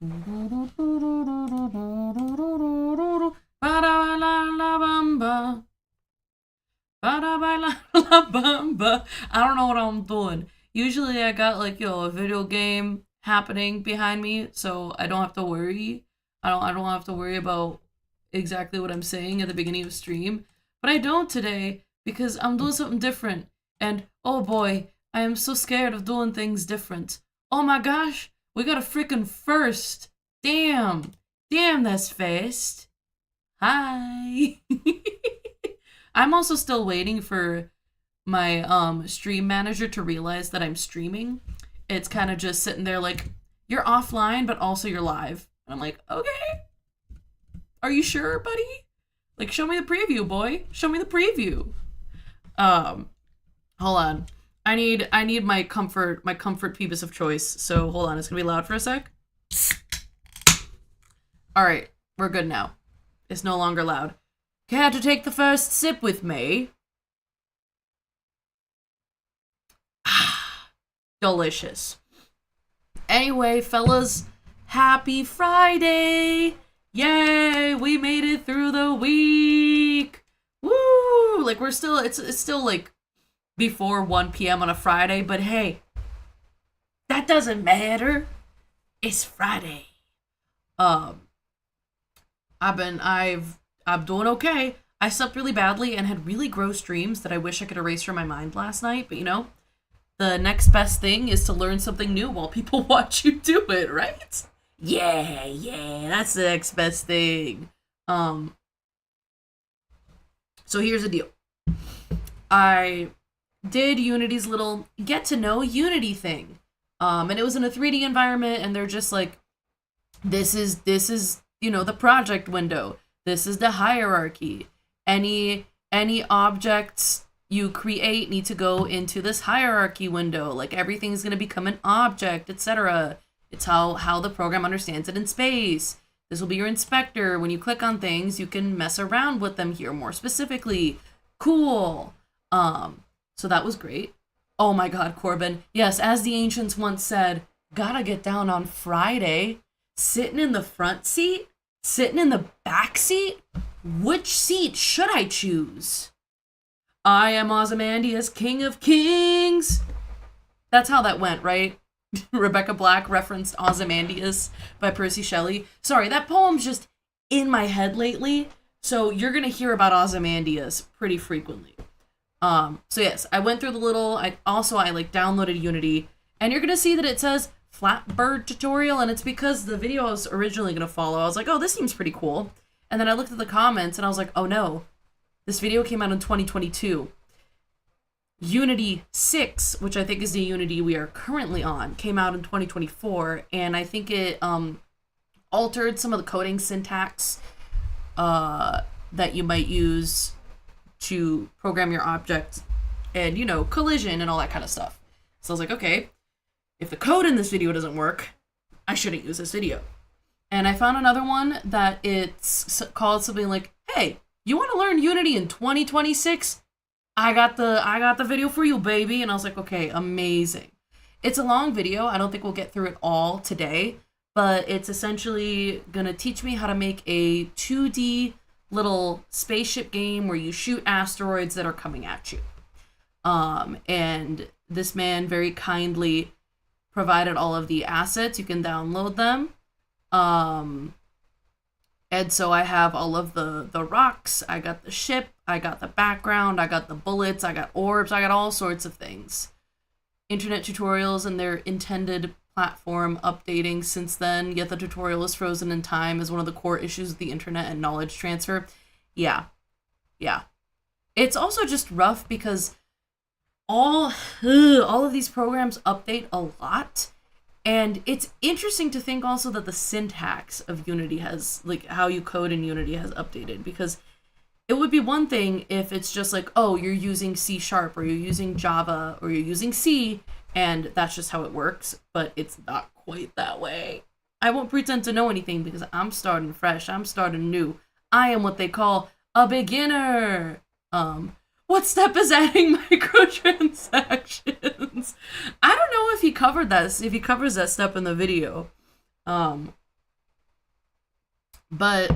I don't know what I'm doing. Usually I got like, a video game happening behind me, so I don't have to worry. I don't have to worry about exactly what I'm saying at the beginning of stream. But I don't today because I'm doing something different. And oh boy, I am so scared of doing things different. Oh my gosh, we got a freaking first. Damn. Damn, that's fast. Hi. I'm also still waiting for my stream manager to realize that I'm streaming. It's kind of just sitting there like, you're offline, but also you're live. And I'm like, okay. Are you sure, buddy? Like, show me the preview, boy. Show me the preview. Hold on. I need my comfort Peebus of choice. So hold on, it's gonna be loud for a sec. Alright, we're good now. It's no longer loud. Care to take the first sip with me? Delicious. Anyway, fellas, happy Friday! Yay! We made it through the week! Woo! Like, we're still, it's still like before 1 p.m. on a Friday, but hey, that doesn't matter. It's Friday. I'm doing okay. I slept really badly and had really gross dreams that I wish I could erase from my mind last night, but the next best thing is to learn something new while people watch you do it, right? Yeah, that's the next best thing. So here's the deal. I did Unity's little get to know Unity thing. And it was in a 3D environment, and they're just like, this is the project window. This is the hierarchy. Any objects you create need to go into this hierarchy window. Like, everything's going to become an object, etc. It's how the program understands it in space. This will be your inspector. When you click on things, you can mess around with them here more specifically. Cool. So that was great. Oh my god, Corbin. Yes, as the ancients once said, gotta get down on Friday. Sitting in the front seat? Sitting in the back seat? Which seat should I choose? I am Ozymandias, King of Kings. That's how that went, right? Rebecca Black referenced Ozymandias by Percy Shelley. Sorry, that poem's just in my head lately, so you're gonna hear about Ozymandias pretty frequently. So yes, I went through the little, I downloaded Unity, and you're gonna see that it says Flatbird tutorial, and it's because the video I was originally gonna follow, I was like, oh, this seems pretty cool. And then I looked at the comments, and I was like, oh no, this video came out in 2022. Unity 6, which I think is the Unity we are currently on, came out in 2024, and I think it altered some of the coding syntax that you might use to program your object, and collision and all that kind of stuff. So I was like, okay, if the code in this video doesn't work, I shouldn't use this video. And I found another one that it's called something like, hey, you want to learn Unity in 2026? I got the video for you, baby. And I was like, okay, amazing. It's a long video. I don't think we'll get through it all today, but it's essentially gonna teach me how to make a 2D little spaceship game where you shoot asteroids that are coming at you. And this man very kindly provided all of the assets. You can download them. And so I have all of the rocks, I got the ship, I got the background, I got the bullets, I got orbs, I got all sorts of things. Internet tutorials and their intended platform updating since then, yet the tutorial is frozen in time is one of the core issues of the internet and knowledge transfer. Yeah. It's also just rough because all of these programs update a lot. And it's interesting to think also that the syntax of Unity has, like, how you code in Unity has updated, because it would be one thing if it's just like, oh, you're using C# or you're using Java or you're using C, and that's just how it works, but it's not quite that way. I won't pretend to know anything because I'm starting fresh, I'm starting new. I am what they call a beginner. What step is adding microtransactions? I don't know if he covered that, if he covers that step in the video. But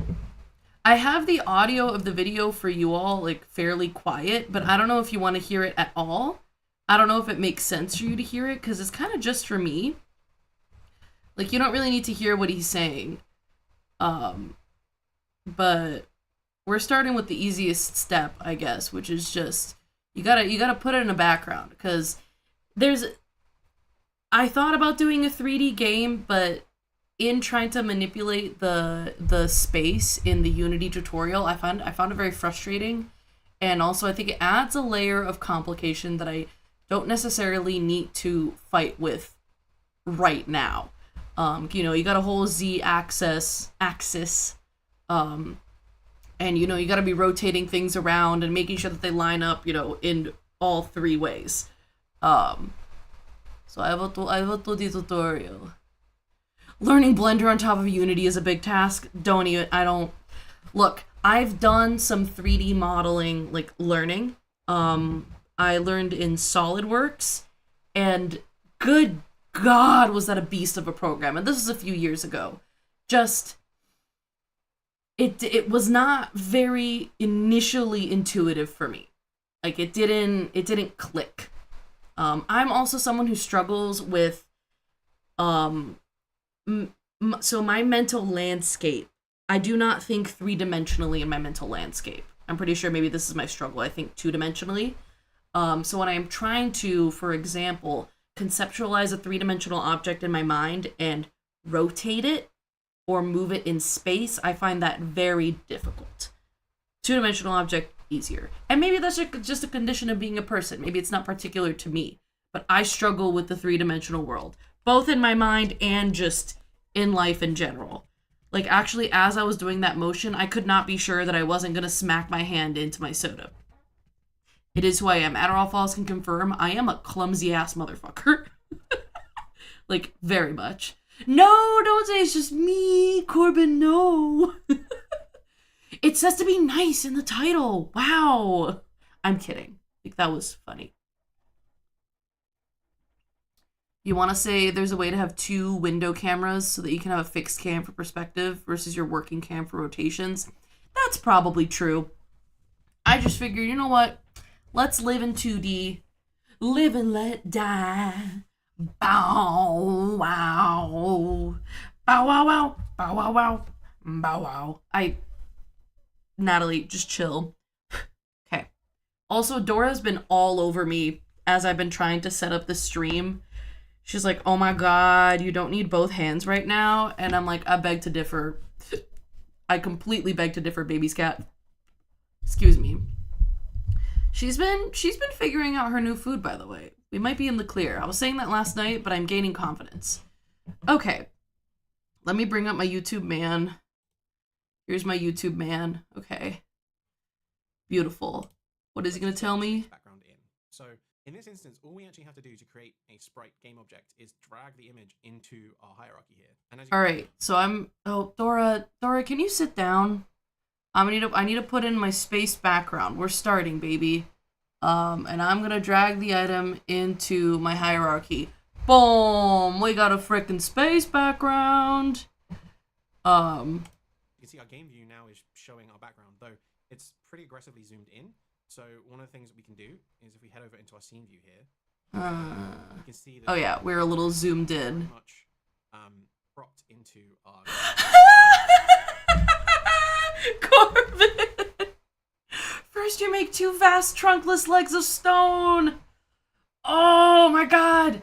I have the audio of the video for you all, like, fairly quiet, but I don't know if you want to hear it at all. I don't know if it makes sense for you to hear it, because it's kind of just for me. Like, you don't really need to hear what he's saying. But we're starting with the easiest step, I guess, which is just, you gotta put it in a background, because I thought about doing a 3D game, but in trying to manipulate the space in the Unity tutorial, I found it very frustrating, and also I think it adds a layer of complication that I don't necessarily need to fight with right now. You got a whole Z axis, and you got to be rotating things around and making sure that they line up, in all three ways. So I will do the tutorial. Learning Blender on top of Unity is a big task. Look, I've done some 3D modeling, like, learning. I learned in SolidWorks, and good God, was that a beast of a program. And this was a few years ago. Just, it was not very initially intuitive for me. Like, it didn't click. I'm also someone who struggles with, so my mental landscape, I do not think three-dimensionally in my mental landscape. I'm pretty sure maybe this is my struggle. I think two-dimensionally. So when I'm trying to, for example, conceptualize a three-dimensional object in my mind and rotate it or move it in space, I find that very difficult. Two-dimensional object, easier. And maybe that's just a condition of being a person. Maybe it's not particular to me. But I struggle with the three-dimensional world, both in my mind and just in life in general. Like, actually, as I was doing that motion, I could not be sure that I wasn't going to smack my hand into my soda. It is who I am. Adderall Falls can confirm I am a clumsy-ass motherfucker. Like, very much. No, don't say it's just me, Corbin, no. It says to be nice in the title. Wow. I'm kidding. Like, that was funny. You want to say there's a way to have two window cameras so that you can have a fixed cam for perspective versus your working cam for rotations. That's probably true. I just figured, you know what? Let's live in 2D. Live and let die. Bow wow. Bow wow wow. Bow wow wow. Bow wow. Natalie, just chill. Okay. Also, Dora's been all over me as I've been trying to set up the stream. She's like, oh my god, you don't need both hands right now. And I'm like, I beg to differ. I completely beg to differ, baby's cat. Excuse me. She's been figuring out her new food, by the way. We might be in the clear. I was saying that last night, but I'm gaining confidence. Okay. Let me bring up my YouTube man. Here's my YouTube man. Okay. Beautiful. What is he going to tell me? Background in. So in this instance, all we actually have to do to create a sprite game object is drag the image into our hierarchy here. And as you all right. So Dora, can you sit down? I need to put in my space background. We're starting, baby. And I'm gonna drag the item into my hierarchy. Boom! We got a frickin' space background. You can see our game view now is showing our background, though it's pretty aggressively zoomed in. So one of the things that we can do is if we head over into our scene view here, you can see that. Oh yeah, we're a little zoomed in. Much cropped into our. Corbin! First you make two vast trunkless legs of stone! Oh my god!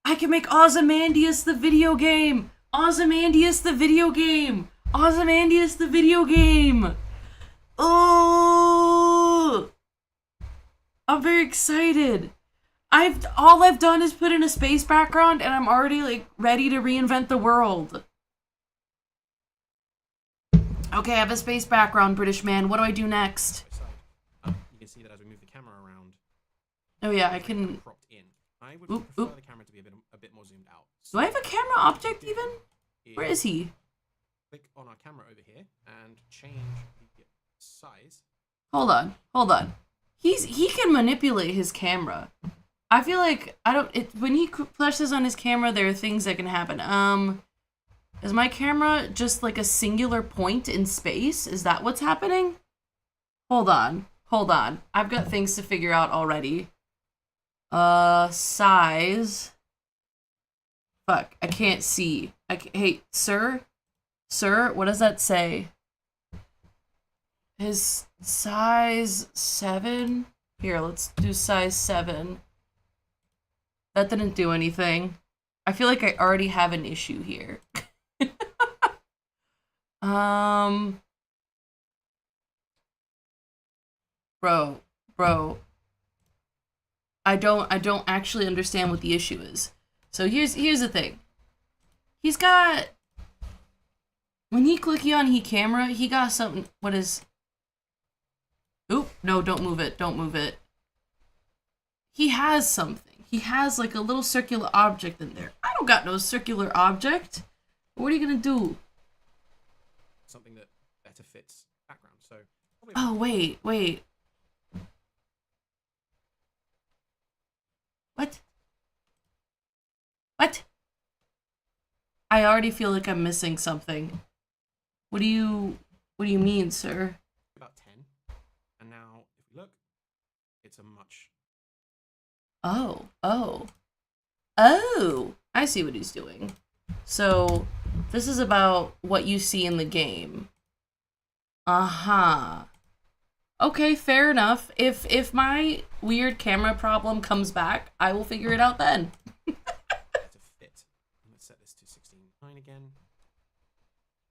I can make Ozymandias the video game! Ozymandias the video game! Ozymandias the video game! Oh! I'm very excited. All I've done is put in a space background and I'm already like ready to reinvent the world. Okay, I have a space background, British man. What do I do next? You can see that as we move the camera around. Oh yeah, I can. Cropped in. I would prefer the camera to be a bit more zoomed out. Do I have a camera object even? Where is he? Click on our camera over here and change the size. Hold on. He can manipulate his camera. I feel like when he presses on his camera, there are things that can happen. Is my camera just like a singular point in space? Is that what's happening? Hold on. Hold on. I've got things to figure out already. Size. Fuck, I can't see. Hey, sir? Sir, what does that say? His size 7? Here, let's do size 7. That didn't do anything. I feel like I already have an issue here. Bro. I don't actually understand what the issue is. So here's the thing. He's got, when he clicky on he camera, he got something. What is? Oop, no, don't move it. Don't move it. He has something. He has like a little circular object in there. I don't got no circular object. What are you gonna do? Something that better fits background. So. Oh wait. What? What? I already feel like I'm missing something. What do you mean, sir? About 10. And now if we look, it's a much. Oh. I see what he's doing. So, this is about what you see in the game. Uh-huh. Okay, fair enough. If my weird camera problem comes back, I will figure it out then. To fit. Let's set this to 16:9 again.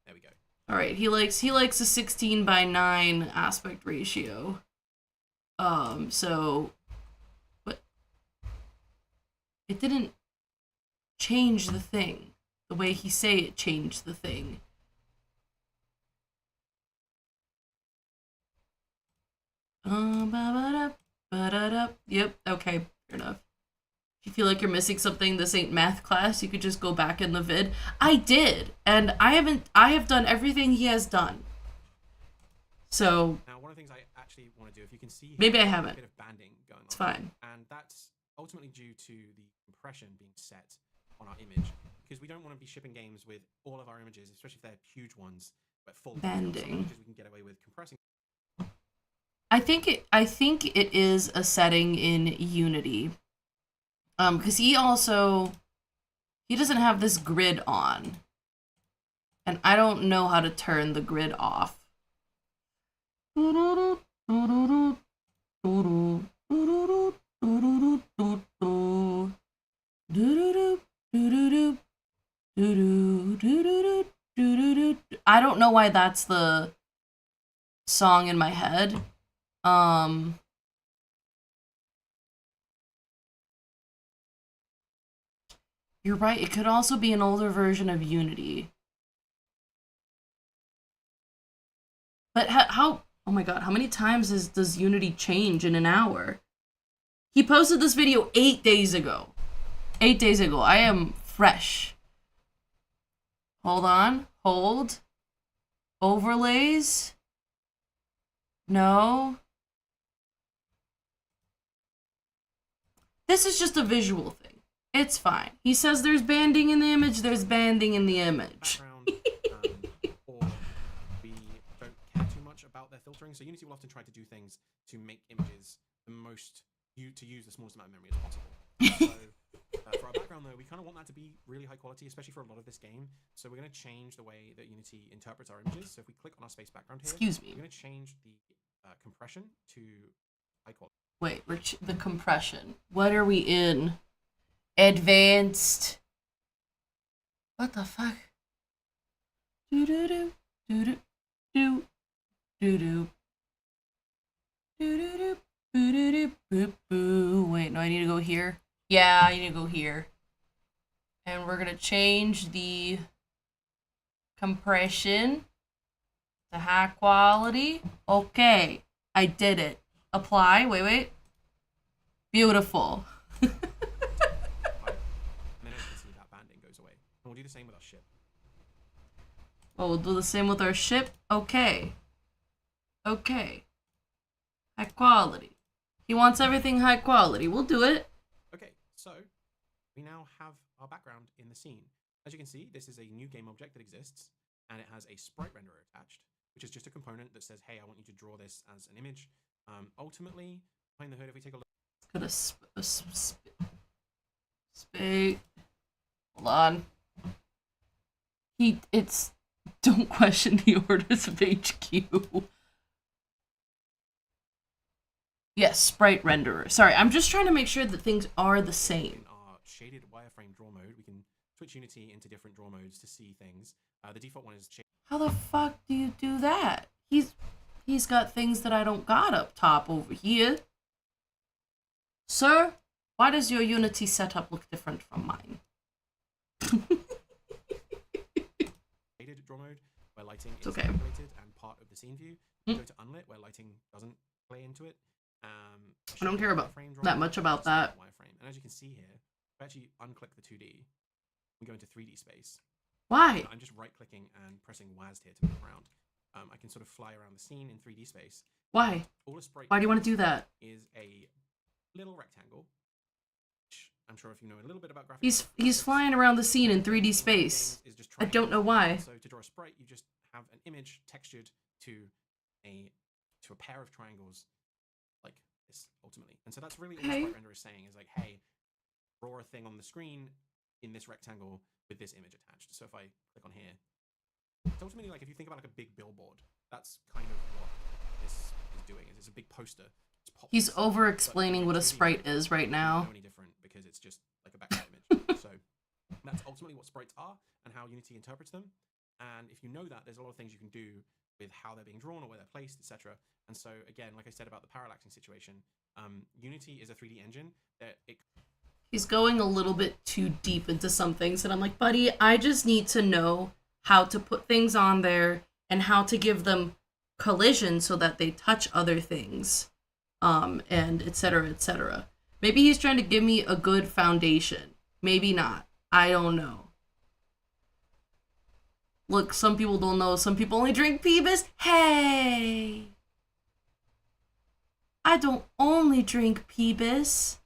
There we go. All right, he likes a 16:9 aspect ratio. So, but it didn't change the thing the way he say it changed the thing. Yep, okay, fair enough. If you feel like you're missing something, this ain't math class, you could just go back in the vid. I did, and I have done everything he has done. So now one of the things I actually want to do, if you can see, maybe I haven't. A bit of banding going on. It's fine. And that's ultimately due to the compression being set on our image, because we don't want to be shipping games with all of our images, especially if they're huge ones, but full banding. We can get away with compressing. I think it is a setting in Unity. Because he doesn't have this grid on. And I don't know how to turn the grid off. I don't know why that's the song in my head. You're right, it could also be an older version of Unity. But how oh my god, how many times does Unity change in an hour? He posted this video 8 days ago. 8 days ago. I am fresh. Hold on. Hold. Overlays. No. This is just a visual thing. It's fine. He says there's banding in the image, there's banding in the image. Or we don't care too much about their filtering. So Unity will often try to do things to make images the most, to use the smallest amount of memory as possible. So for our background though, we kind of want that to be really high quality, especially for a lot of this game. So we're going to change the way that Unity interprets our images. So if we click on our space background here, excuse me, we're going to change the compression to high quality. Wait, the compression. What are we in? Advanced. What the fuck? Do do do do do do do do do do do do. Wait, no, I need to go here. Yeah, I need to go here. And we're gonna change the compression to high quality. Okay, I did it. Apply. Wait. Beautiful. And then as you can see, that banding goes away. And we'll do the same with our ship. Oh, we'll do the same with our ship? Okay. High quality. He wants everything high quality. We'll do it. Okay, so we now have our background in the scene. As you can see, this is a new game object that exists, and it has a sprite renderer attached, which is just a component that says, hey, I want you to draw this as an image. Ultimately, behind the hood, if we take a look... Hold on. Don't question the orders of HQ. Yes, sprite renderer. Sorry, I'm just trying to make sure that things are the same. In our shaded wireframe draw mode, we can switch Unity into different draw modes to see things. The default one is shaded. How the fuck do you do that? He's got things that I don't got up top over here. Sir, why does your Unity setup look different from mine? Shaded draw mode, where lighting is okay. calculated and part of the scene view. Go to unlit, where lighting doesn't play into it. I don't care about that much about that. Wireframe. And as you can see here, if I actually unclick the 2D, we go into 3D space. Why? I'm just right-clicking and pressing WASD here to move around. I can sort of fly around the scene in 3D space. Why? All a sprite Why do you want to do that? Is a little rectangle. Which I'm sure if you know a little bit about graphics. He's flying around the scene in 3D space. I don't know why. So to draw a sprite, you just have an image textured to a pair of triangles like this ultimately. And so that's really all the sprite renderer is saying is like, hey, draw a thing on the screen in this rectangle with this image attached. So if I click on here, it's ultimately like if you think about like a big billboard, that's kind of what this is doing. It's a big poster. He's over explaining what a sprite is right now. Any different because it's just like a background image. So that's ultimately what sprites are and how Unity interprets them. And if you know that, there's a lot of things you can do with how they're being drawn or where they're placed, etc. And so again, like I said about the parallaxing situation, Unity is a 3D engine that He's going a little bit too deep into some things, and I'm like, buddy, I just need to know how to put things on there and how to give them collision so that they touch other things, and etc., etc. Maybe he's trying to give me a good foundation. Maybe not. I don't know. Look, some people don't know. Some people only drink Peebus. Hey! I don't only drink Peebus.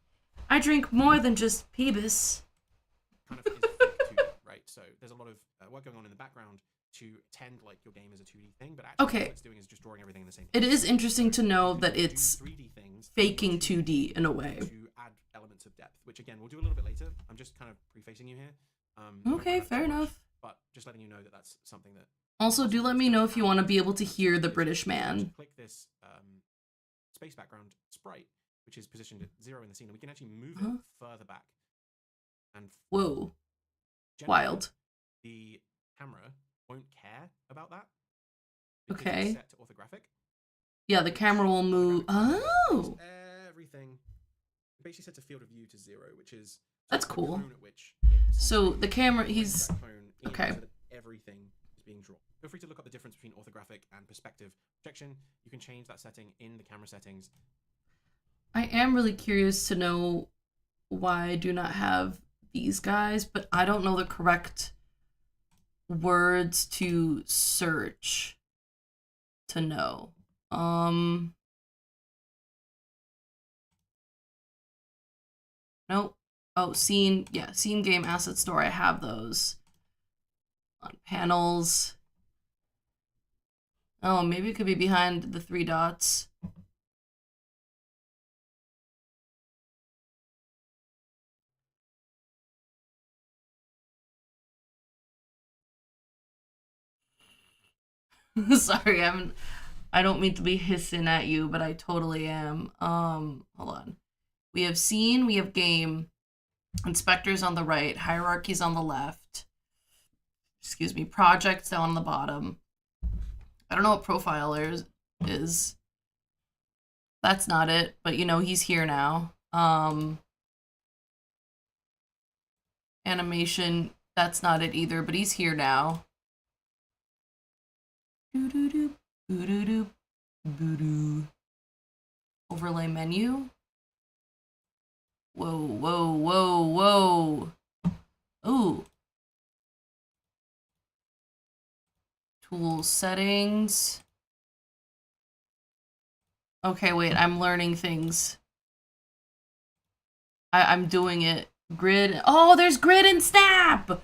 I drink more than just Peebus. Kind of is fake 2D, right? So there's a lot of work going on in the background to tend like your game is a 2D thing, but actually what it's doing is just drawing everything in the same place. It is interesting to know that it's 3D things faking 2D in a way. To add elements of depth, which again, we'll do a little bit later. I'm just kind of prefacing you here. Okay, fair enough. But just letting you know that that's something that... Also, do let me know if you want to be able to hear the British man. Click this space background sprite, which is positioned at 0 in the scene, and we can actually move it further back. And whoa. Wild. The camera won't care about that. Okay. It's set to orthographic. Yeah, the camera will move. Oh! Everything. It basically sets a field of view to 0, which is... That's cool. At which so the camera, he's... Okay. So that everything is being drawn. Feel free to look up the difference between orthographic and perspective projection. You can change that setting in the camera settings. I am really curious to know why I do not have these guys, but I don't know the correct words to search to know. Nope. Oh, scene. Yeah, scene game asset store. I have those. On panels. Oh, maybe it could be behind the 3 dots. Sorry, I don't mean to be hissing at you, but I totally am. Hold on. We have scene, we have game, inspectors on the right, hierarchies on the left. Excuse me, projects down on the bottom. I don't know what profiler is. That's not it, but you know, he's here now. Animation, that's not it either, but he's here now. Doo-doo-doo, boo-doo-doo, boo-doo. Overlay menu. Whoa, whoa, whoa, whoa. Ooh. Tool settings. Okay, wait, I'm learning things. I'm doing it. Grid. Oh, there's grid and snap!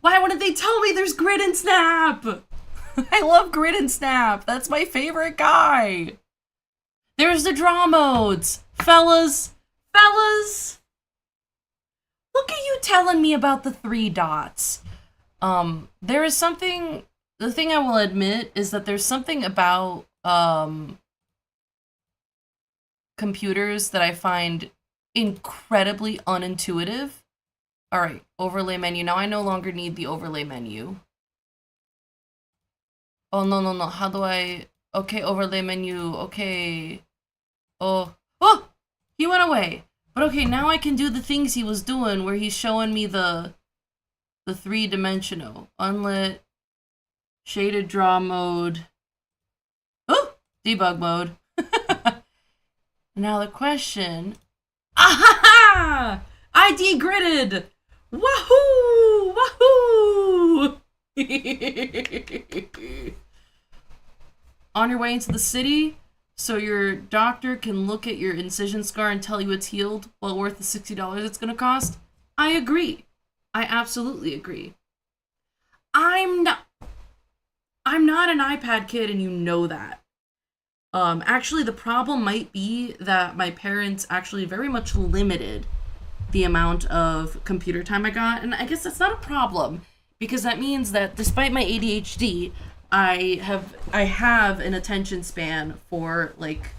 Why wouldn't they tell me there's Grid and Snap? I love Grid and Snap. That's my favorite guy. There's the draw modes. Fellas. Look at you telling me about the 3 dots. There is something, the thing I will admit is that there's something about, computers that I find incredibly unintuitive. Alright, overlay menu. Now I no longer need the overlay menu. Oh, no. How do I... Okay, overlay menu. Okay. Oh, he went away. But okay, now I can do the things he was doing where he's showing me the 3-dimensional. Unlit. Shaded draw mode. Oh! Debug mode. Now the question... Aha! I degridded! Wahoo! On your way into the city, so your doctor can look at your incision scar and tell you it's healed, well worth the $60 it's gonna cost? I agree. I absolutely agree. I'm not an iPad kid, and you know that. Actually, the problem might be that my parents actually very much limited the amount of computer time I got, and I guess that's not a problem, because that means that despite my ADHD, I have an attention span for, like,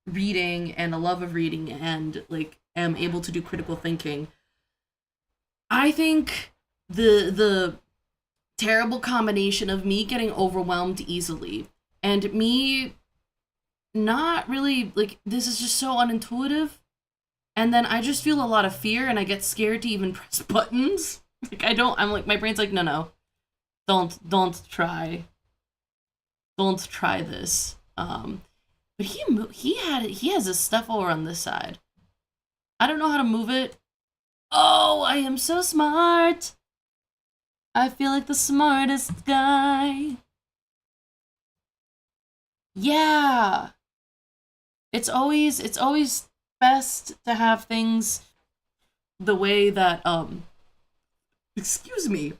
reading and a love of reading, and, like, am able to do critical thinking. I think the terrible combination of me getting overwhelmed easily and me not really, like, this is just so unintuitive, and then I just feel a lot of fear and I get scared to even press buttons. Like, I'm like, my brain's like, no, don't try this. But he has his stuff over on this side. I don't know how to move it. Oh, I am so smart. I feel like the smartest guy. Yeah. It's always best to have things the way that, excuse me.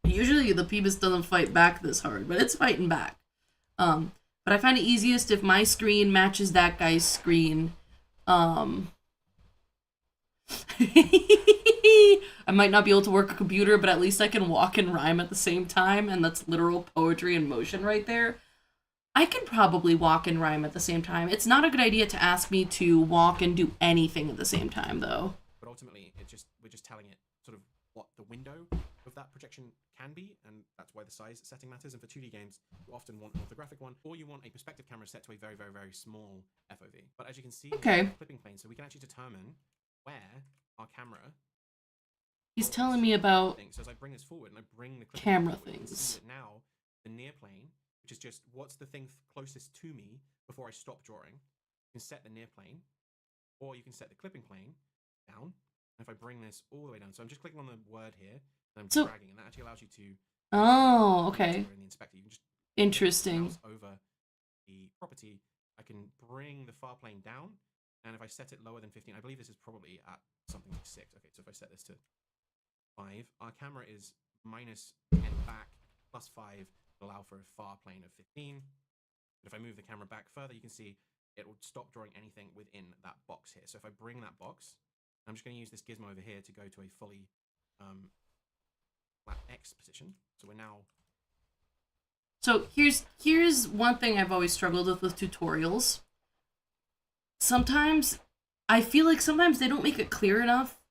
Usually the Peebus doesn't fight back this hard, but it's fighting back. But I find it easiest if my screen matches that guy's screen. I might not be able to work a computer, but at least I can walk and rhyme at the same time, and that's literal poetry in motion right there. I can probably walk and rhyme at the same time. It's not a good idea to ask me to walk and do anything at the same time, though. But ultimately, we're just telling it sort of what the window of that projection can be, and that's why the size setting matters. And for 2D games, you often want an orthographic one, or you want a perspective camera set to a very, very, very small FOV. But as you can see, okay, clipping plane, so we can actually determine where our camera... He's telling me about so as I bring this forward and I bring the camera forward, things. Now, the near plane, which is just what's the thing closest to me before I stop drawing, you can set the near plane, or you can set the clipping plane down. And if I bring this all the way down, so I'm just clicking on the word here, and I'm dragging, and that actually allows you to... Oh, okay. In the inspector, you can just... Interesting. Over the property, I can bring the far plane down, and if I set it lower than 15, I believe this is probably at something like 6. Okay, so if I set this to 5, our camera is minus 10 back, plus 5 will allow for a far plane of 15. But if I move the camera back further, you can see it will stop drawing anything within that box here. So if I bring that box, I'm just going to use this gizmo over here to go to a fully flat X position. So we're now... So here's one thing I've always struggled with tutorials. Sometimes, I feel like sometimes they don't make it clear enough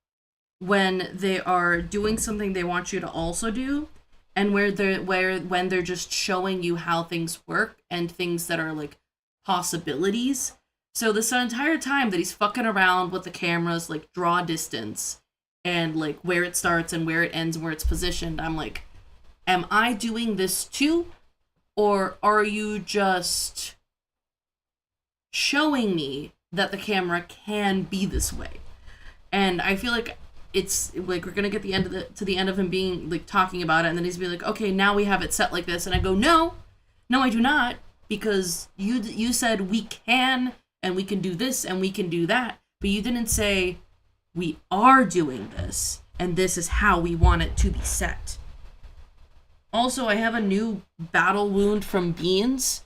when they are doing something they want you to also do, and when they're just showing you how things work and things that are like possibilities. So this entire time that he's fucking around with the cameras, like draw distance and like where it starts and where it ends and where it's positioned, I'm like, am I doing this too? Or are you just showing me that the camera can be this way? And I feel like it's like we're gonna get to the end of him being like talking about it, and then he's gonna be like, okay, now we have it set like this, and I go, no, I do not, because you said we can, and we can do this and we can do that, but you didn't say we are doing this. and this is how we want it to be set. Also, I have a new battle wound from Beans,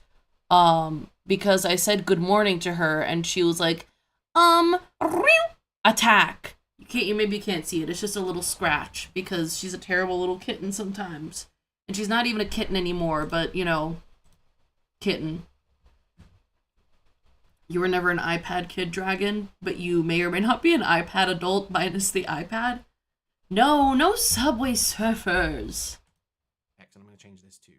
because I said good morning to her, and she was like, attack. Maybe you can't see it. It's just a little scratch, because she's a terrible little kitten sometimes. And she's not even a kitten anymore, but, you know, kitten. You were never an iPad kid, Dragon, but you may or may not be an iPad adult minus the iPad. No Subway Surfers. And I'm going to change this to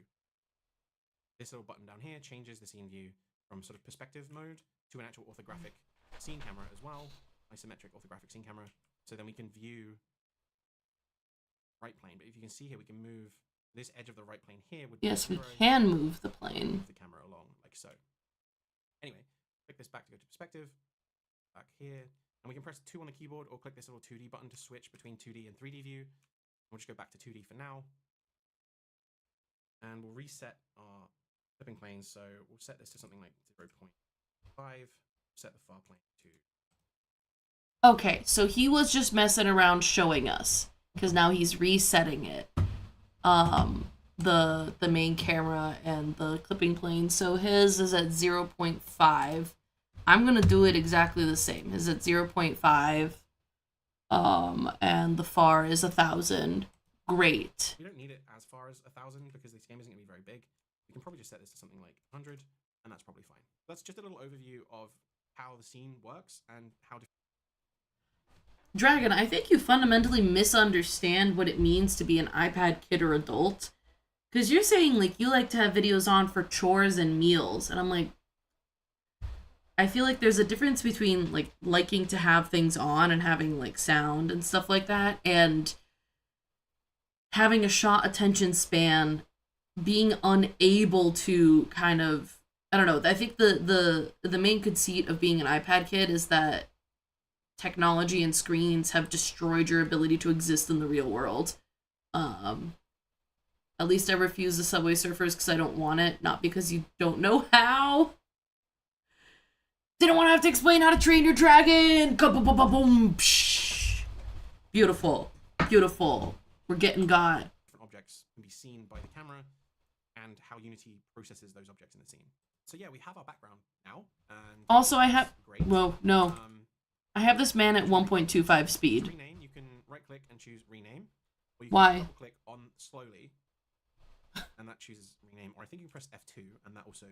this little button down here changes the scene view from sort of perspective mode to an actual orthographic scene camera as well, isometric orthographic scene camera. So then we can view right plane. But if you can see here, we can move this edge of the right plane here. Yes, we can move the plane. Move the camera along like so. Anyway, click this back to go to perspective. Back here, and we can press 2 on the keyboard or click this little 2D button to switch between 2D and 3D view. We'll just go back to 2D for now. And we'll reset our clipping planes. So we'll set this to something like 0.5. Set the far plane to... Okay, so he was just messing around showing us, because now he's resetting it. The main camera and the clipping plane. So his is at 0.5. I'm gonna do it exactly the same. His at 0.5. And the far is 1,000. Great. You don't need it as far as 1,000 because this game isn't going to be very big. You can probably just set this to something like 100, and that's probably fine. That's just a little overview of how the scene works and how to... Dragon, I think you fundamentally misunderstand what it means to be an iPad kid or adult. Because you're saying, like, you like to have videos on for chores and meals, and I'm like... I feel like there's a difference between, like, liking to have things on and having, like, sound and stuff like that, and... having a short attention span, being unable to kind of, I don't know, I think the main conceit of being an iPad kid is that technology and screens have destroyed your ability to exist in the real world. At least I refuse the Subway Surfers because I don't want it, not because you don't know how. Didn't want to have to explain how to train your dragon! Boom! Beautiful. Beautiful. We're getting God. Different objects can be seen by the camera and how Unity processes those objects in the scene. So yeah, we have our background now. And also, I have... Great. Whoa, no. I have this man at 1.25 speed. Rename, you can right-click and choose rename. Or you can Why? double-click on slowly, and that chooses rename. Or I think you can press F2, and that also...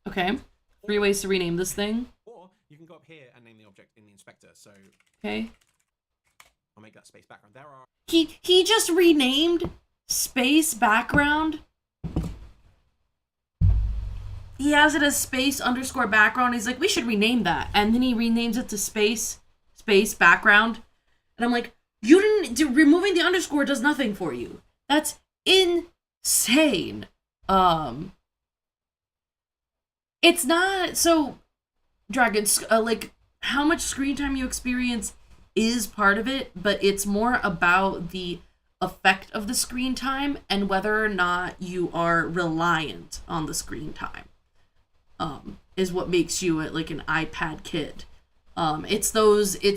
Okay. 3 ways to rename this thing. Or you can go up here and name the object in the inspector. So... Okay. I'll make that space background. There are... He just renamed space background. He has it as space _ background. He's like, we should rename that. And then he renames it to space background. And I'm like, you didn't... removing the underscore does nothing for you. That's insane. It's not... So, Dragons, like, how much screen time you experience is part of it, but it's more about the effect of the screen time and whether or not you are reliant on the screen time. Is what makes you like an iPad kid. It's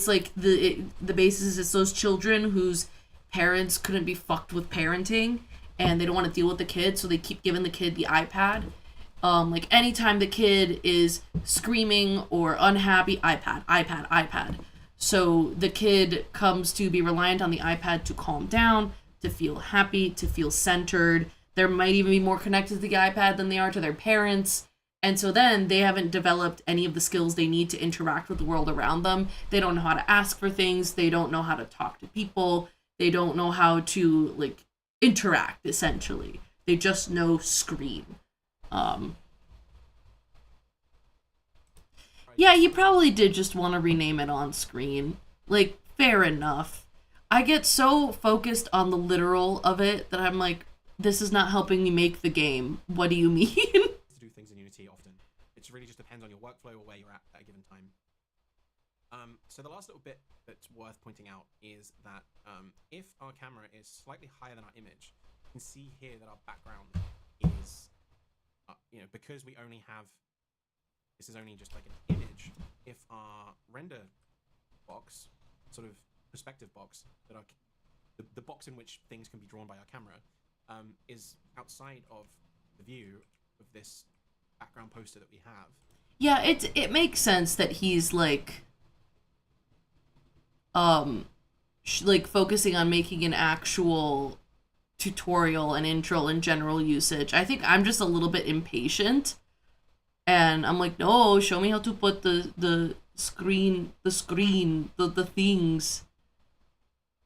like the basis is those children whose parents couldn't be fucked with parenting and they don't want to deal with the kid, so they keep giving the kid the iPad. Like anytime the kid is screaming or unhappy, iPad. So the kid comes to be reliant on the iPad to calm down, to feel happy, to feel centered. They might even be more connected to the iPad than they are to their parents. And so then they haven't developed any of the skills they need to interact with the world around them. They don't know how to ask for things. They don't know how to talk to people. They don't know how to, like, interact, essentially. They just know scream. Yeah, you probably did just want to rename it on screen. Like, fair enough. I get so focused on the literal of it that I'm like, this is not helping me make the game. What do you mean? To do things in Unity often. It really just depends on your workflow or where you're at a given time. So the last little bit that's worth pointing out is that if our camera is slightly higher than our image, you can see here that our background is, because we only have... This is only just like an image. If our render box, sort of perspective box that our the box in which things can be drawn by our camera is outside of the view of this background poster that we have. Yeah, it makes sense that he's like like focusing on making an actual tutorial and intro and general usage. I think I'm just a little bit impatient, and I'm like, no, show me how to put the things.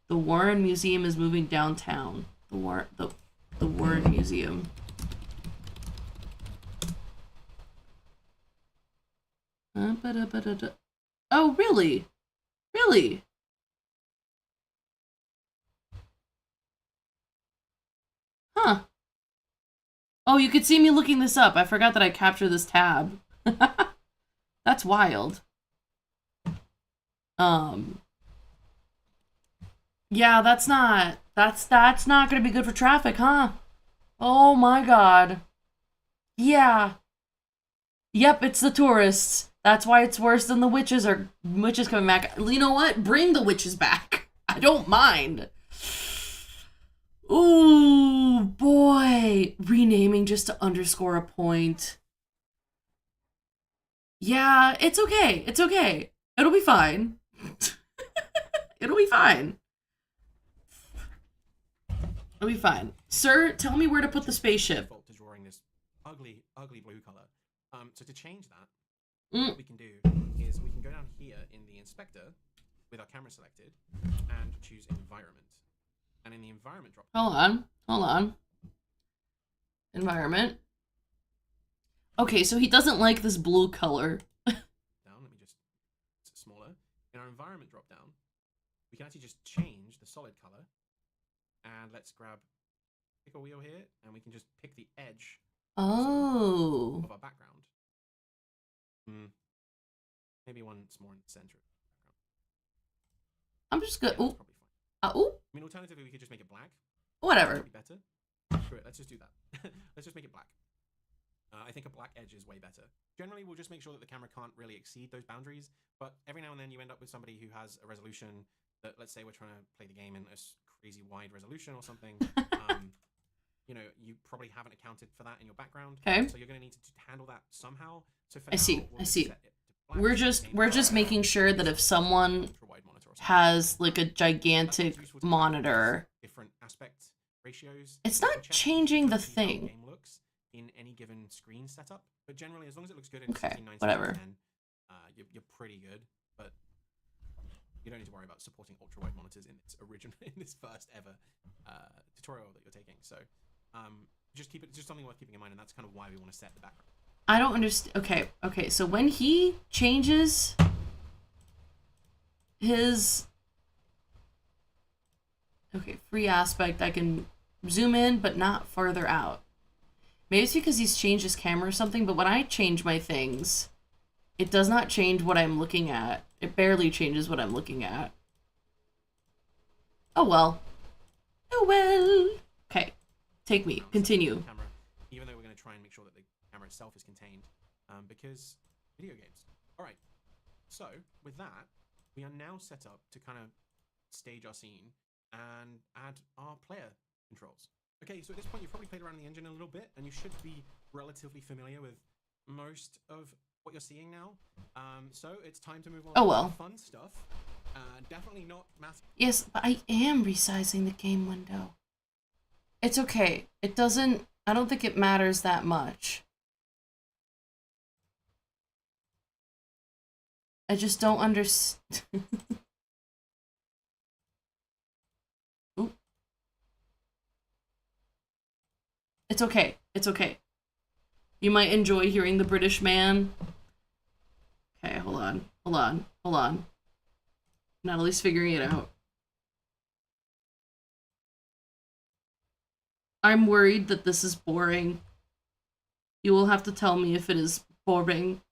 The Warren Museum is moving downtown. The Warren Museum. Oh, really? Really? Huh. Oh, you could see me looking this up. I forgot that I captured this tab. That's wild. Yeah, that's not gonna be good for traffic, huh? Oh my god. Yeah. Yep, it's the tourists. That's why it's worse than the witches coming back. You know what? Bring the witches back. I don't mind. Ooh, boy. Renaming just to underscore a point. Yeah, it's okay. It's okay. It'll be fine. It'll be fine. It'll be fine. Sir, tell me where to put the spaceship. To drawing this ugly blue color. So to change that, what we can do is we can go down here in the inspector with our camera selected and choose environment. And in the environment drop. Hold on. Environment. Okay, so he doesn't like this blue color. Down, let me just, it's smaller. In our environment drop down, we can actually just change the solid color. And let's pick a wheel here, and we can just pick the edge of our background. Maybe one's more in the center of the background. I'm just good. Yeah, ooh. Probably fine. Ooh. I mean, alternatively, we could just make it black. Whatever. That'd be better. Screw it, let's just do that. Let's just make it black. I think a black edge is way better. Generally, we'll just make sure that the camera can't really exceed those boundaries, but every now and then you end up with somebody who has a resolution that, let's say we're trying to play the game in a crazy wide resolution or something. You know, you probably haven't accounted for that in your background. Okay. So you're going to need to handle that somehow. So for I see. now, I see. We're just making sure that if someone has like a gigantic monitor, different aspect ratios, it's not changing the thing. Game looks in any given screen setup, but generally, as long as it looks good in Okay, 16:19 whatever. 10, you're pretty good. But you don't need to worry about supporting ultra wide monitors in this first ever tutorial that you're taking. So just something worth keeping in mind, and that's kind of why we want to set the background. I don't understand. Okay. So when he changes his free aspect, I can zoom in, but not farther out. Maybe it's because he's changed his camera or something, but when I change my things, it does not change what I'm looking at. It barely changes what I'm looking at. Oh well. Okay. Take me. Continue. Camera, even though we're going to try and make sure that the camera itself is contained, because video games. All right. So with that, we are now set up to kind of stage our scene and add our player controls. Okay, so at this point you've probably played around in the engine a little bit, and you should be relatively familiar with most of what you're seeing now. So it's time to move on to fun stuff. Definitely not math. Yes, but I am resizing the game window. It's okay. It doesn't... I don't think it matters that much. I just don't understand. Ooh. It's okay. It's okay. You might enjoy hearing the British man. Okay, hold on. Natalie's figuring it out. I'm worried that this is boring. You will have to tell me if it is boring.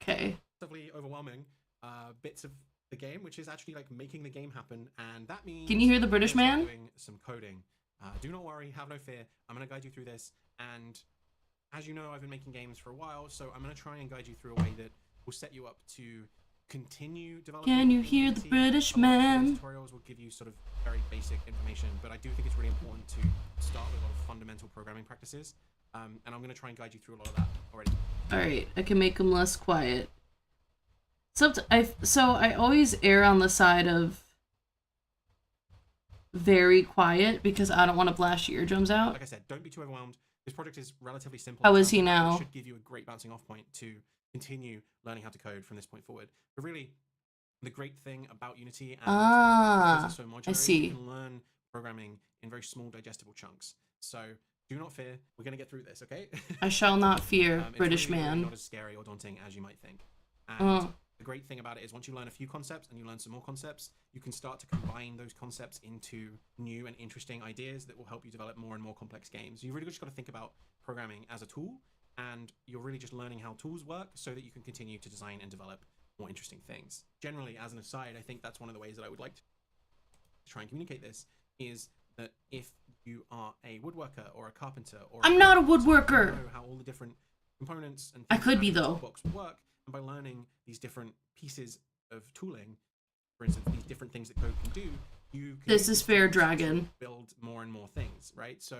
Okay. Relatively overwhelming bits of the game, which is actually like making the game happen, and that means. Can you hear the British man? Doing some coding. Do not worry, have no fear. I'm going to guide you through this, and as you know, I've been making games for a while, so I'm going to try and guide you through a way that will set you up to continue developing. Can you hear the British man? Tutorials will give you sort of very basic information, but I do think it's really important to start with a lot of fundamental programming practices. And I'm going to try and guide you through a lot of that already. All right, I can make them less quiet. So I always err on the side of very quiet because I don't want to blast your eardrums out. Like I said, don't be too overwhelmed. This project is relatively simple. How is he now? It should give you a great bouncing off point to continue learning how to code from this point forward. But really, the great thing about Unity and because it's so modular, I see. you can learn programming in very small, digestible chunks. So do not fear. We're going to get through this, okay? I shall not fear, British really, man. Really not as scary or daunting as you might think. And the great thing about it is once you learn a few concepts and you learn some more concepts, you can start to combine those concepts into new and interesting ideas that will help you develop more and more complex games. You've really just got to think about programming as a tool, and you're really just learning how tools work so that you can continue to design and develop more interesting things. Generally, as an aside, I think that's one of the ways that I would like to try and communicate this, is that if you are a woodworker or a carpenter or I'm not a woodworker. You know how all the different components and I could be though. Box work, and by learning these different pieces of tooling, for instance, these different things that code can do, you can This is fair, dragon. Build more and more things, right? So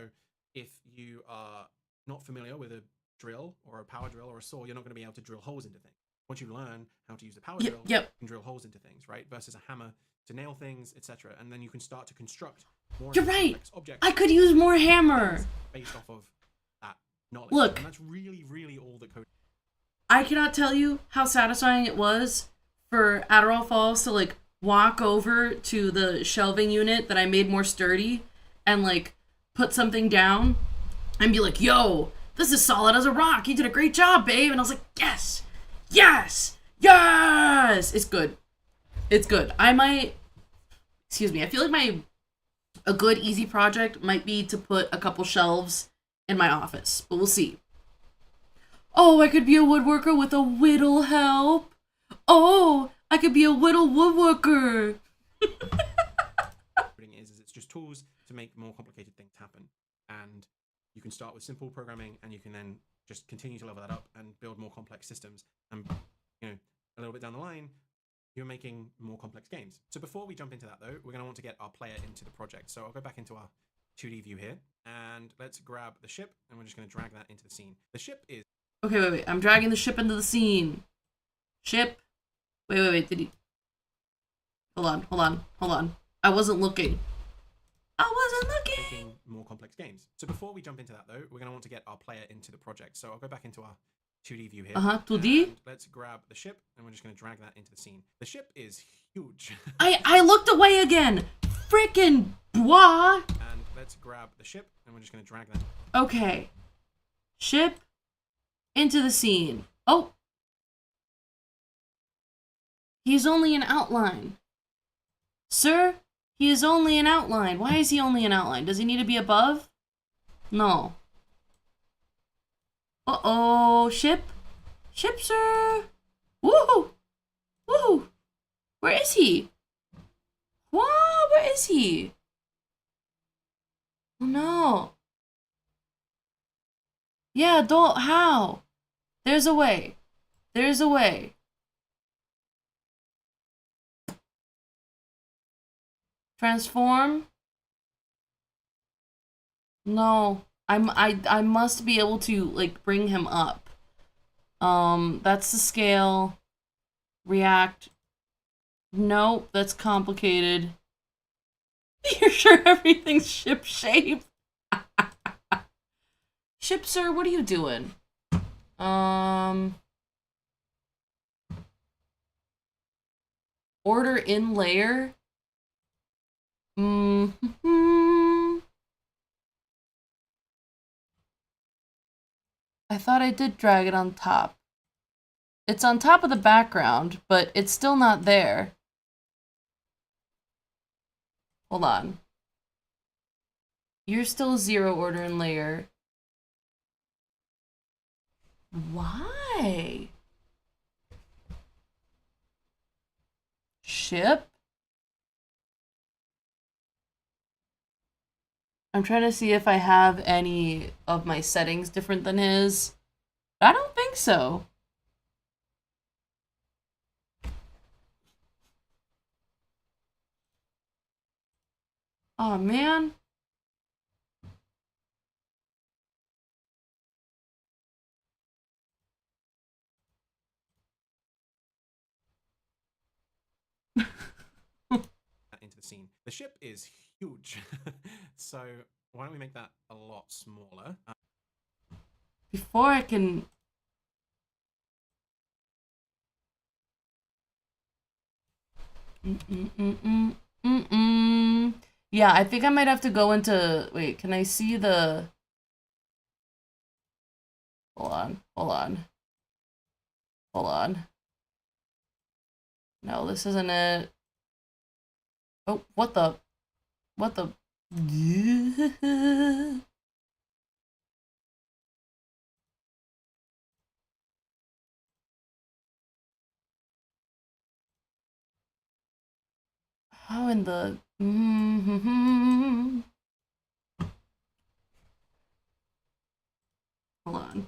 if you are not familiar with a drill or a power drill or a saw, you're not going to be able to drill holes into things. Once you learn how to use the power drill, you can drill holes into things, right? Versus a hammer to nail things, etc. And then you can start to construct more complex objects. I could use more hammer. Based off of that knowledge. Look. And that's really, really all that code. I cannot tell you how satisfying it was for Adderall Falls to like walk over to the shelving unit that I made more sturdy and like put something down and be like, yo, this is solid as a rock. You did a great job, babe. And I was like, yes, yes, yes. It's good. It's good. I feel like a good easy project might be to put a couple shelves in my office, but we'll see. Oh, I could be a woodworker with a whittle help. Oh, I could be a whittle woodworker. It's just tools to make more complicated things happen. And you can start with simple programming and you can then just continue to level that up and build more complex systems. And, you know, a little bit down the line, you're making more complex games. So before we jump into that though, we're going to want to get our player into the project. So I'll go back into our 2D view here and let's grab the ship and we're just going to drag that into the scene. The ship is... Okay, wait. I'm dragging the ship into the scene. Ship. Wait. Did he... Hold on. I wasn't looking. Making more complex games. So before we jump into that though, we're going to want to get our player into the project. So I'll go back into our 2D view here. 2D? Let's grab the ship and we're just going to drag that into the scene. The ship is huge. I looked away again. Frickin' bois. And let's grab the ship and we're just going to drag that. Okay. Ship into the scene. Oh. He's only an outline. Sir, he is only an outline. Why is he only an outline? Does he need to be above? No. Uh-oh. Ship? Ship, sir! Woohoo! Woohoo! Where is he? Whoa, where is he? Oh, no. Yeah, don't... How? There's a way. There's a way. Transform? No. I must be able to, like, bring him up. That's the scale. React. Nope, that's complicated. You're sure everything's ship shape? Ship, sir, what are you doing? Order in layer? I thought I did drag it on top. It's on top of the background, but it's still not there. Hold on. You're still 0 order in layer. Why? Ship? I'm trying to see if I have any of my settings different than his. I don't think so. Oh, man. Into the scene. The ship is huge, so why don't we make that a lot smaller? Before I can... Yeah, I think I might have to go into... Wait, can I see the... Hold on, hold on. Hold on. No, this isn't it. Oh, what the... What the... How in the... Hold on.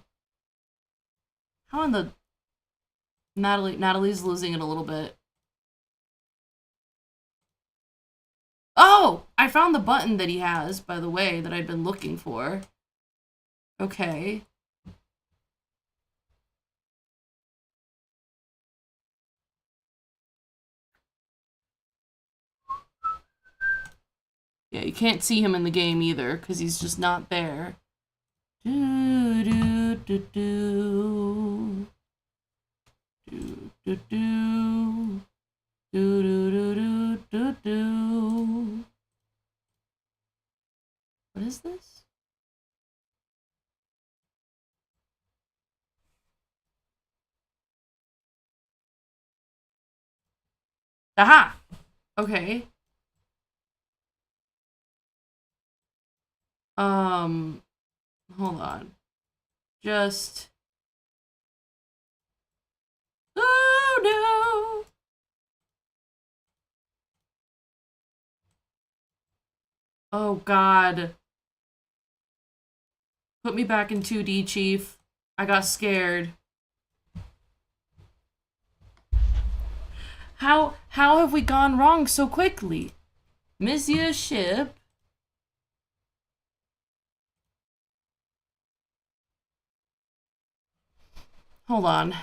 How in the... Natalie's losing it a little bit. Oh! I found the button that he has, by the way, that I'd been looking for. Okay. Yeah, you can't see him in the game either, because he's just not there. Do, do, do, do. Do, do, do. Do, do, do, do, do, do. What is this? Aha! Okay. Hold on. Just... Oh, no! Oh, God. Put me back in 2D, Chief. I got scared. How have we gone wrong so quickly? Monsieur Ship? Hold on.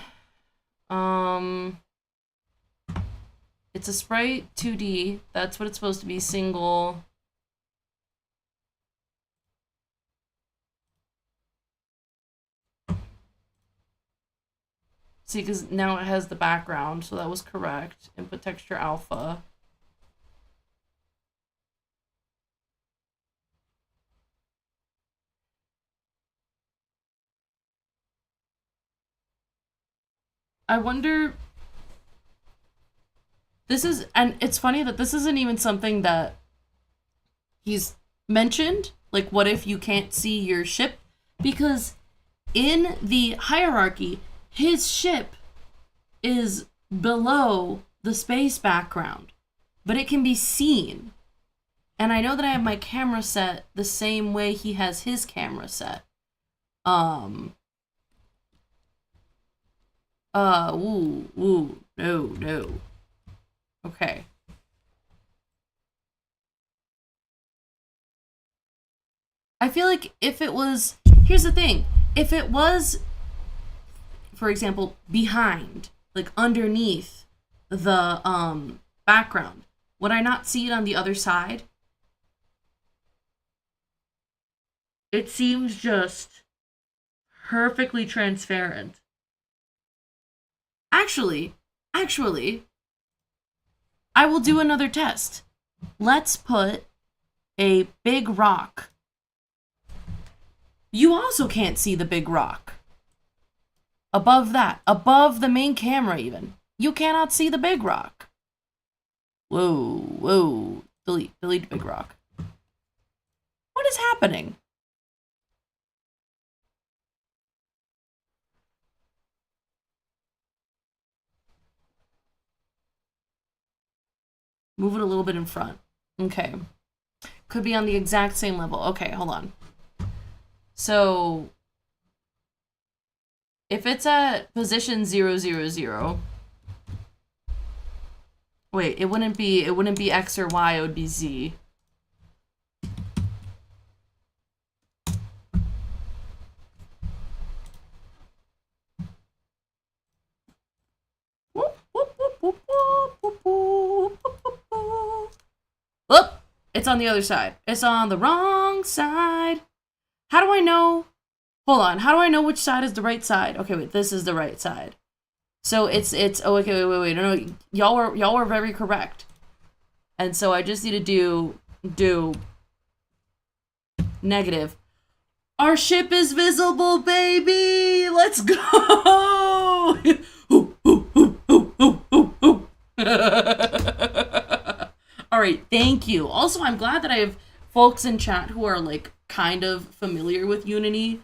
It's a sprite 2D. That's what it's supposed to be, single. See, because now it has the background, so that was correct. Input texture alpha. I wonder... This is... And it's funny that this isn't even something that he's mentioned. Like, what if you can't see your ship? Because in the hierarchy, his ship is below the space background, but it can be seen. And I know that I have my camera set the same way he has his camera set. No. Okay. I feel like if it was... Here's the thing. If it was, for example, behind, like underneath the background, would I not see it on the other side? It seems just perfectly transparent. Actually, I will do another test. Let's put a big rock. You also can't see the big rock. Above that, above the main camera even, you cannot see the big rock. Whoa. Delete big rock. What is happening? Move it a little bit in front. Okay. Could be on the exact same level. Okay, hold on. So, if it's at position 000, wait, it wouldn't be X or Y, it would be Z. It's on the other side. It's on the wrong side. How do I know? Hold on. How do I know which side is the right side? Okay, wait. This is the right side. So it's. Oh, okay. Wait. No. Y'all were very correct. And so I just need to do negative. Our ship is visible, baby. Let's go. All right, thank you. Also, I'm glad that I have folks in chat who are like kind of familiar with Unity.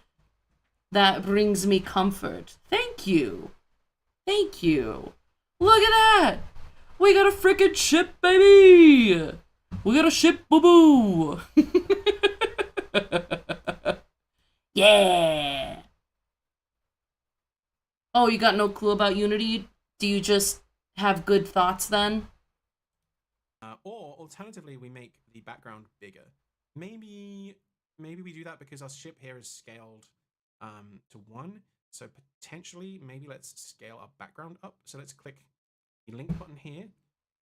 That brings me comfort. Thank you. Thank you. Look at that. We got a freaking ship, baby. We got a ship, boo-boo. Yeah. Oh, you got no clue about Unity? Do you just have good thoughts then? Or alternatively, we make the background bigger. Maybe we do that because our ship here is scaled to 1. So potentially, maybe let's scale our background up. So let's click the link button here.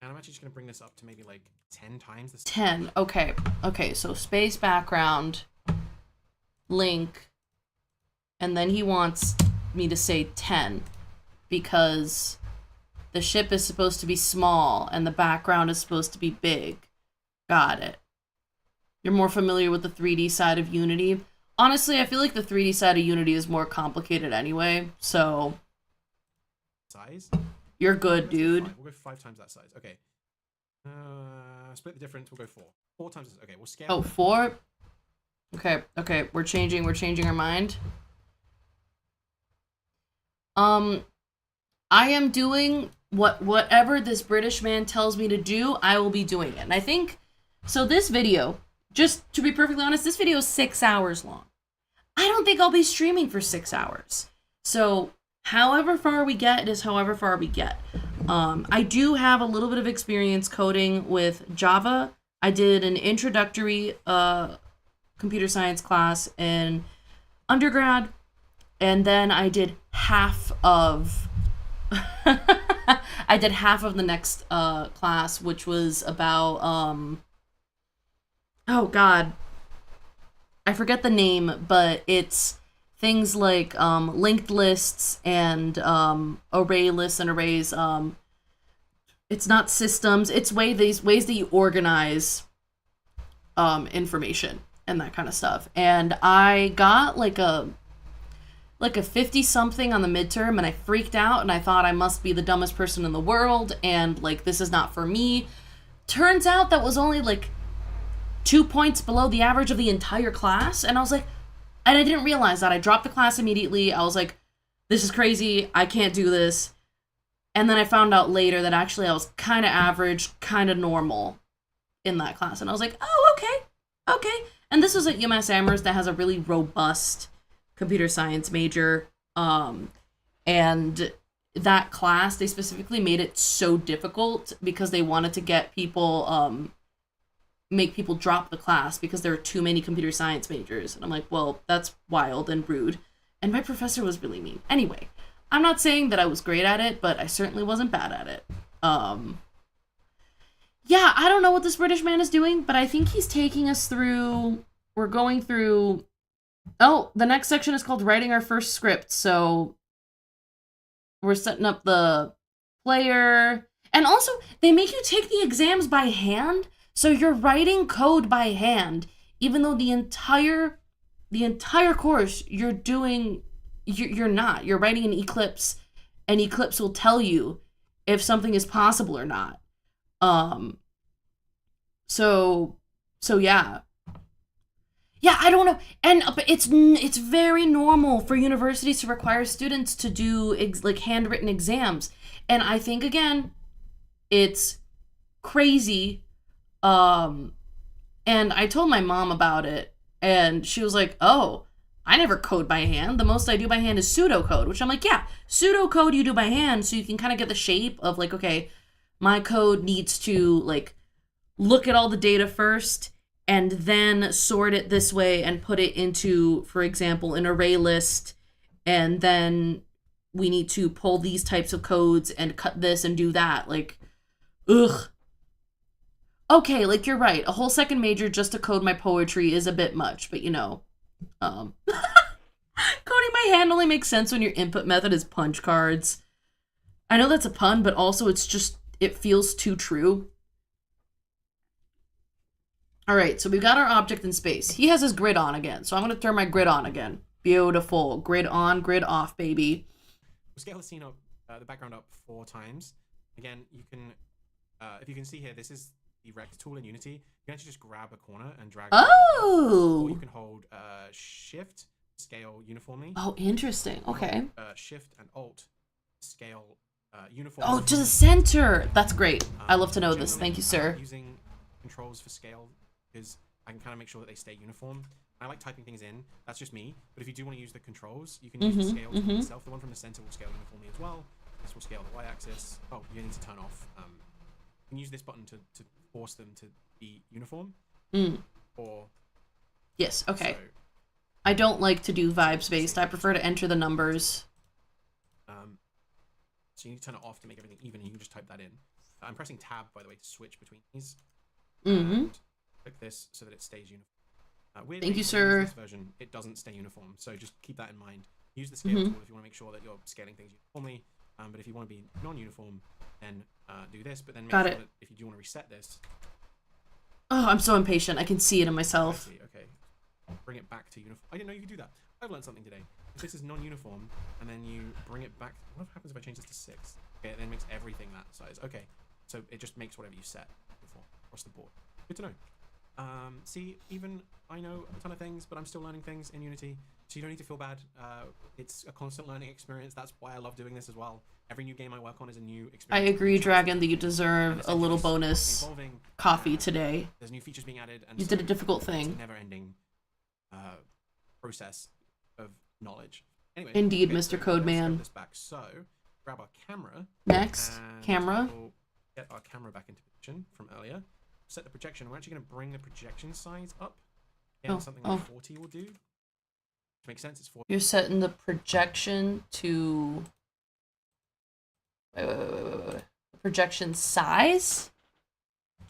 And I'm actually just going to bring this up to maybe like 10 times this. 10. Okay. Okay, so space background, link, and then he wants me to say 10 because the ship is supposed to be small and the background is supposed to be big. Got it. You're more familiar with the 3D side of Unity. Honestly, I feel like the 3D side of Unity is more complicated anyway, so... Size? You're good, dude. We'll go 5 times that size. Okay. Split the difference, we'll go 4. 4 times this. Okay, we'll scale. Oh, 4? Okay, we're changing our mind. I am doing whatever this British man tells me to do, I will be doing it. And I think, so this video, just to be perfectly honest, this video is 6 hours long. I don't think I'll be streaming for 6 hours. So, however far we get is however far we get. I do have a little bit of experience coding with Java. I did an introductory computer science class in undergrad, and then I did half of the next class, which was about oh god, I forget the name, but it's things like linked lists and array lists and arrays. It's not systems, it's ways that you organize information and that kind of stuff. And I got like a 50 something on the midterm, and I freaked out and I thought I must be the dumbest person in the world and like this is not for me. Turns out that was only like 2 points below the average of the entire class, and I was like, and I didn't realize that. I dropped the class immediately. I was like, this is crazy, I can't do this. And then I found out later that actually I was kind of average, kind of normal in that class, and I was like, oh, okay. And this was at UMass Amherst that has a really robust computer science major, and that class, they specifically made it so difficult because they wanted to get people, make people drop the class because there are too many computer science majors. And I'm like, well, that's wild and rude. And my professor was really mean. Anyway, I'm not saying that I was great at it, but I certainly wasn't bad at it. Yeah, I don't know what this British man is doing, but I think he's taking us through, we're going through, oh, the next section is called writing our first script. So we're setting up the player. And also, they make you take the exams by hand. So you're writing code by hand, even though the entire course you're not. You're writing in Eclipse, and Eclipse will tell you if something is possible or not. So yeah. Yeah, I don't know. And but it's very normal for universities to require students to do like handwritten exams. And I think again, it's crazy. And I told my mom about it, and she was like, oh, I never code by hand. The most I do by hand is pseudocode, which I'm like, yeah, pseudocode you do by hand so you can kind of get the shape of like, okay, my code needs to like look at all the data first and then sort it this way and put it into, for example, an array list, and then we need to pull these types of codes and cut this and do that. Like, ugh. Okay, like you're right. A whole second major just to code my poetry is a bit much, but you know, coding by hand only makes sense when your input method is punch cards. I know that's a pun, but also it's just, it feels too true. All right, so we've got our object in space. He has his grid on again, so I'm going to turn my grid on again. Beautiful. Grid on, grid off, baby. We'll scale the scene up, the background up 4 times. Again, you can, if you can see here, this is the rect tool in Unity. You can actually just grab a corner and drag it. Oh! Or you can hold Shift, scale uniformly. Oh, interesting. Okay. Shift and Alt, scale uniformly. Oh, to the center! That's great. I love to know this. Thank you, sir. Using controls for scale because I can kind of make sure that they stay uniform. I like typing things in. That's just me. But if you do want to use the controls, you can use the scale tool itself. The one from the center will scale uniformly as well. This will scale the y-axis. Oh, you need to turn off. You can use this button to force them to be uniform. Or yes, okay. So, I don't like to do vibes based. I prefer to enter the numbers. So you need to turn it off to make everything even. And you can just type that in. I'm pressing tab, by the way, to switch between these. Click this so that it stays uniform. Thank you, sir. This version, it doesn't stay uniform, so just keep that in mind. Use the scale tool if you want to make sure that you're scaling things uniformly. But if you want to be non-uniform, then do this. But then make sure that if you do want to reset this. Oh, I'm so impatient. I can see it in myself. Okay. Bring it back to uniform. I didn't know you could do that. I've learned something today. If this is non-uniform, and then you bring it back. What happens if I change this to 6? Okay, it then makes everything that size. Okay, so it just makes whatever you set before across the board. Good to know. See, even I know a ton of things, but I'm still learning things in Unity, so you don't need to feel bad. It's a constant learning experience. That's why I love doing this as well. Every new game I work on is a new experience. I agree, Dragon, that you deserve a little bonus coffee today. There's new features being added, and you did a difficult thing. It's a never-ending process of knowledge. Anyway, indeed, Mr. Codeman. This back. So, grab our camera. Next, camera. We'll get our camera back into position from earlier. Set the projection. We're actually going to bring the projection size up. Again, something like 40 will do. Makes sense. It's 40. You're setting the projection to. Wait. The projection size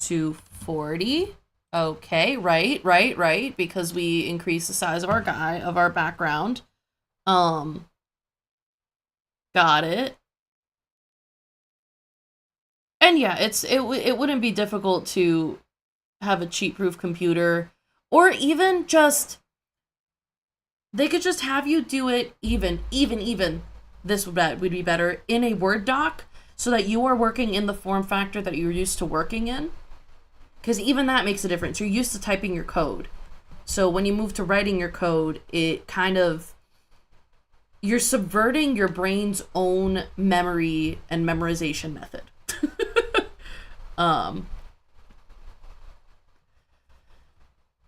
to 40. Okay, right. Because we increase the size of our background. Got it. And yeah, it wouldn't be difficult to have a cheat-proof computer, or even just they could just have you do it even. This would be better in a Word doc, so that you are working in the form factor that you're used to working in. Because even that makes a difference. You're used to typing your code. So when you move to writing your code, it kind of... You're subverting your brain's own memory and memorization method.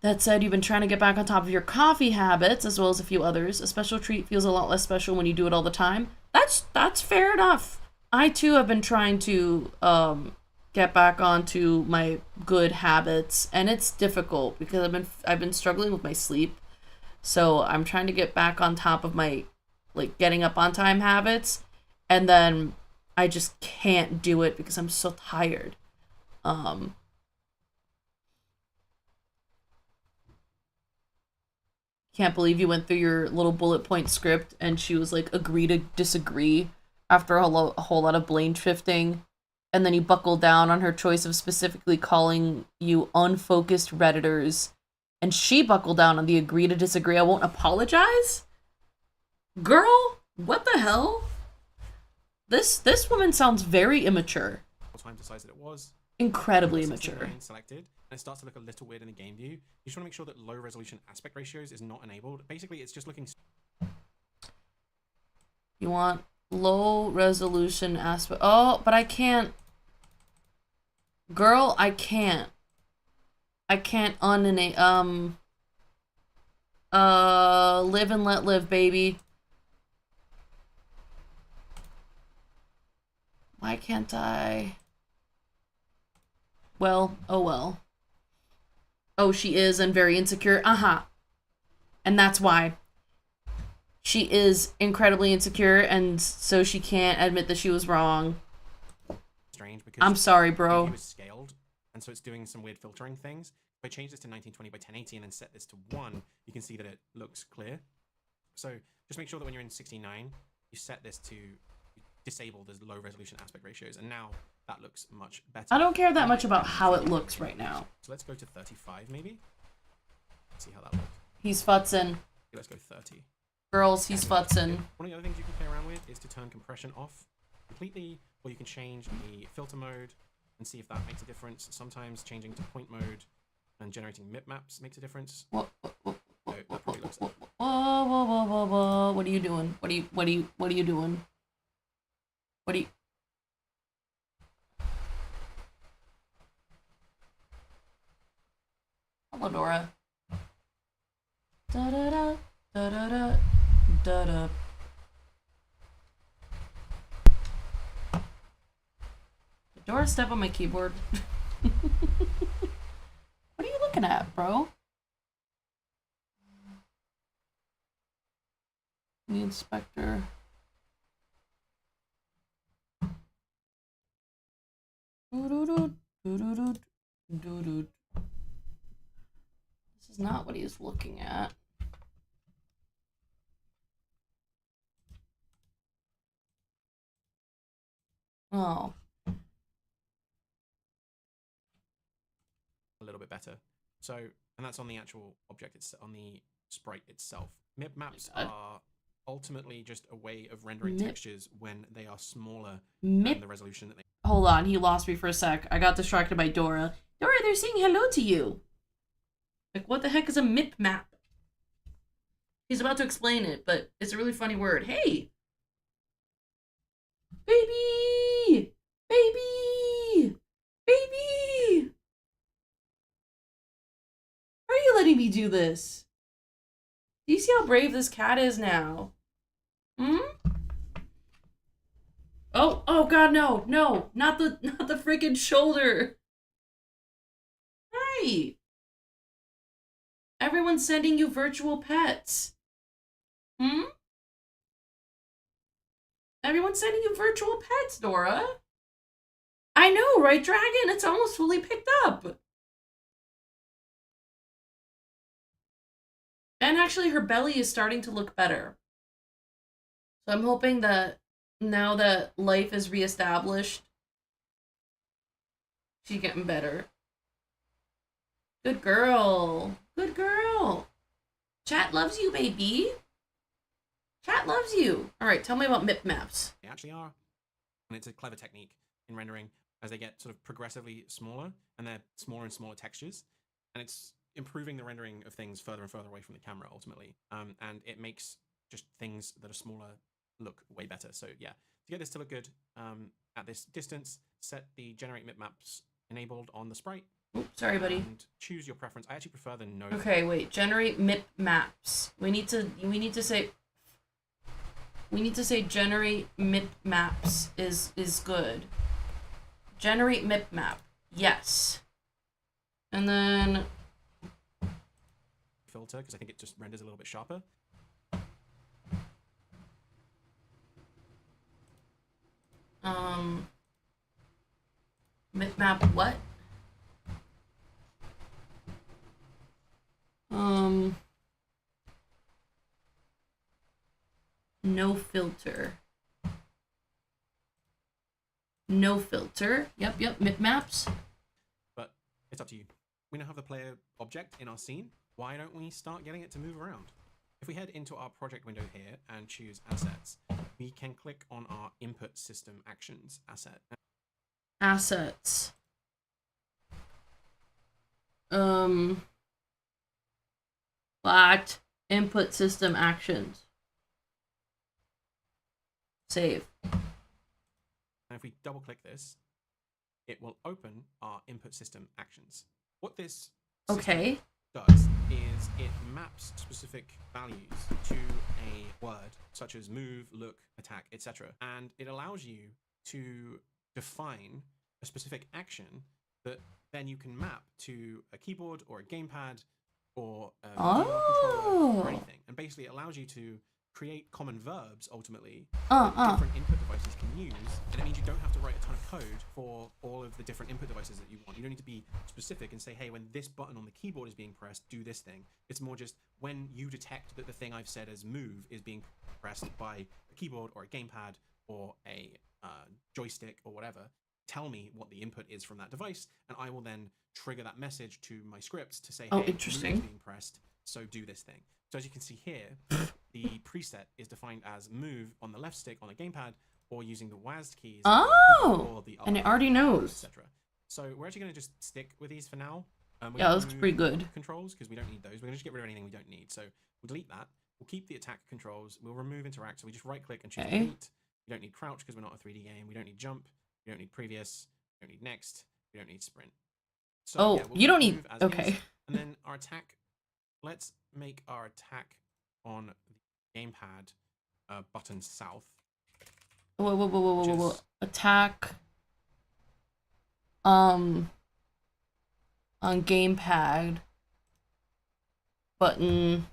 That said, you've been trying to get back on top of your coffee habits, as well as a few others. A special treat feels a lot less special when you do it all the time. That's fair enough. I too have been trying to get back onto my good habits, and it's difficult because I've been struggling with my sleep. So I'm trying to get back on top of my getting up on time habits, and then I just can't do it because I'm so tired. Can't believe you went through your little bullet point script and she was like, agree to disagree after a whole lot of blame shifting. And then you buckled down on her choice of specifically calling you unfocused Redditors. And she buckled down on the agree to disagree. I won't apologize? Girl, what the hell? This woman sounds very immature. Time decides that it was incredibly immature. Selected, and it starts to look a little weird in the game view. You just want to make sure that low resolution aspect ratios is not enabled. Basically, it's just looking. You want low resolution aspect. Oh, but I can't. Girl, I can't. I can't unenable. Live and let live, baby. Why can't I? Well, oh well. Oh, she is and very insecure. And that's why. She is incredibly insecure, and so she can't admit that she was wrong. Strange because I'm sorry, bro. It was scaled and so it's doing some weird filtering things. If I change this to 1920 by 1080 and then set this to 1, you can see that it looks clear. So just make sure that when you're in 69, you set this to disable the low resolution aspect ratios, and now that looks much better. I don't care that much about how it looks right now. So let's go to 35 maybe. See how that looks. He's futzing. Let's go 30. Girls, he's futzing. One of the other things you can play around with is to turn compression off completely, or you can change the filter mode and see if that makes a difference. Sometimes changing to point mode and generating MIP maps makes a difference. Whoa, That probably looks like. whoa. What are you doing? What are you doing? What are you... Hello, Dora. Da-da-da, da-da-da, da-da. Did Dora step on my keyboard? What are you looking at, bro? The inspector. This is not what he's looking at. Oh. A little bit better. So, and that's on the actual object, it's on the sprite itself. MIP maps are ultimately just a way of rendering textures when they are smaller than the resolution that they... Hold on, he lost me for a sec. I got distracted by Dora. Dora, they're saying hello to you. Like, what the heck is a MIP map? He's about to explain it, but it's a really funny word. Hey! Baby! Baby! Baby! Why are you letting me do this? Do you see how brave this cat is now? Hmm? Oh god, no, not the freaking shoulder. Hi. Everyone's sending you virtual pets. Hmm? Everyone's sending you virtual pets, Dora. I know, right, Dragon? It's almost fully picked up. And actually, her belly is starting to look better. So I'm hoping that now that life is reestablished, she's getting better. Good girl. Good girl. Chat loves you, baby. Chat loves you. All right, tell me about MIP maps. They actually are. And it's a clever technique in rendering as they get sort of progressively smaller, and they're smaller and smaller textures. And it's improving the rendering of things further and further away from the camera, ultimately. And it makes just things that are smaller look way better. So yeah, to get this to look good at this distance, set the generate MIP maps enabled on the sprite. Oops, sorry, buddy. And choose your preference. I actually prefer the no. Okay, wait. Generate MIP maps. We need to say generate MIP maps is good. Generate MIP map. Yes. And then filter, because I think it just renders a little bit sharper. MIP map what? No filter. No filter. Yep, MIP maps. But it's up to you. We now have the player object in our scene. Why don't we start getting it to move around? If we head into our project window here and choose assets, we can click on our input system actions asset. Assets. Flat input system actions. Save. And if we double click this, it will open our input system actions. What this okay does is it maps specific values to a word such as move, look, attack, etc. And it allows you to define a specific action that then you can map to a keyboard or a gamepad or a VR controller or anything. And basically it allows you to create common verbs ultimately that different input devices can use, and it means you don't have to write a ton of code for all of the different input devices that you want. You don't need to be specific and say, hey, when this button on the keyboard is being pressed, do this thing. It's more just when you detect that the thing I've said as move is being pressed by a keyboard or a gamepad or a joystick or whatever, tell me what the input is from that device, and I will then trigger that message to my scripts to say, hey, interesting. move is being pressed, so do this thing. So as you can see here, the preset is defined as move on the left stick on the gamepad, or using the WASD keys, or the and it already knows, etc. So we're actually going to just stick with these for now. Yeah, that's pretty good. Controls, because we don't need those. We're going to just get rid of anything we don't need. So we'll delete that. We'll keep the attack controls. We'll remove interact. So we just right click and choose delete. We don't need crouch because we're not a 3D game. We don't need jump. We don't need previous. We don't need next. We don't need sprint. So, we'll you don't need. Okay. Is, and then our attack. Let's make our attack on the gamepad button south. Whoa. Attack. On gamepad button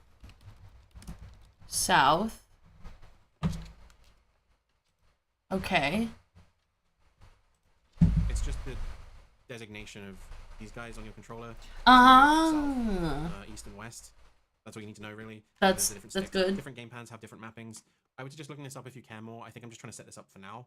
south. Okay. It's just the designation of these guys on your controller. South, east and west. That's all you need to know, really. That's good. Different gamepads have different mappings. I was just looking this up if you care more. I think I'm just trying to set this up for now.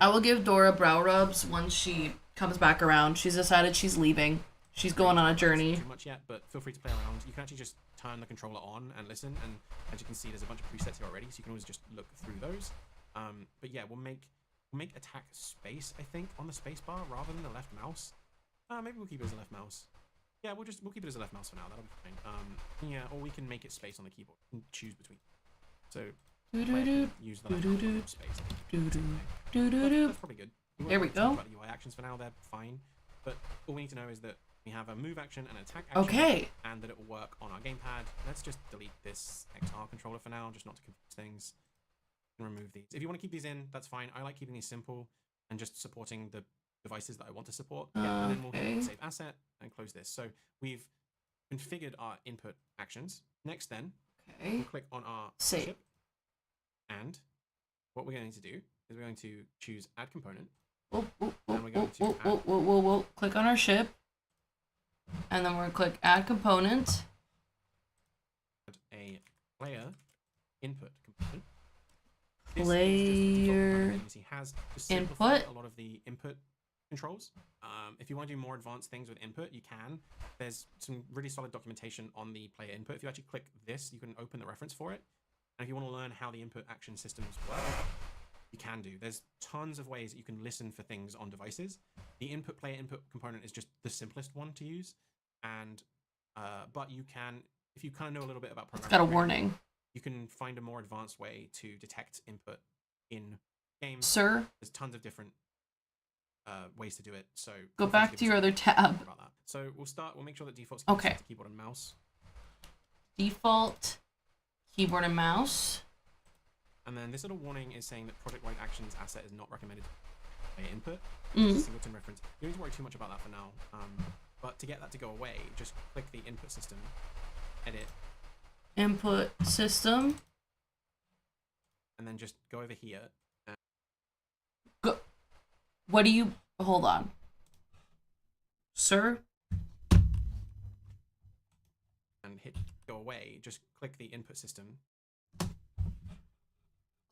I will give Dora brow rubs once she comes back around. She's decided she's leaving. She's going on a journey. Too much yet, but feel free to play around. You can actually just turn the controller on and listen, and as you can see, there's a bunch of presets here already, so you can always just look through those. But yeah, we'll make attack space, I think, on the space bar rather than the left mouse. Maybe we'll keep it as a left mouse. Yeah, we'll keep it as a left mouse for now. That'll be fine. Yeah, or we can make it space on the keyboard. You can choose between. So use the left space. That's probably good. There we go. About the UI actions for now, they're fine. But all we need to know is that we have a move action and an attack action. Okay. And that it will work on our gamepad. Let's just delete this XR controller for now, just not to confuse things. And remove these. If you want to keep these in, that's fine. I like keeping these simple and just supporting the devices that I want to support. Yeah, and then we'll hit save asset and close this. So we've configured our input actions. Next then, we'll click on our ship. And what we're going to do is we're going to choose add component. And we're going to click on our ship. And then we're going to click add component. Add a player input component. Player has input. A lot of the input controls. If you want to do more advanced things with input, you can. There's some really solid documentation on the player input. If you actually click this, you can open the reference for it. And if you want to learn how the input action systems work, you can do. There's tons of ways that you can listen for things on devices. The player input component is just the simplest one to use. And but you can, if you kind of know a little bit about programming, it's got a warning. You can find a more advanced way to detect input in games. Sir, there's tons of different ways to do it. So go back to your other tab. About that. So we'll make sure that default's okay. To keyboard and mouse. Default keyboard and mouse. And then this little warning is saying that project-wide actions asset is not recommended by input. It's a singleton reference. You don't need to worry too much about that for now. But to get that to go away, just click the input system, edit. Input system. And then just go over here. And go. What do you... Hold on. Sir? And hit go away. Just click the input system.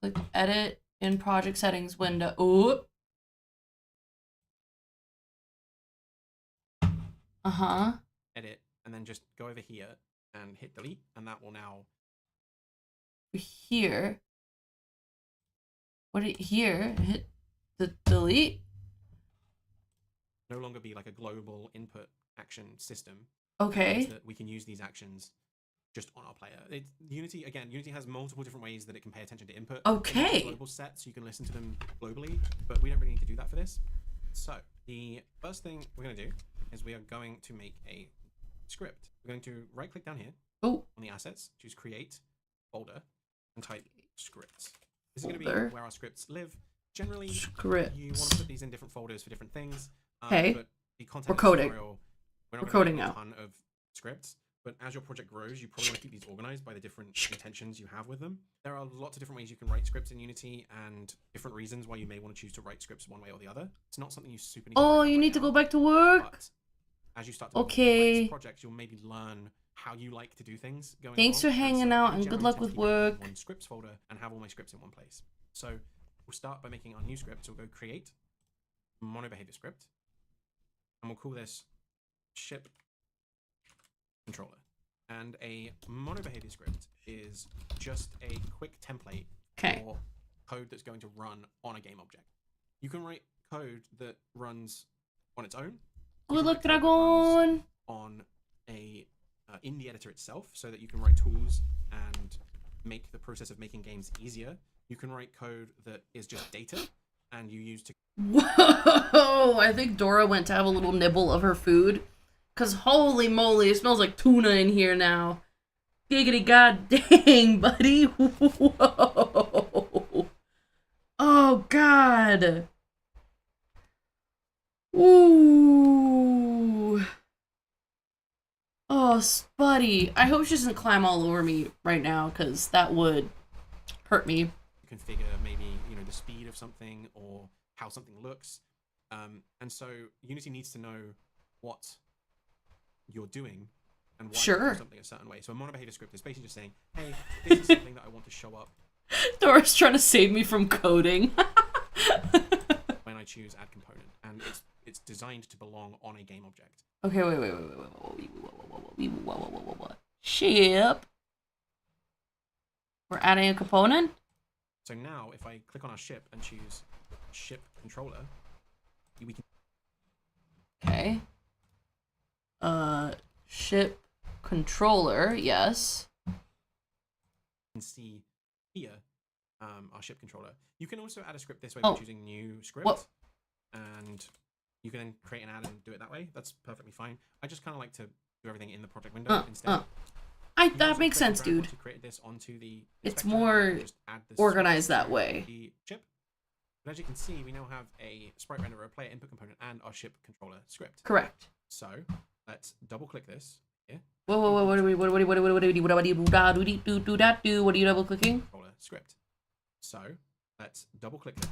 Click edit in project settings window. Ooh. Edit. And then just go over here and hit delete. And that will now... Here. Here. Hit the delete. No longer be like a global input action system. Okay. That we can use these actions just on our player. Unity has multiple different ways that it can pay attention to input. Okay. Global sets, so you can listen to them globally, but we don't really need to do that for this. So the first thing we're going to do is we are going to make a script. We're going to right click down here on the assets, choose create folder, and type scripts. This is going to be where our scripts live. Generally, you want to put these in different folders for different things. Okay. But the content we're coding. Tutorial, we're coding now. now. A ton of scripts, but as your project grows, you probably want to keep these organized by the different intentions you have with them. There are lots of different ways you can write scripts in Unity and different reasons why you may want to choose to write scripts one way or the other. It's not something you super need to Oh, you need to go back to work? But as you start to okay. projects, you'll maybe learn how you like to do things going Thanks for hanging out and good luck with work. One scripts folder and have all my scripts in one place. So we'll start by making our new script. So we'll go create monobehavior script, and we'll call this ship controller. And a monobehavior script is just a quick template for code that's going to run on a game object. You can write code that runs on its own. Good luck, Dragon! On a in the editor itself, so that you can write tools and make the process of making games easier. You can write code that is just data, and you use to. Whoa! I think Dora went to have a little nibble of her food. Cause holy moly, it smells like tuna in here now. Giggity god dang, buddy. Whoa. Oh god. Ooh. Oh, Spuddy. I hope she doesn't climb all over me right now, cause that would hurt me. Configure maybe, the speed of something or how something looks. And so Unity needs to know what you're doing and why you do something a certain way. So a monobehavior script is basically just saying, hey, this is something that I want to show up. Dora's trying to save me from coding. when I choose add component, and it's designed to belong on a game object. Okay, wait. Ship. We're adding a component? So now if I click on our ship and choose ship controller, we can okay. Ship controller, yes. You can see here our ship controller. You can also add a script this way by choosing new script. And you can then create an add and do it that way. That's perfectly fine. I just kind of like to do everything in the project window instead. That makes sense, dude. This onto the it's more organized that way. The ship. But as you can see, we now have a sprite renderer, a player input component, and our ship controller script. Correct. So let's double click this here. Whoa, what are you double clicking? Controller script. So let's double click it.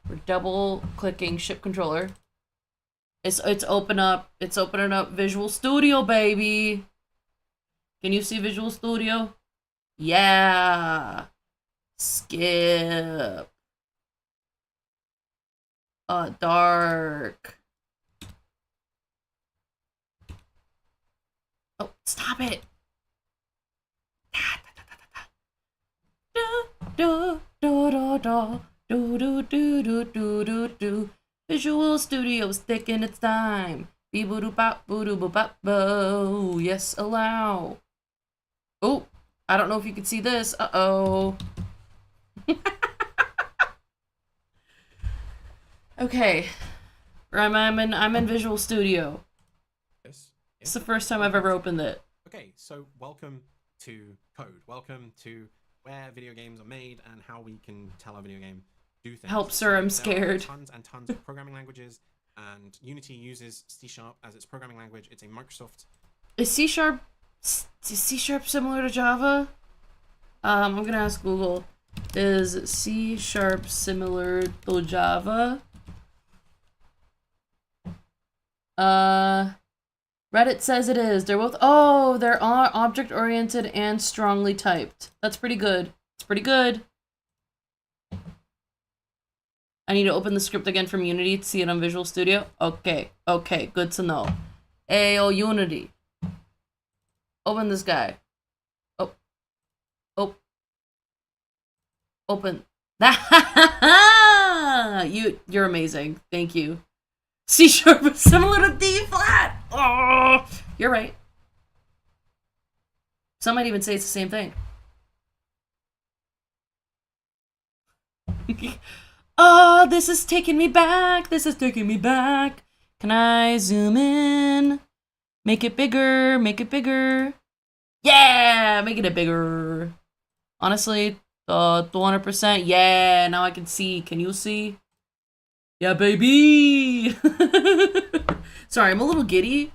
We're double clicking ship controller. It's opening up Visual Studio, baby. Can you see Visual Studio? Yeah. Skip. Dark. Oh, stop it. Visual Studio's taking its time. Boo-boo-bop-boo-boo-bop-bo. Yes, allow. Oh, I don't know if you can see this. Uh-oh. Okay. I'm in Visual Studio. Yes. It's the first time I've ever opened it. Okay, so welcome to code. Welcome to where video games are made and how we can tell our video game do things. Help, sir, I'm scared. There are tons and tons of programming languages, and Unity uses C# as its programming language. It's a Microsoft. Is C# similar to Java? I'm gonna ask Google. Is C# similar to Java? Reddit says it is. They're both. Oh, they're object-oriented and strongly typed. That's pretty good. It's pretty good. I need to open the script again from Unity to see it on Visual Studio. Okay, good to know. Ayo, Unity. Open this guy. Oh. Open. You're amazing. Thank you. C# is similar to D flat. Oh, you're right. Some might even say it's the same thing. Oh, this is taking me back. Can I zoom in? Make it bigger. Yeah, making it bigger. Honestly, 200%. Yeah, now I can see. Can you see? Yeah, baby! Sorry, I'm a little giddy.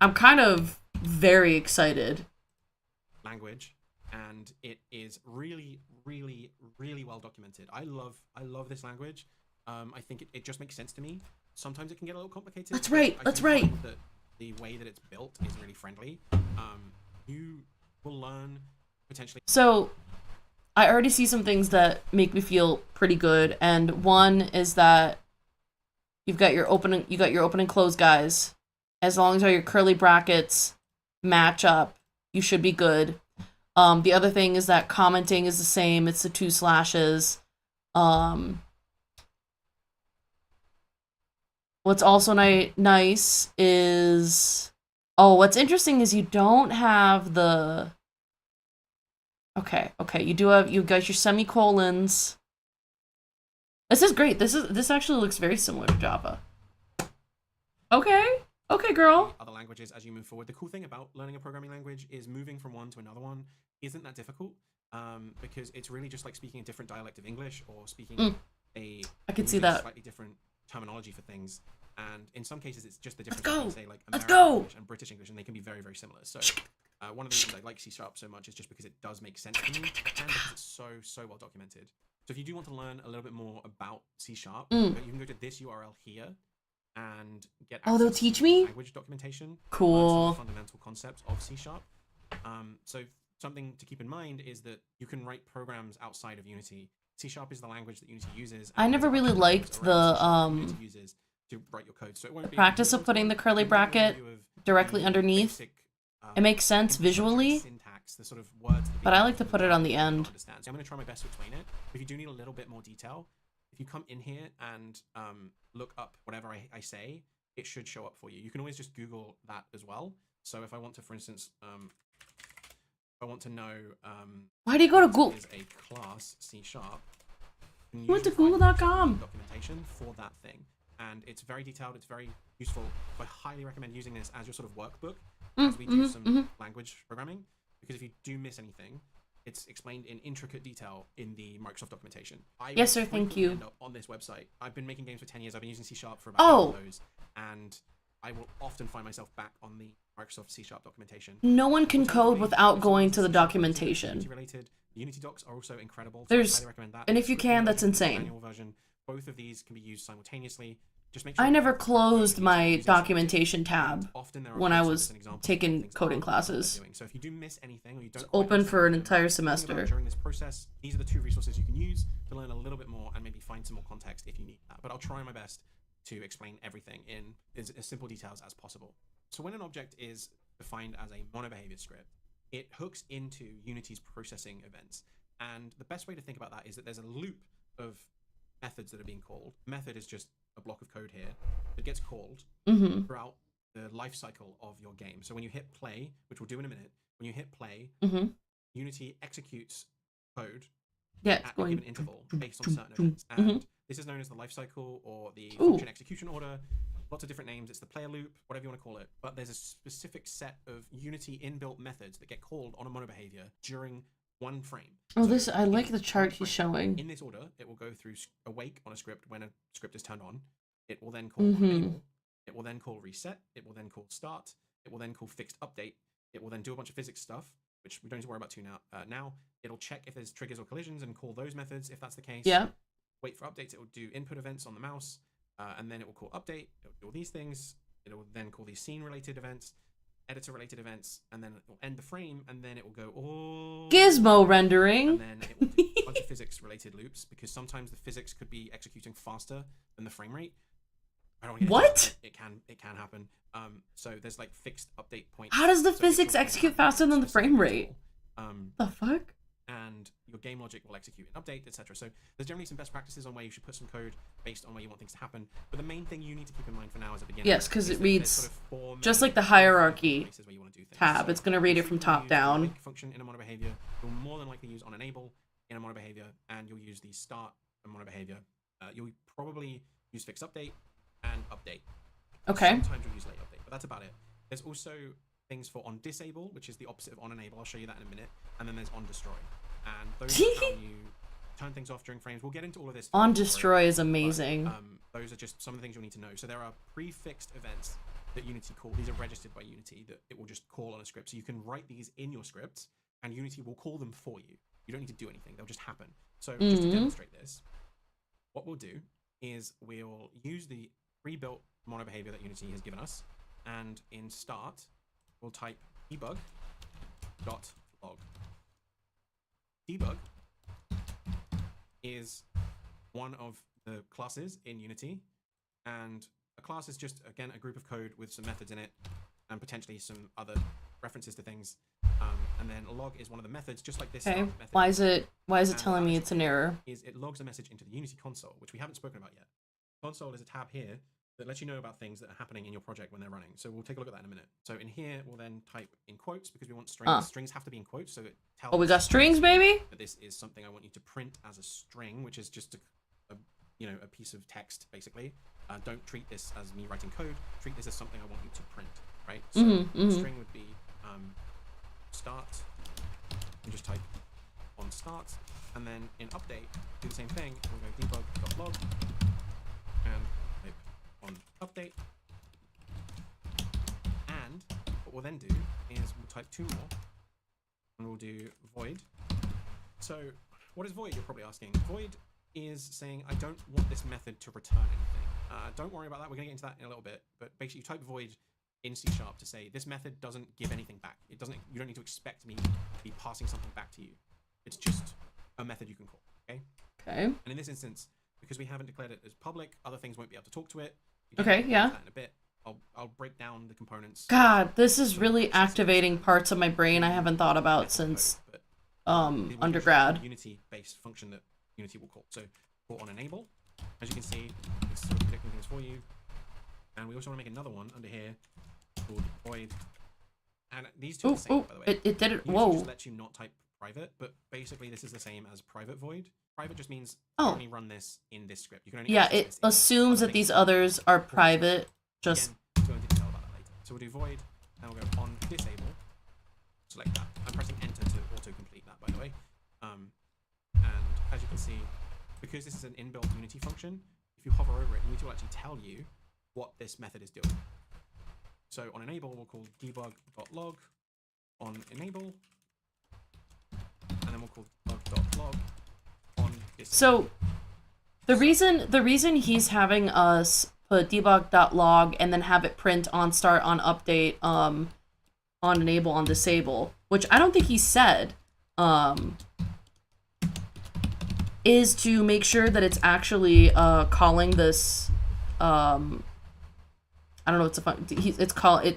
I'm kind of very excited. Language, and it is really, really, really well documented. I love this language. I think it just makes sense to me. Sometimes it can get a little complicated. That's right. That's right. That the way that it's built is really friendly. You will learn potentially. So, I already see some things that make me feel pretty good, and one is that you got your open and close guys. As long as all your curly brackets match up, you should be good. The other thing is that commenting is the same. It's the 2 slashes. What's also nice is... Oh, what's interesting is you don't have the... Okay, you got your semicolons. This is great. This actually looks very similar to Java. Okay, girl. Other languages as you move forward. The cool thing about learning a programming language is moving from one to another one isn't that difficult, because it's really just like speaking a different dialect of English or speaking I could see that. Slightly different terminology for things. And in some cases, it's just the difference between, say, like American English and British English, and they can be very, very similar. So one of the reasons I like C# so much is just because it does make sense to me, and because it's so well documented. So if you do want to learn a little bit more about C#, you can go to this URL here and get access they'll teach me? Language documentation. Cool. Fundamental concepts of C#. So something to keep in mind is that you can write programs outside of Unity. C# is the language that Unity uses. I never really liked the uses to write your code. So it won't be practice of putting the curly bracket directly underneath. Basic, it makes sense visually, syntax, the sort of words but I like to put it on the end. So I'm going to try my best to explain it. If you do need a little bit more detail, if you come in here and look up whatever I say, it should show up for you. You can always just Google that as well. So if I want to, for instance, if I want to know why do you go to Google? Is a class C#. You went to Google.com. Documentation for that thing, and it's very detailed. It's very useful. I highly recommend using this as your sort of workbook as we do some language programming, because if you do miss anything, it's explained in intricate detail in the Microsoft documentation. Yes, sir. Thank you. On this website, I've been making games for 10 years. I've been using C# for about 8 of those, and I will often find myself back on the Microsoft C# documentation. No one can code without going to the documentation. Unity docs are also incredible. So I highly recommend that. And if you can, that's insane. Manual version. Both of these can be used simultaneously. Just make sure I never closed my documentation tab when I was taking coding classes. So if you do miss anything or you don't open for an entire semester during this process, these are the 2 resources you can use to learn a little bit more and maybe find some more context if you need that. But I'll try my best to explain everything in as simple details as possible. So when an object is defined as a monobehavior script, it hooks into Unity's processing events. And the best way to think about that is that there's a loop of methods that are being called. Method is just a block of code here that gets called throughout the life cycle of your game. So when you hit play, which we'll do in a minute, when you hit play, Unity executes code at a given interval based on certain events. And this is known as the life cycle or the function execution order. Lots of different names. It's the player loop, whatever you want to call it. But there's a specific set of Unity inbuilt methods that get called on a monobehavior during one frame. I like the chart he's showing. In this order, it will go through awake on a script when a script is turned on. It will then call enable. It will then call reset. It will then call start. It will then call fixed update. It will then do a bunch of physics stuff, which we don't need to worry about too now. Now it'll check if there's triggers or collisions and call those methods if that's the case. Yeah. Wait for updates. It will do input events on the mouse. And then it will call update, it will do all these things, it will then call these scene-related events, editor-related events, and then it will end the frame, and then it will go all... Gizmo rendering! And then it will do a bunch of physics-related loops, because sometimes the physics could be executing faster than the frame rate. I don't what? It can happen. So there's like fixed update points. How does the physics execute faster than the frame rate? The fuck? And your game logic will execute an update, etc. So there's generally some best practices on where you should put some code based on where you want things to happen. But the main thing you need to keep in mind for now as a beginner, yes, because it reads just like the hierarchy tab. So it's going to read it from top down. Function in a monobehavior, you'll more than likely use on enable in a monobehavior, and you'll use the start in monobehavior. You'll probably use fixed update and update. Okay. Sometimes you'll use late update, but that's about it. There's also things for on disable, which is the opposite of on enable. I'll show you that in a minute. And then there's on destroy. And those are how you turn things off during frames. We'll get into all of this. On destroy is amazing. But, those are just some of the things you'll need to know. So there are prefixed events that Unity call. These are registered by Unity that it will just call on a script. So you can write these in your scripts, and Unity will call them for you. You don't need to do anything; they'll just happen. So just to demonstrate this, what we'll do is we'll use the pre-built mono behavior that Unity has given us, and in start, we'll type debug.log. Debug is one of the classes in Unity, and a class is just, again, a group of code with some methods in it and potentially some other references to things. And then log is one of the methods, just like this. Okay. Method. Why is it telling me it's an error? It logs a message into the Unity console, which we haven't spoken about yet. Console is a tab here that lets you know about things that are happening in your project when they're running. So we'll take a look at that in a minute. So in here, we'll then type in quotes because we want strings. Strings have to be in quotes, so it tells. Oh, we got strings, baby. That this is something I want you to print as a string, which is just a piece of text basically. Don't treat this as me writing code. Treat this as something I want you to print, right? So string would be start. You just type on start, and then in update, do the same thing. We'll go debug.log and type on update. And what we'll then do is we'll type 2 more, and we'll do void. So what is void, you're probably asking? Void is saying I don't want this method to return anything. Don't worry about that. We're going to get into that in a little bit. But basically, you type void in C# to say this method doesn't give anything back. It doesn't. You don't need to expect me to be passing something back to you. It's just a method you can call. Okay. Okay. And in this instance, because we haven't declared it as public, other things won't be able to talk to it. Okay. Yeah. In a bit, I'll break down the components. God, this is really activating parts of my brain I haven't thought about since undergrad. Unity-based function that Unity will call. So call on enable. As you can see, it's sort of predicting things for you. And we also want to make another one under here called void. And these two are the same, by the way. It did it. Unity Whoa. just lets you not type private, but basically this is the same as private void. Private just means you can only run this in this script. You can only it assumes that these others are private. Just again, go into detail about that later. So we'll do void, and we'll go on disable. Select that. I'm pressing enter to auto-complete that, by the way. And as you can see, because this is an inbuilt Unity function, if you hover over it, Unity will actually tell you what this method is doing. So on enable, we'll call debug.log on enable, and then we'll call debug.log on disable. So the reason he's having us put debug.log and then have it print on start, on update, on enable, on disable, which I don't think he said, is to make sure that it's actually calling this I don't know, it's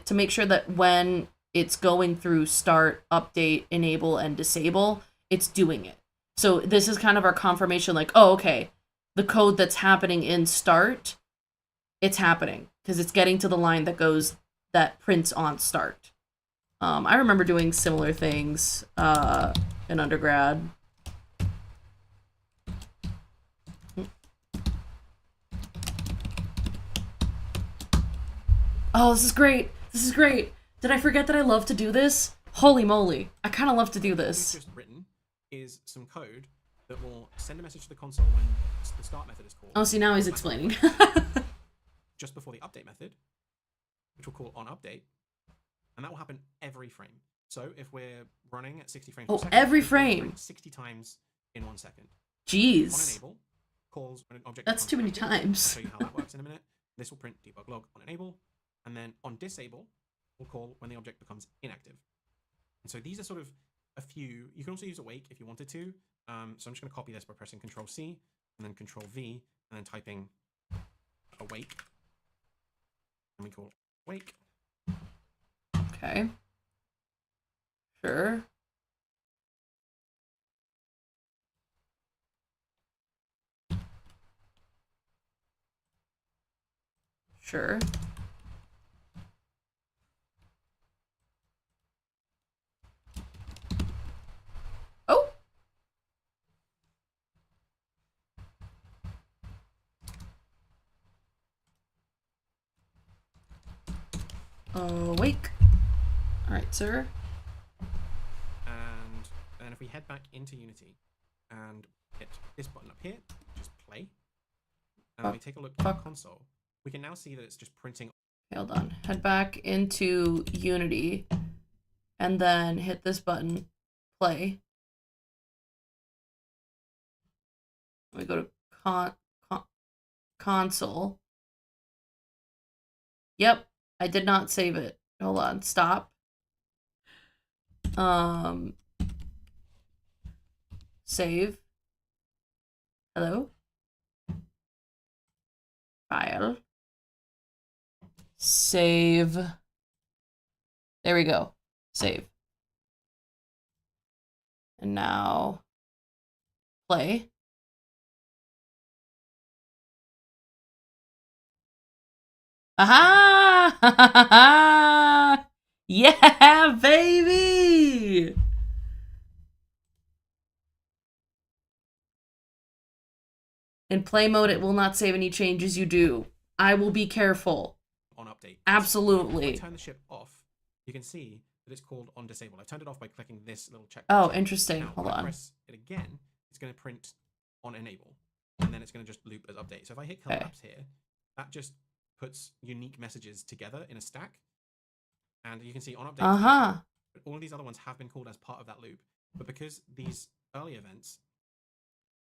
to make sure that when it's going through start, update, enable, and disable, it's doing it. So this is kind of our confirmation, like, oh, okay, the code that's happening in start, it's happening because it's getting to the line that prints on start. I remember doing similar things in undergrad. Oh, this is great. This is great. Did I forget that I love to do this? Holy moly. I kind of love to do this. What we've just written is some code that will send a message to the console when the start method is called. Oh, see, now he's explaining. Just before the update method, which we'll call on update, and that will happen every frame. So if we're running at 60 frames per second, every frame. 60 times in 1 second. Jeez. On enable, calls when an object. That's too many times. I'll show you how that works in a minute. This will print debug log on enable, and then on disable, we'll call when the object becomes inactive. And so these are sort of a few. You can also use awake if you wanted to. So I'm just going to copy this by pressing Control C and then Control V and then typing awake. And we call wake. Okay. Sure. Sure. Oh. Awake. All right, sir. And then if we head back into Unity and hit this button up here, just play, and we take a look at the console, we can now see that it's just printing. Hold on. Head back into Unity and then hit this button. Play. We go to console. Yep, I did not save it. Hold on, stop. Save. Hello? File. Save. There we go. Save. And now play. Aha! Yeah, baby! In play mode, it will not save any changes you do. I will be careful. On update. Absolutely. If I turn the ship off, you can see that it's called on disable. I turned it off by clicking this little check. Oh, interesting. Now, hold when on. I press it again, it's going to print on enable, and then it's going to just loop as update. So if I hit collapse here, that just puts unique messages together in a stack, and you can see on update. But all of these other ones have been called as part of that loop, but because these early events,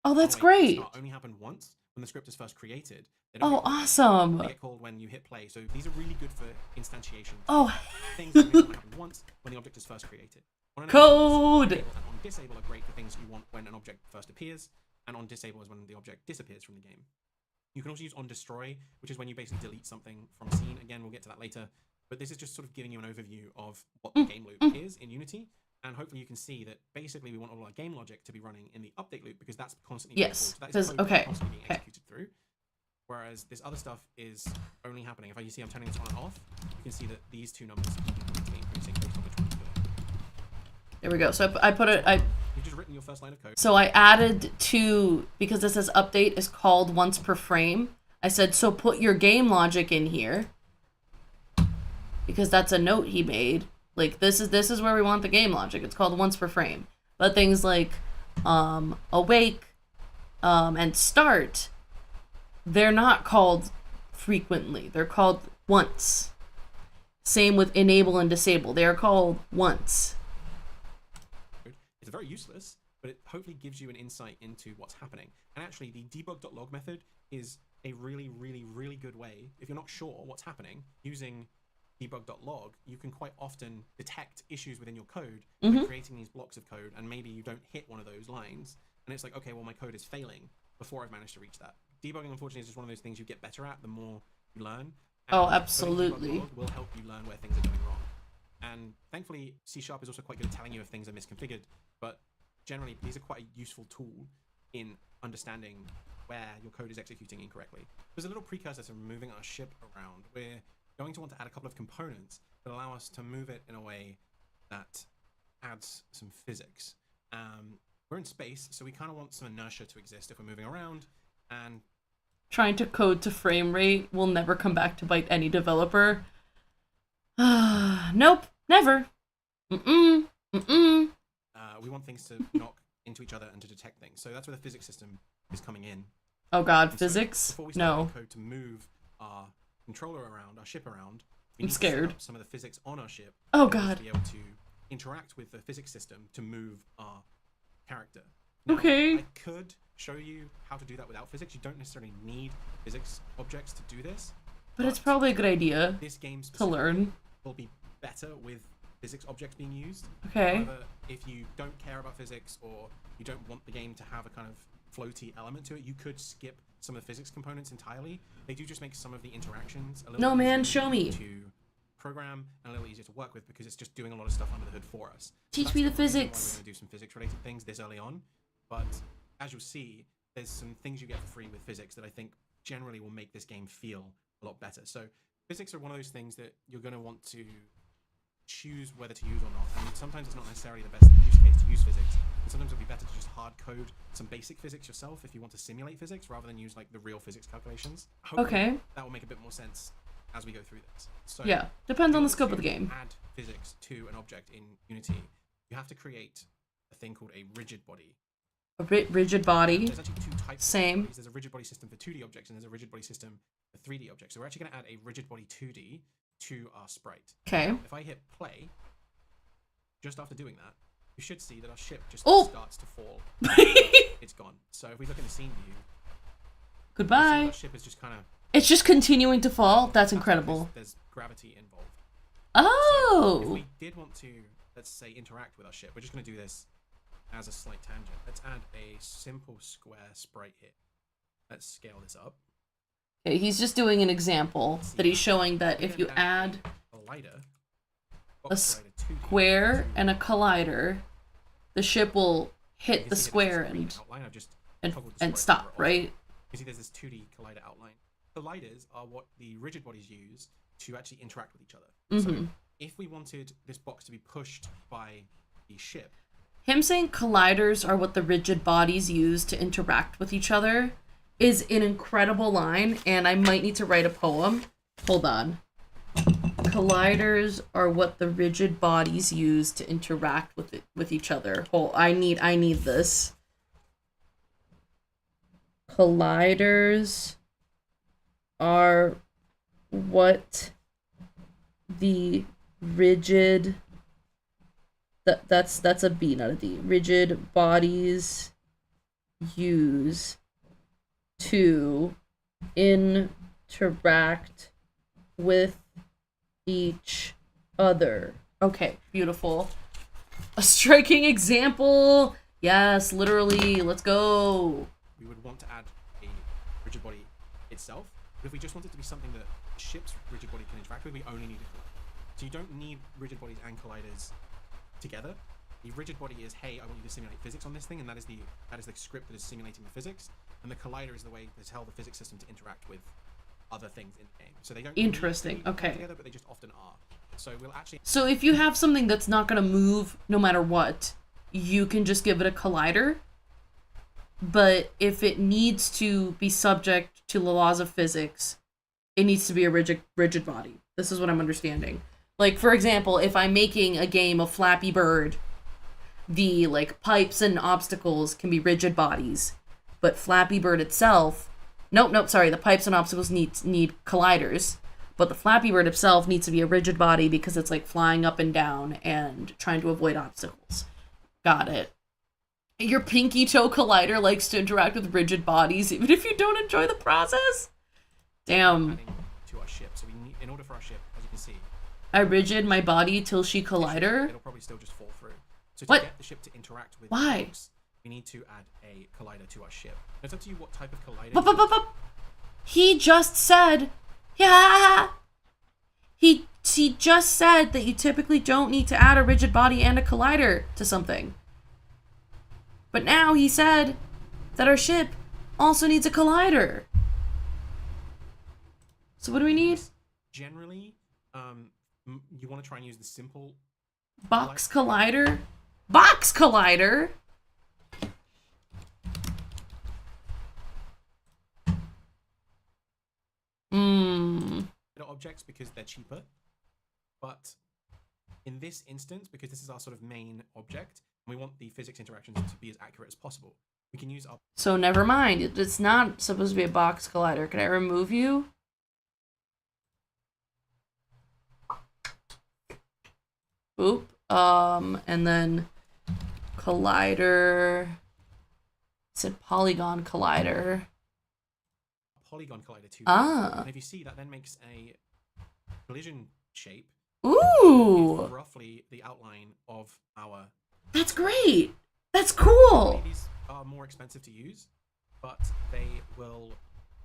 that's great. Only happen once when the script is first created. Oh, awesome. They get called when you hit play. So these are really good for instantiation. Oh. Things that only happen once when the object is first created. Code. And on disable are great for things you want when an object first appears, and on disable is when the object disappears from the game. You can also use on destroy, which is when you basically delete something from a scene. Again, we'll get to that later. But this is just sort of giving you an overview of what the game loop is in Unity. And hopefully you can see that basically we want all our game logic to be running in the update loop because that's constantly constantly being executed through. Whereas this other stuff is only happening. If you see I'm turning this on and off, you can see that these two numbers keep increasing based on which one you do it. There we go. So I put it. You've just written your first line of code. So I added because this says update is called once per frame. I said, so put your game logic in here. Because that's a note he made. Like, this is where we want the game logic. It's called once per frame. But things like awake and start, they're not called frequently. They're called once. Same with enable and disable. They are called once. It's very useless, but it hopefully gives you an insight into what's happening. And actually, the debug.log method is a really, really, really good way. If you're not sure what's happening, using debug.log, you can quite often detect issues within your code by creating these blocks of code, and maybe you don't hit one of those lines, and it's like, okay, well, my code is failing before I've managed to reach that. Debugging, unfortunately, is just one of those things you get better at the more you learn. And absolutely. Will help you learn where things are going wrong. And thankfully, C# is also quite good at telling you if things are misconfigured, but generally, these are quite a useful tool in understanding where your code is executing incorrectly. There's a little precursor to moving our ship around. We're going to want to add a couple of components that allow us to move it in a way that adds some physics. We're in space, so we kind of want some inertia to exist if we're moving around, and trying to code to frame rate will never come back to bite any developer. Nope, never. We want things to knock into each other and to detect things. So that's where the physics system is coming in. Oh god, and physics? So before we start code to move our controller around, our ship around, we need to set up some of the physics on our ship. Oh god. To be able to interact with the physics system to move our character. Now, okay. I could show you how to do that without physics. You don't necessarily need physics objects to do this. But it's probably a good idea this game to learn. Will be better with physics objects being used. Okay. However, if you don't care about physics or you don't want the game to have a kind of floaty element to it, you could skip some of the physics components entirely. They do just make some of the interactions a little show me. To program and a little easier to work with because it's just doing a lot of stuff under the hood for us. Teach me the physics. We're going to do some physics related things this early on, but as you'll see, there's some things you get for free with physics that I think generally will make this game feel a lot better. So physics are one of those things that you're going to want to choose whether to use or not, and sometimes it's not necessarily the best use case to use physics, and sometimes it'll be better to just hard code some basic physics yourself if you want to simulate physics rather than use like the real physics calculations. Hopefully, that will make a bit more sense as we go through this. So yeah, depends on the scope of the game. Add physics to an object in Unity, you have to create a thing called a rigid body. A rigid body. There's actually two types. Same. Of bodies. There's a rigid body system for 2D objects, and there's a rigid body system for 3D objects. So we're actually going to add a rigid body 2D to our sprite. Okay. Now, if I hit play, just after doing that, you should see that our ship just starts to fall. It's gone. So if we look in the scene view, goodbye. our ship is just kind of. It's just continuing to fall. That's incredible. There's gravity involved. Oh. So if we did want to, let's say, interact with our ship, we're just going to do this as a slight tangent. Let's add a simple square sprite here. Let's scale this up. Okay, he's just doing an example that he's showing that if you add a square and a collider, the ship will hit the square and stop, right? You see there's this 2D collider outline. Colliders are what the rigid bodies use to actually interact with each other. So if we wanted this box to be pushed by the ship. Him saying colliders are what the rigid bodies use to interact with each other is an incredible line, and I might need to write a poem. Hold on. Colliders are what the rigid bodies use to interact with each other. I need this. Colliders are what the rigid that's a B, not a D. Rigid bodies use to interact with each other. Okay, beautiful. A striking example. Yes, literally. Let's go. We would want to add a rigid body itself, but if we just want it to be something that the ship's rigid body can interact with, we only need a collider. So you don't need rigid bodies and colliders together. The rigid body is, hey, I want you to simulate physics on this thing, and that is the script that is simulating the physics, and the collider is the way to tell the physics system to interact with other things in the game. So they don't interesting. Okay. Together, but they just often are. So we'll actually. So if you have something that's not going to move no matter what, you can just give it a collider. But if it needs to be subject to the laws of physics, it needs to be a rigid body. This is what I'm understanding. Like, for example, if I'm making a game of Flappy Bird, the, like, pipes and obstacles can be rigid bodies. But Flappy Bird itself... Nope, sorry. The pipes and obstacles need colliders. But the Flappy Bird itself needs to be a rigid body because it's, like, flying up and down and trying to avoid obstacles. Got it. Your pinky toe collider likes to interact with rigid bodies even if you don't enjoy the process? Damn. To our ship. So we need, in order for our ship, as you can see... I rigid my body till she collider? It'll probably still just fall through. So to what? Get the ship to interact with why? Box, we need to add a collider to our ship. It's up to you what type of collider. He just said, yeah. He just said that you typically don't need to add a rigid body and a collider to something. But now he said that our ship also needs a collider. So what do we need? Generally, you want to try and use the simple box collider. Box collider. Objects because they're cheaper, but in this instance, because this is our sort of main object, and we want the physics interactions to be as accurate as possible, we can use our. So never mind. It's not supposed to be a box collider. Can I remove you? Oop. And then collider. It said polygon collider. Polygon collider too. Ah. And if you see, that then makes a collision shape. Ooh. Roughly the outline of our. That's great. That's cool. These are more expensive to use, but they will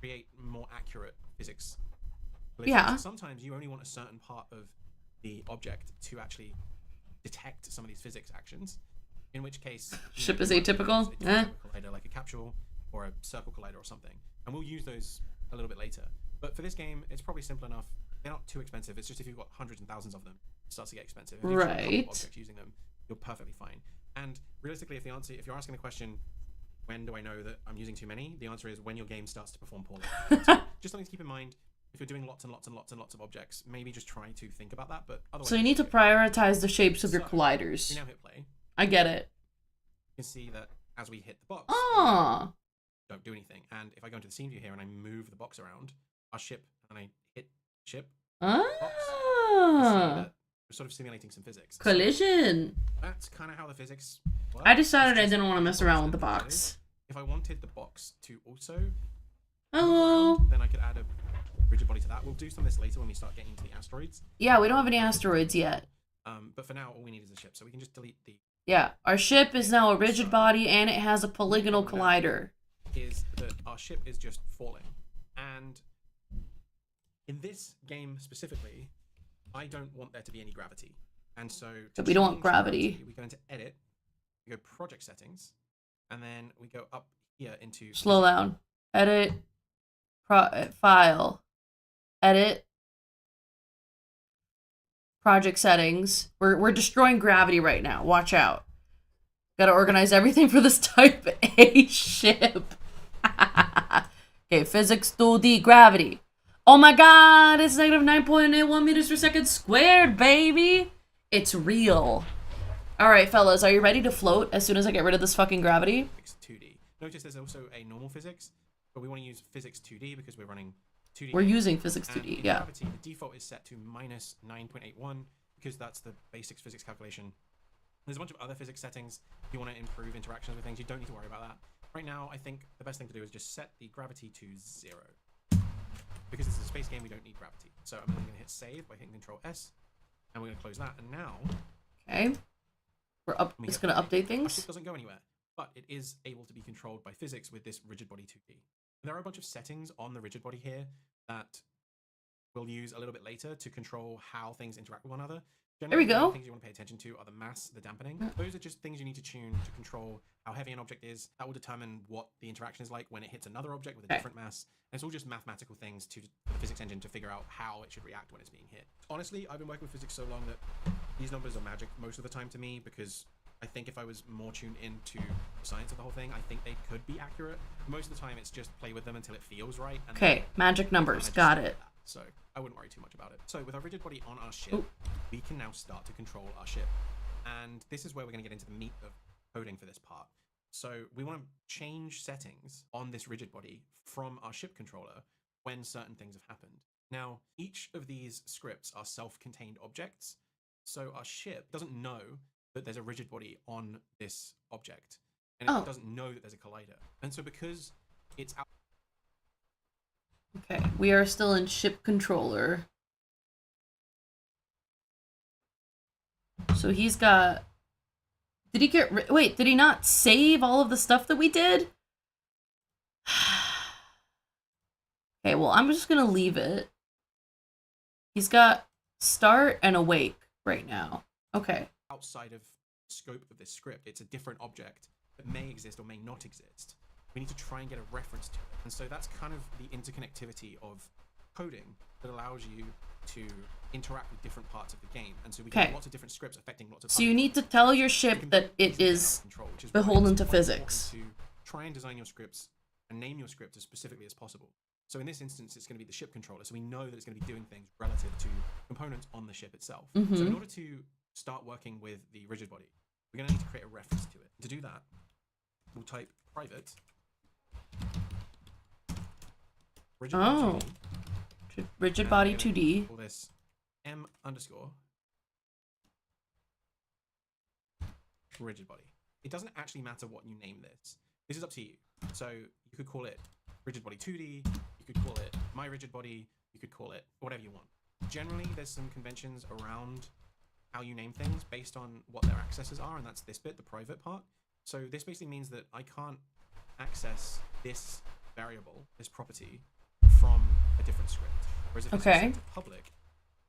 create more accurate physics. Yeah. Sometimes you only want a certain part of the object to actually detect some of these physics actions. In which case, ship is atypical. Collider, like a capsule or a circle collider or something. And we'll use those a little bit later. But for this game, it's probably simple enough. They're not too expensive. It's just if you've got hundreds and thousands of them, it starts to get expensive. If you've got a couple of objects using them, you're perfectly fine. And realistically, if you're asking the question, when do I know that I'm using too many? The answer is when your game starts to perform poorly. So just something to keep in mind. If you're doing lots and lots and lots and lots of objects, maybe just try to think about that. But otherwise, so you need to prioritize the shapes of your colliders. We now hit play. I get it. You can see that as we hit the box, Oh. don't do anything. And if I go into the scene view here and I move the box around, our ship, and I hit ship, box, I see that we're sort of simulating some physics. Collision. So that's kind of how the physics work. I decided I didn't want to mess around with the box. If I wanted the box to also hello, then I could add a rigid body to that. We'll do some of this later when we start getting into the asteroids. Yeah, we don't have any asteroids yet. But for now, all we need is a ship, so we can just delete the... Yeah, our ship is now a rigid body, and it has a polygonal collider. Is that our ship is just falling. And in this game specifically, I don't want there to be any gravity. And so... we don't want gravity. We go into Edit, we go Project Settings, and then we go up here into... Slow down. Edit. File. Edit. Project Settings. We're destroying gravity right now. Watch out. Gotta organize everything for this type A ship. Okay, physics 2D gravity. Oh my god, it's negative 9.81 meters per second squared, baby. It's real. Alright, fellas, are you ready to float as soon as I get rid of this fucking gravity? 2D. Notice there's also a normal physics, but we want to use physics 2D because we're running 2D. We're using physics 2D, yeah. Gravity, the default is set to minus 9.81 because that's the basics physics calculation. There's a bunch of other physics settings. If you want to improve interactions with things, you don't need to worry about that. Right now, I think the best thing to do is just set the gravity to 0. Because it's a space game, we don't need gravity. So I'm going to hit save by hitting Control S, and we're going to close that. And now, okay, it's going to update things. Our ship doesn't go anywhere, but it is able to be controlled by physics with this rigid body 2D. There are a bunch of settings on the rigid body here that we'll use a little bit later to control how things interact with one another. There we go. The things you want to pay attention to are the mass, the dampening. Those are just things you need to tune to control how heavy an object is. That will determine what the interaction is like when it hits another object with a different mass. And it's all just mathematical things for the physics engine to figure out how it should react when it's being hit. Honestly, I've been working with physics so long that these numbers are magic most of the time to me, because I think if I was more tuned into the science of the whole thing, I think they could be accurate. Most of the time, it's just play with them until it feels right. Okay, magic numbers, got it. So I wouldn't worry too much about it. So with our rigid body on our ship, we can now start to control our ship. And this is where we're going to get into the meat of coding for this part. So we want to change settings on this rigid body from our ship controller when certain things have happened. Now, each of these scripts are self-contained objects. So our ship doesn't know that there's a rigid body on this object. And it doesn't know that there's a collider. And so because it's out... Okay, we are still in ship controller. So he's got... Did he get... Wait, did he not save all of the stuff that we did? Okay, well, I'm just gonna leave it. He's got start and awake right now. Okay. Outside of scope of this script, it's a different object that may exist or may not exist. We need to try and get a reference to it. And so that's kind of the interconnectivity of coding that allows you to interact with different parts of the game. And so we get lots of different scripts affecting lots of... So you need to tell your ship that it is beholden to physics. To try and design your scripts and name your script as specifically as possible. So in this instance, it's going to be the ship controller. So we know that it's going to be doing things relative to components on the ship itself. So in order to start working with the rigid body, we're going to need to create a reference to it. To do that, we'll type private rigid body 2D. Rigid body 2D. Call this M underscore rigid body. It doesn't actually matter what you name this. This is up to you. So you could call it rigid body 2D, you could call it my rigid body, you could call it whatever you want. Generally, there's some conventions around how you name things based on what their accesses are, and that's this bit, the private part. So this basically means that I can't access this variable, this property, from a different script. Whereas if it's set to public,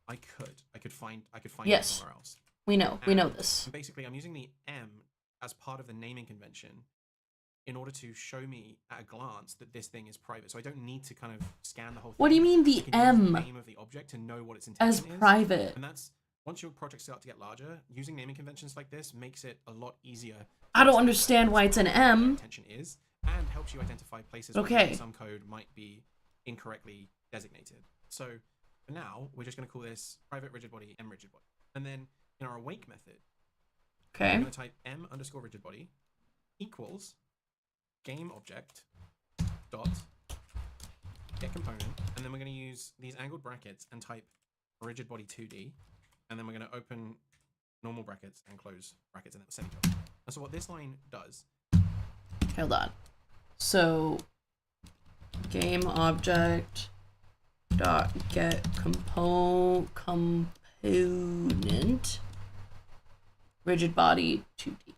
I could find it somewhere else. We know this. Basically, I'm using the M as part of the naming convention in order to show me at a glance that this thing is private. So I don't need to kind of scan the whole thing. What do you mean the M? The name of the object to know what its intention as private. And that's, once your projects start to get larger, using naming conventions like this makes it a lot easier. I don't understand why it's an M. Intention is, and helps you identify places where some code might be incorrectly designated. So for now, we're just going to call this private rigid body M rigid body. And then in our awake method, we're going to type M underscore rigid body. equals game object dot get component, and then we're going to use these angled brackets and type rigid body 2D, and then we're going to open normal brackets and close brackets and then semicolon. And so what this line does... Hold on. So game object dot get component rigid body 2D.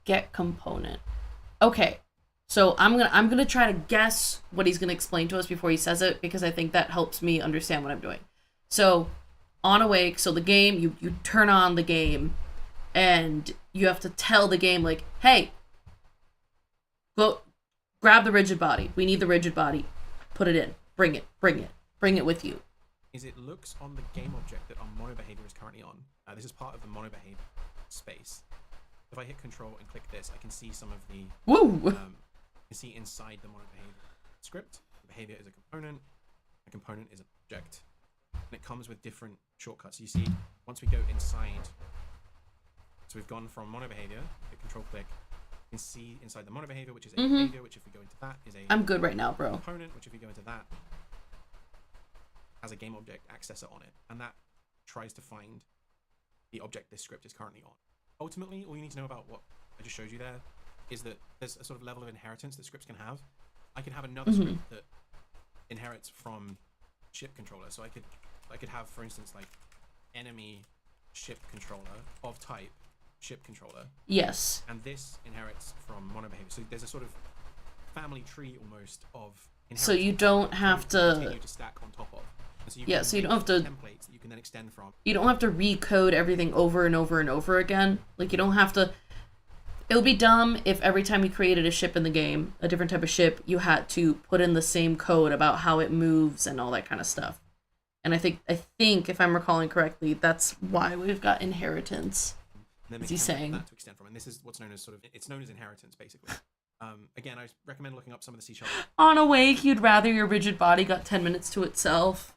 Get component. Okay. So I'm gonna try to guess what he's gonna explain to us before he says it, because I think that helps me understand what I'm doing. So on awake, so the game, you turn on the game and you have to tell the game, like, hey, go grab the rigid body. We need the rigid body. Put it in. Bring it with you. Is it looks on the game object that our mono behavior is currently on. This is part of the mono behavior space. If I hit control and click this, I can see some of the... Woo! You can see inside the mono behavior script. The behavior is a component is an object, and it comes with different shortcuts. You see, once we go inside, so we've gone from mono behavior, hit control click, you can see inside the mono behavior, which is a behavior, which if we go into that is a... I'm good right now, bro. Component, which if we go into that, has a game object accessor on it, and that tries to find the object this script is currently on. Ultimately, all you need to know about what I just showed you there is that there's a sort of level of inheritance that scripts can have. I can have another script that inherits from ship controller. So I could have, for instance, like enemy ship controller of type ship controller. Yes. And this inherits from mono behavior. So there's a sort of family tree almost of inheritance. So you don't have to continue to stack on top of. So you so you don't have to templates that you can then extend from. You don't have to recode everything over and over and over again. Like, you don't have to... It would be dumb if every time you created a ship in the game, a different type of ship, you had to put in the same code about how it moves and all that kind of stuff. And I think if I'm recalling correctly, that's why we've got inheritance. Is he saying? That to extend from, and this is what's known as it's known as inheritance, basically. Again, I recommend looking up some of the C#. On awake, you'd rather your rigid body got 10 minutes to itself.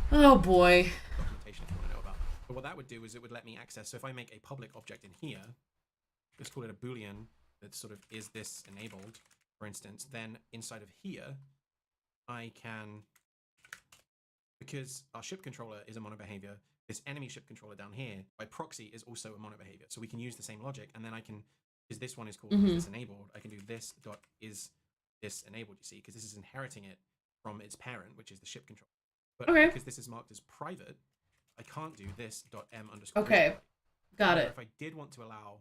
Oh boy. Documentation if you want to know about. But what that would do is it would let me access. So if I make a public object in here, let's call it a boolean that sort of is this enabled, for instance, then inside of here, I can, because our ship controller is a mono behavior, this enemy ship controller down here by proxy is also a mono behavior. So we can use the same logic, and then I can, because this one is called is this enabled, I can do this dot is this enabled, you see, because this is inheriting it from its parent, which is the ship controller. But because this is marked as private, I can't do this dot m underscore. Okay, got it. If I did want to allow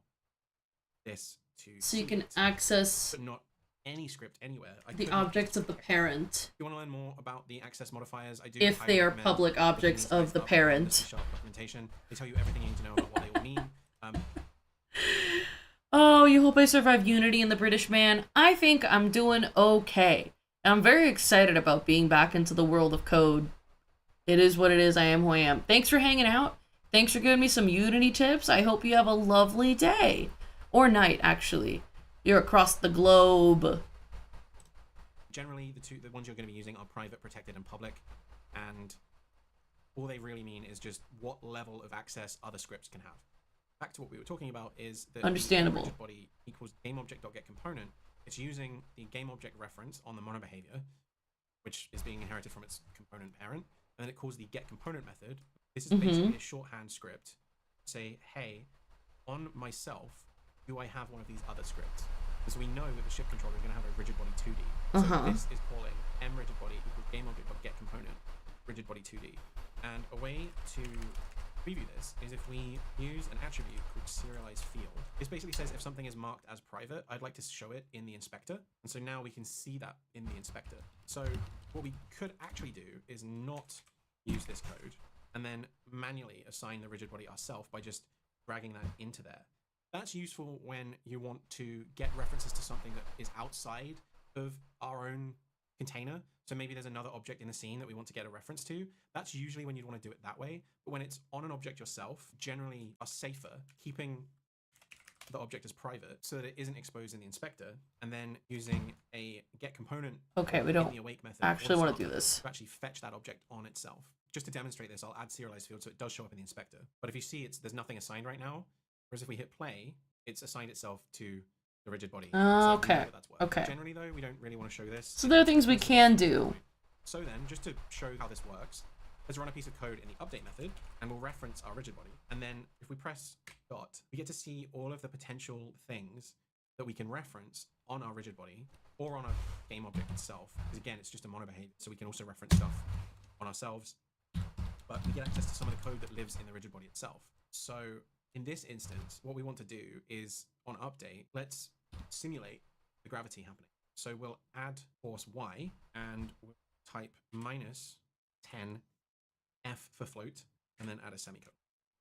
this to... So you can access... But not any script anywhere. The objects of the parent. If you want to learn more about the access modifiers, I do... If they are public objects of the parent. Documentation. They tell you everything you need to know about what they all mean. Oh, you hope I survive Unity and the British man? I think I'm doing okay. I'm very excited about being back into the world of code. It is what it is. I am who I am. Thanks for hanging out. Thanks for giving me some Unity tips. I hope you have a lovely day. Or night, actually. You're across the globe. Generally, the ones you're going to be using are private, protected, and public. And all they really mean is just what level of access other scripts can have. Back to what we were talking about is that understandable. The rigid body equals GameObject.getComponent. It's using the GameObject reference on the mono behavior, which is being inherited from its component parent. And then it calls the getComponent method. This is basically a shorthand script. Say, hey, on myself, do I have one of these other scripts? So we know that the ship controller is going to have a rigid body 2D. So this is calling mRigidBody equals GameObject.getComponent rigid body 2D. And a way to preview this is if we use an attribute called serializeField. This basically says if something is marked as private, I'd like to show it in the inspector. And so now we can see that in the inspector. So what we could actually do is not use this code and then manually assign the rigid body ourselves by just dragging that into there. That's useful when you want to get references to something that is outside of our own container. So maybe there's another object in the scene that we want to get a reference to. That's usually when you'd want to do it that way. But when it's on an object yourself, generally are safer keeping the object as private so that it isn't exposed in the inspector, and then using a getComponent we don't in the awake method actually want to do this. To actually fetch that object on itself. Just to demonstrate this, I'll add serializeField so it does show up in the inspector. But if you see there's nothing assigned right now, Whereas if we hit play, it's assigned itself to the rigid body. Okay. So okay. Generally, though, we don't really want to show this. So there are things we can do. So then, just to show how this works, let's run a piece of code in the update method, and we'll reference our rigid body. And then if we press dot, we get to see all of the potential things that we can reference on our rigid body or on our game object itself. Because again, it's just a mono behavior, so we can also reference stuff on ourselves. But we get access to some of the code that lives in the rigid body itself. So in this instance, what we want to do is on update, let's simulate the gravity happening. So we'll add force y and we'll type minus 10 f for float and then add a semicolon.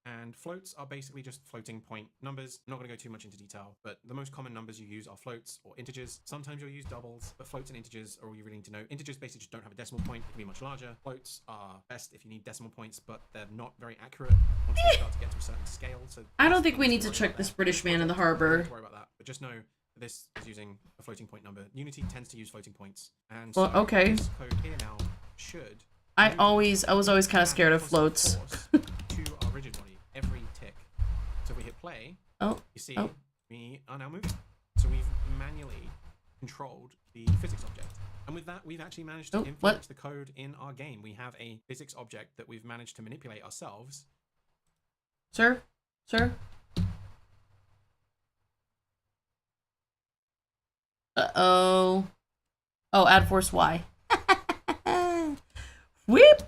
And floats are basically just floating point numbers. I'm not going to go too much into detail, but the most common numbers you use are floats or integers. Sometimes you'll use doubles, but floats and integers are all you really need to know. Integers basically just don't have a decimal point. It can be much larger. Floats are best if you need decimal points, but they're not very accurate once they start to get to a certain scale. So I don't think we need to trick this British man in the harbor. Don't worry about that, but just know this is using a floating point number. Unity tends to use floating points. And well, so okay. This code here now should... I was always kind of scared of floats. To our rigid body every tick. So if we hit play, you see we are now moving. So we've manually controlled the physics object. And with that, we've actually managed to influence the code in our game. We have a physics object that we've managed to manipulate ourselves. Sir? Sir? Uh-oh. Oh, add force Y. Whip!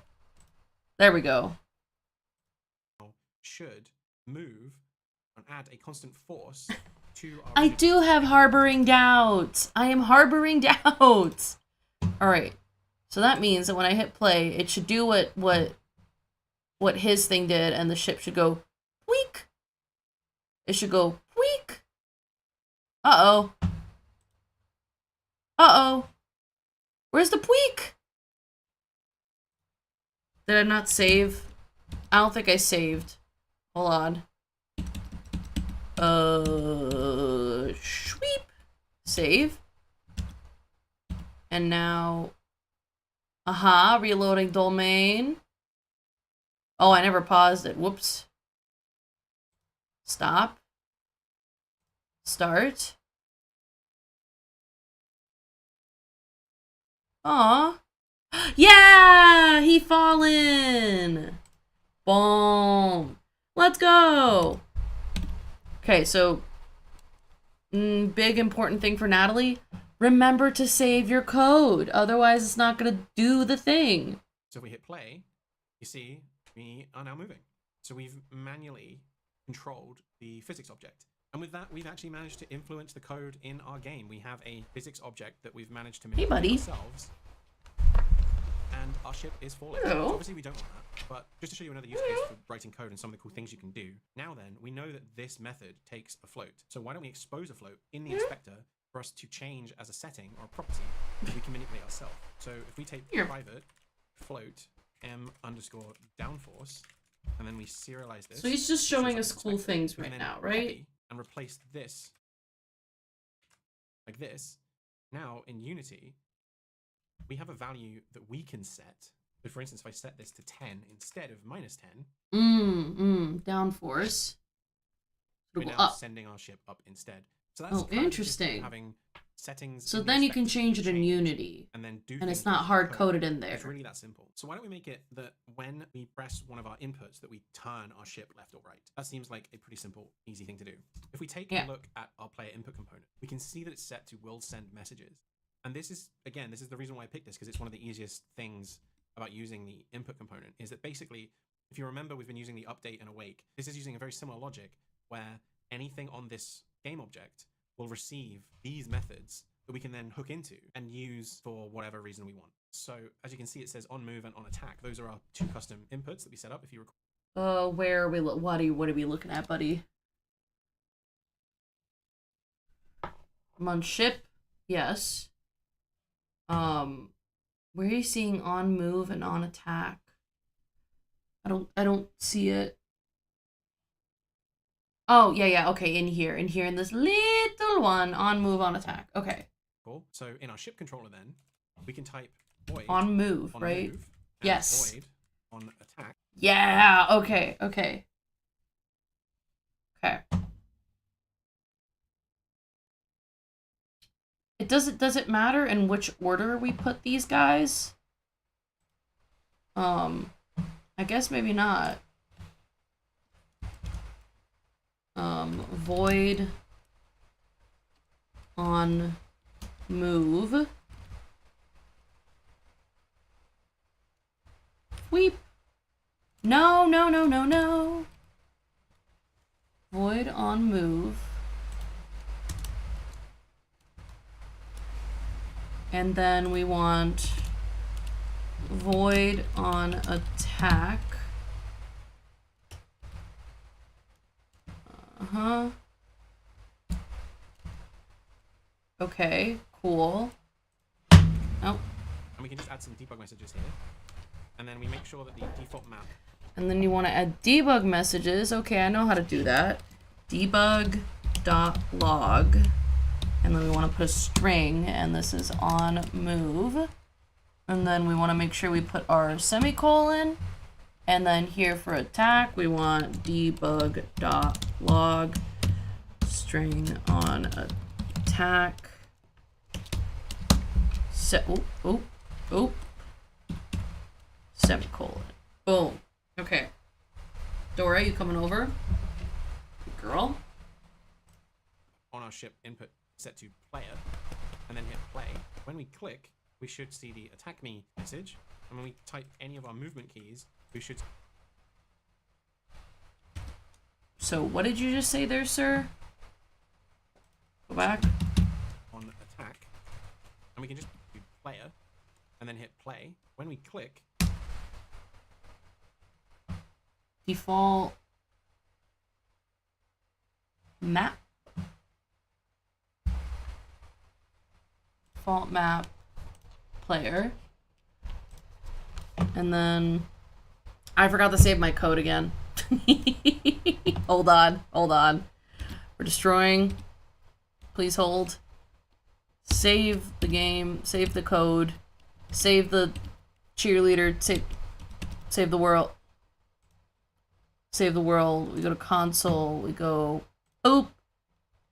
There we go. Should move and add a constant force to our... I do have harboring doubts. I am harboring doubts. Alright. So that means that when I hit play, it should do what his thing did, and the ship should go tweak. It should go tweak. Uh-oh. Uh-oh. Where's the tweak? Did I not save? I don't think I saved. Hold on. Sweep. Save. And now... Aha, reloading domain. Oh, I never paused it. Whoops. Stop. Start. Aw. Yeah! He fallen! Boom. Let's go! Okay, so... big important thing for Natalie. Remember to save your code. Otherwise, it's not going to do the thing. So if we hit play, you see we are now moving. So we've manually controlled the physics object. And with that, we've actually managed to influence the code in our game. We have a physics object that we've managed to manipulate ourselves. And our ship is falling. So obviously we don't want that, but just to show you another use case for writing code and some of the cool things you can do. Now then, we know that this method takes a float. So why don't we expose a float in the inspector for us to change as a setting or a property that we can manipulate ourselves. So if we take private float m underscore downforce, and then we serialize this. So he's just showing us cool things right now, right? And replace this like this. Now in Unity, we have a value that we can set. So for instance, if I set this to 10 instead of minus 10. Downforce. We're now sending our ship up instead. So that's interesting. Having settings. So then you can change it in Unity. And then do and it's not hard coded in there. It's really that simple. So why don't we make it that when we press one of our inputs that we turn our ship left or right? That seems like a pretty simple, easy thing to do. If we take a look at our player input component, we can see that it's set to will send messages. And this is, again, this is the reason why I picked this, because it's one of the easiest things about using the input component, is that basically, if you remember, we've been using the update and awake. This is using a very similar logic where anything on this game object will receive these methods that we can then hook into and use for whatever reason we want. So as you can see, it says on move and on attack. Those are our two custom inputs that we set up. If you recall. Where are we? What are we looking at, buddy? I'm on ship. Yes. Where are you seeing on move and on attack? I don't see it. Oh, yeah, okay, in here, in this little one, on move, on attack. Okay. Cool. So in our ship controller then, we can type void. On move, right? Move, yes. Void on attack. Yeah, okay. Does it matter in which order we put these guys? I guess maybe not. Void on move. Weep. No, no, no, no, no. Void on move. And then we want void on attack. Uh-huh. Okay, cool. Oh. And we can just add some debug messages here. And then we make sure that the default map. And then you want to add debug messages. Okay, I know how to do that. Debug.log. And then we want to put a string, and this is on move. And then we want to make sure we put our semicolon. And then here for attack, we want debug.log string on attack. Semicolon. Boom. Okay. Dora, you coming over? Girl. On our ship input set to player, and then hit play. When we click, we should see the attack me message. And when we type any of our movement keys, we should... So what did you just say there, sir? Go back. On attack. And we can just do player, and then hit play. When we click... Default map. Default map player. And then I forgot to save my code again. Hold on. We're destroying. Please hold. Save the game. Save the code. Save the cheerleader. Save the world. Save the world. We go to console. We go oop.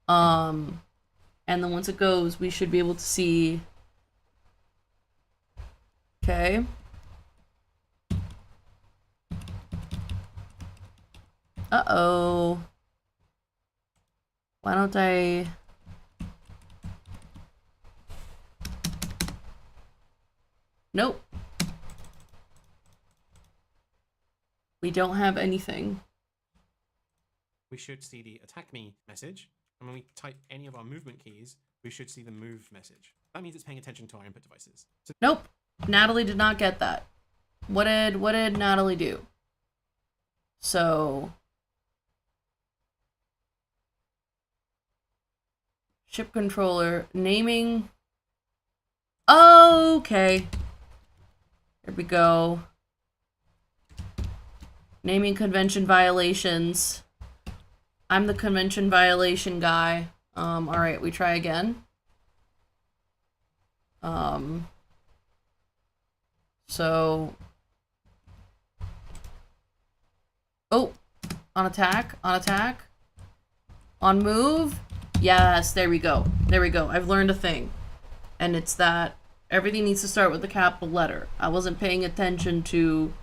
And then once it goes, we should be able to see. Okay. Uh-oh. Why don't I... Nope. We don't have anything. We should see the attack me message. And when we type any of our movement keys, we should see the move message. That means it's paying attention to our input devices. So nope. Natalie did not get that. What did Natalie do? So... Ship controller, naming. Okay. Here we go. Naming convention violations. I'm the convention violation guy. Alright, we try again. So. Oh, on attack. On move. Yes, there we go. I've learned a thing. And it's that everything needs to start with the capital letter. I wasn't paying attention to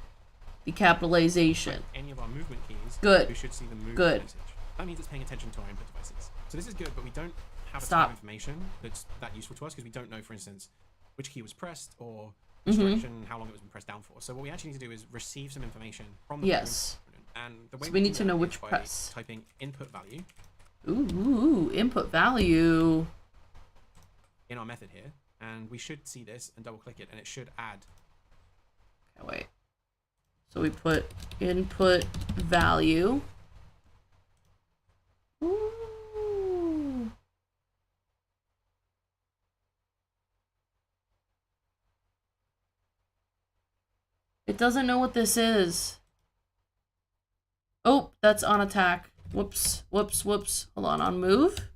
the capitalization. Any of our movement keys, good. We should see the move good. message. That means it's paying attention to our input devices. So this is good, but we don't have a Stop. ton of information that's that useful to us because we don't know, for instance, which key was pressed or which direction, how long it was been pressed down for. So what we actually need to do is receive some information from the yes. And the way so we need do to know that which is by press. typing input value. Ooh, input value. In our method here, and we should see this and double click it, and it should add. Okay, wait. So we put input value. Ooh. It doesn't know what this is. Oh, that's on attack. Whoops. Hold on move.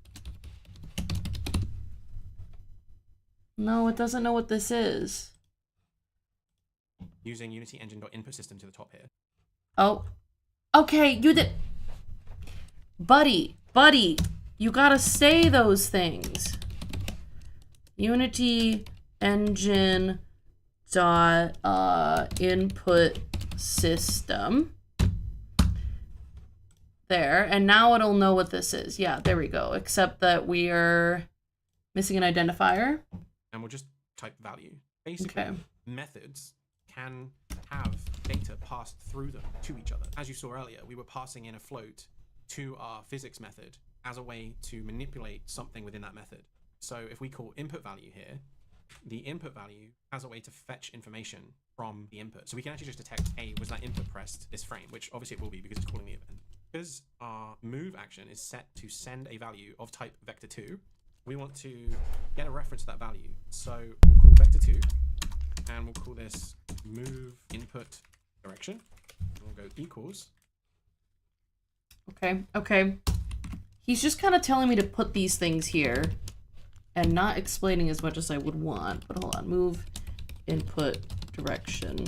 No, it doesn't know what this is. Using Unity Engine.input system to the top here. Oh. Okay, you did... Buddy, you gotta say those things. Unity engine dot input system. There, and now it'll know what this is. Yeah, there we go. Except that we are missing an identifier. And we'll just type value. Basically, methods can have data passed through them to each other. As you saw earlier, we were passing in a float to our physics method as a way to manipulate something within that method. So if we call input value here, the input value has a way to fetch information from the input. So we can actually just detect, hey, was that input pressed this frame, which obviously it will be because it's calling the event. Because our move action is set to send a value of type vector2, we want to get a reference to that value. So we'll call vector2, and we'll call this move input direction. And we'll go equals. Okay. He's just kind of telling me to put these things here and not explaining as much as I would want. But hold on, move input direction.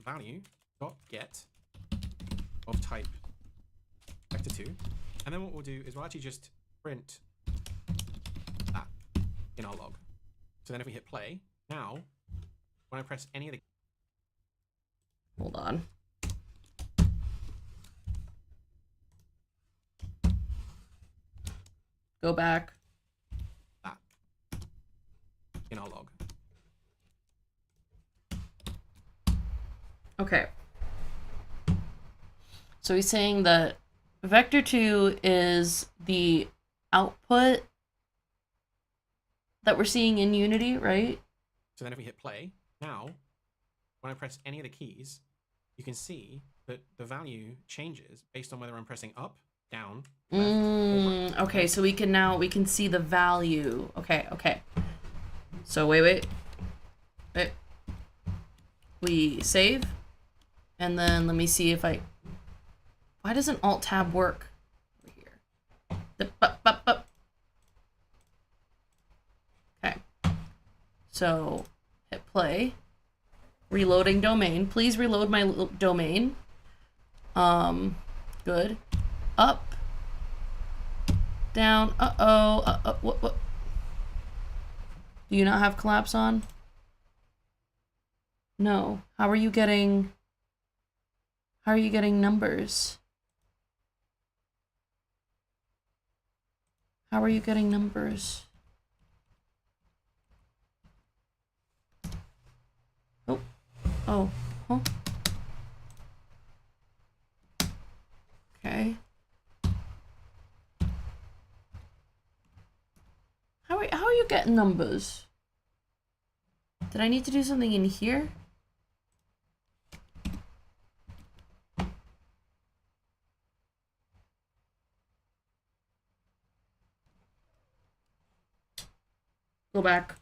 Value dot get of type vector2, and then what we'll do is we'll actually just print that in our log. So then if we hit play, now when I press any of the... Hold on. Go back. That in our log. Okay. So he's saying that vector2 is the output that we're seeing in Unity, right? So then if we hit play, now when I press any of the keys, you can see that the value changes based on whether I'm pressing up, down, left, or right. Okay, so we can see the value. Okay. So wait. We save, and then let me see if why doesn't Alt Tab work over here? Okay. So hit play. Reloading domain. Please reload my domain. Good. Up. Down. What? Do you not have collapse on? No. How are you getting numbers? How are you getting numbers? Oh. Huh? Okay. How are you getting numbers? Did I need to do something in here? Go back.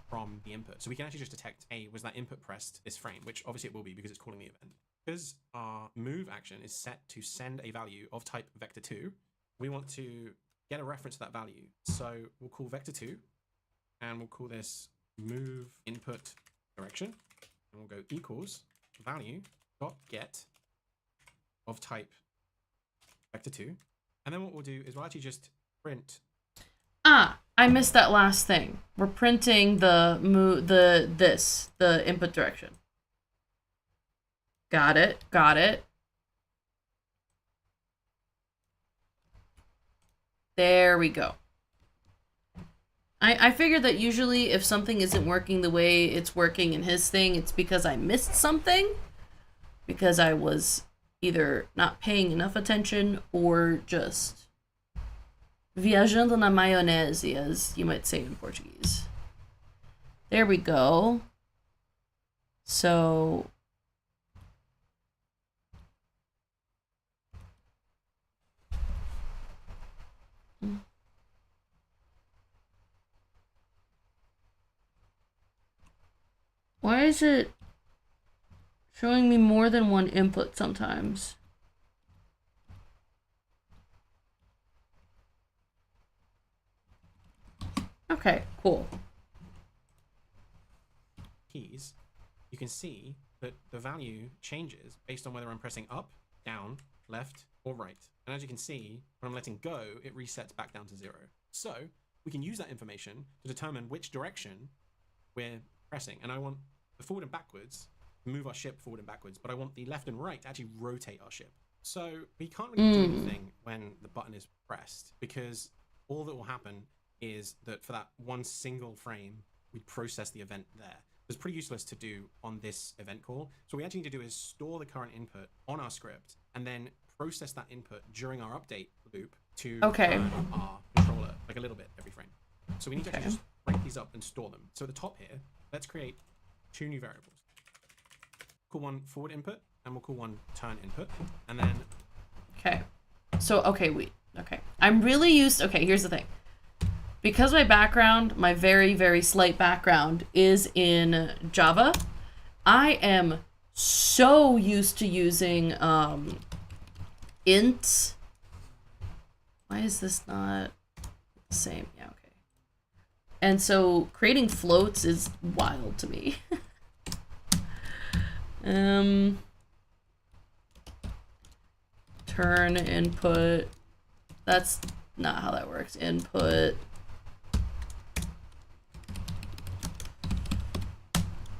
From the input. So we can actually just detect, hey, was that input pressed this frame, which obviously it will be because it's calling the event. Because our move action is set to send a value of type vector2, we want to get a reference to that value. So we'll call vector2, and we'll call this move input direction, and we'll go equals value dot get of type vector2, and then what we'll do is we'll actually just print. I missed that last thing. We're printing the input direction. Got it. There we go. I figured that usually if something isn't working the way it's working in his thing, it's because I missed something. Because I was either not paying enough attention or just viajando na maionese, as you might say in Portuguese. There we go. So why is it showing me more than one input sometimes? Okay, cool. Keys, you can see that the value changes based on whether I'm pressing up, down, left, or right. And as you can see, when I'm letting go, it resets back down to 0. So we can use that information to determine which direction we're pressing. And I want the forward and backwards, move our ship forward and backwards, but I want the left and right to actually rotate our ship. So we can't really do anything when the button is pressed, because all that will happen is that for that one single frame, we process the event there. It's pretty useless to do on this event call. So what we actually need to do is store the current input on our script and then process that input during our update loop to our controller, like a little bit every frame. So we need to actually just break these up and store them. So at the top here, let's create 2 new variables. Call one forward input, and we'll call one turn input, and then... Okay. So, okay. I'm really used... Okay, here's the thing. Because my background, my very, very slight background, is in Java, I am so used to using int. Why is this not the same? Yeah, okay. And so creating floats is wild to me. Turn input. That's not how that works. Input.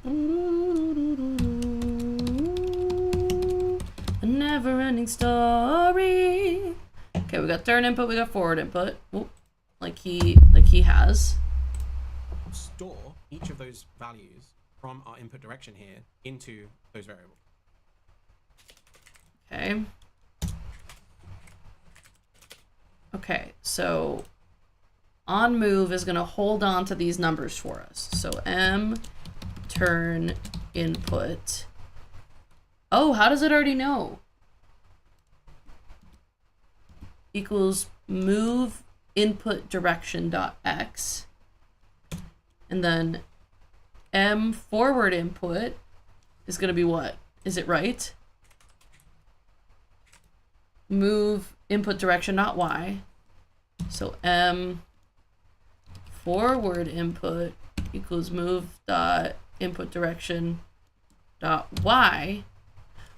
A never-ending story. Okay, we got turn input, we got forward input. Oop, like he has. Store each of those values from our input direction here into those variables. Okay. Okay, so on move is going to hold on to these numbers for us. So m turn input. Oh, how does it already know? Equals move input direction dot x. And then m forward input is going to be what? Is it right? Move input direction, not y. So m forward input equals move dot input direction dot y.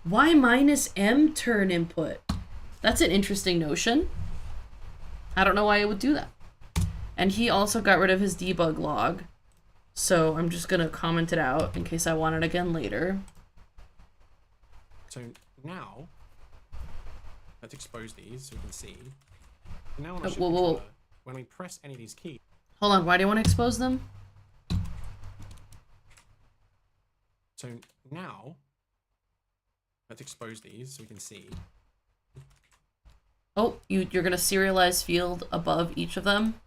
Y minus m turn input. That's an interesting notion. I don't know why it would do that. And he also got rid of his debug log. So I'm just gonna comment it out in case I want it again later. So now let's expose these so we can see. Now on our whoa. When we press any of these keys. Hold on, why do you want to expose them? So now let's expose these so we can see. Oh, you're gonna serialize field above each of them.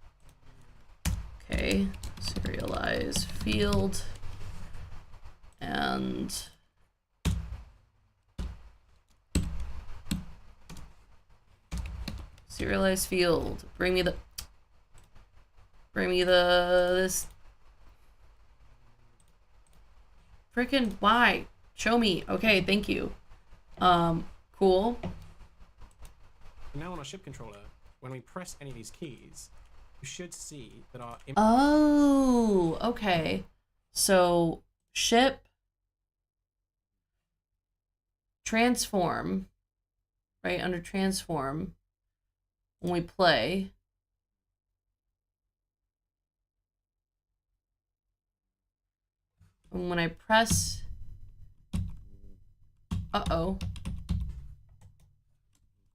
Okay, serialize field and serialize field. Bring me this freaking why? Show me. Okay, thank you. Cool. Now on our ship controller, when we press any of these keys, you should see that our... Oh, okay. So, ship, transform, right, under transform, when we play, and when I press,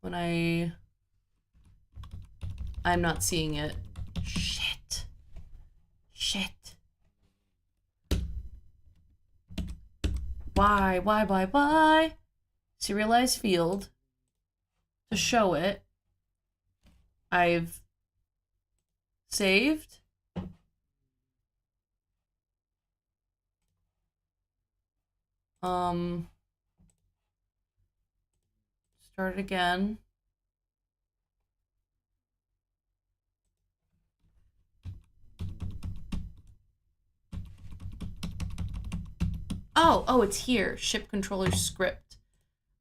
when I'm not seeing it. Shit. Why? Serialize field. To show it. I've saved. Start it again. Oh, it's here. Ship controller script.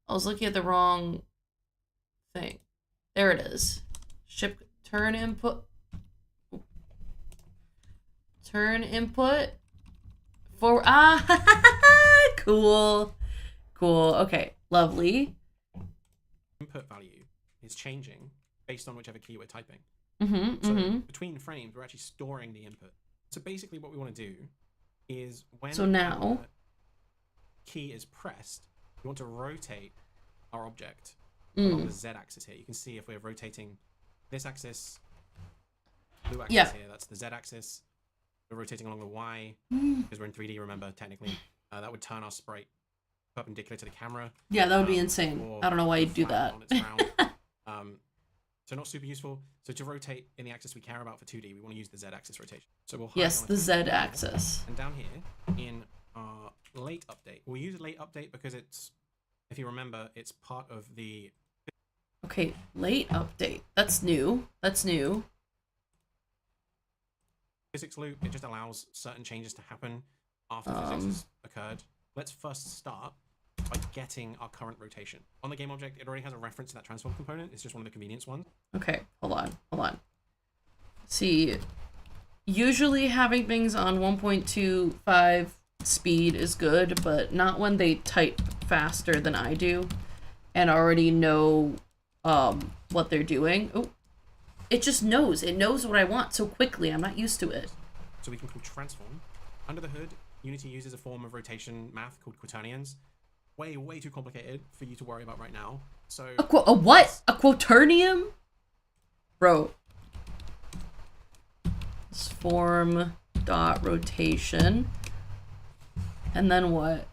I was looking at the wrong thing. There it is. Ship turn input. Turn input. For cool. Okay, lovely. input value is changing based on whichever key we're typing. Mm-hmm, So between frames, we're actually storing the input. So basically what we want to do is when So now key is pressed, we want to rotate our object along the z-axis here. You can see if we're rotating this axis, blue axis here, that's the z-axis. We're rotating along the y, because we're in 3D, remember, technically. That would turn our sprite perpendicular to the camera. Yeah, that would be insane. I don't know why you'd do that. So not super useful. So to rotate in the axis we care about for 2D, we want to use the z-axis rotation. So we'll the z-axis. And down here in our late update, we'll use late update because it's, if you remember, it's part of the... Okay, late update. That's new. That's new. Physics loop, it just allows certain changes to happen after physics has occurred. Let's first start by getting our current rotation. On the game object, it already has a reference to that transform component. It's just one of the convenience ones. Okay, hold on. See, usually having things on 1.25 speed is good, but not when they type faster than I do and already know what they're doing. Oh, it just knows. It knows what I want so quickly. I'm not used to it. So we can call transform. Under the hood, Unity uses a form of rotation math called quaternions. Way too complicated for you to worry about right now. So a what? A quaternium? Bro. Form dot rotation. And then what?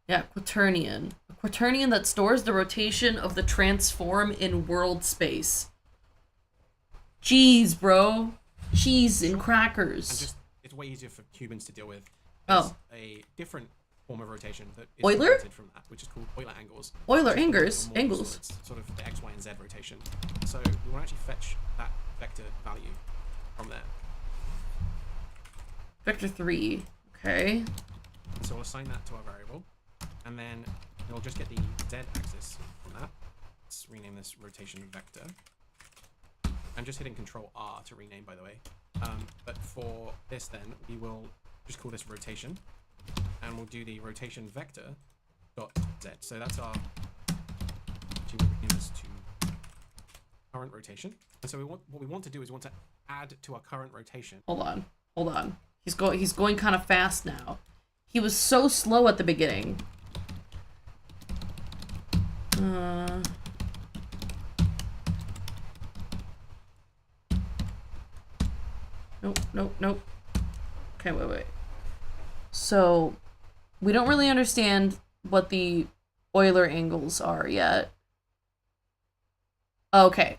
Yeah, quaternion. A quaternion that stores the rotation of the transform in world space. Jeez, bro. Cheese and crackers. And just, it's way easier for humans to deal with. There's a different form of rotation that is Euler? From that, which is called Euler angles. Euler angles. So it's sort of the X, Y, and Z rotation. So we want to actually fetch that vector value from there. Vector 3. Okay. So we'll assign that to our variable, and then we'll just get the z-axis from that. Let's rename this rotation vector. I'm just hitting Control R to rename, by the way. But for this, then we will just call this rotation, and we'll do the rotation vector dot z. So that's our. Actually, we'll rename this to current rotation. And so what we want to do is we want to add to our current rotation. Hold on. He's going kind of fast now. He was so slow at the beginning. Nope. Okay, wait. So, we don't really understand what the Euler angles are yet. Okay.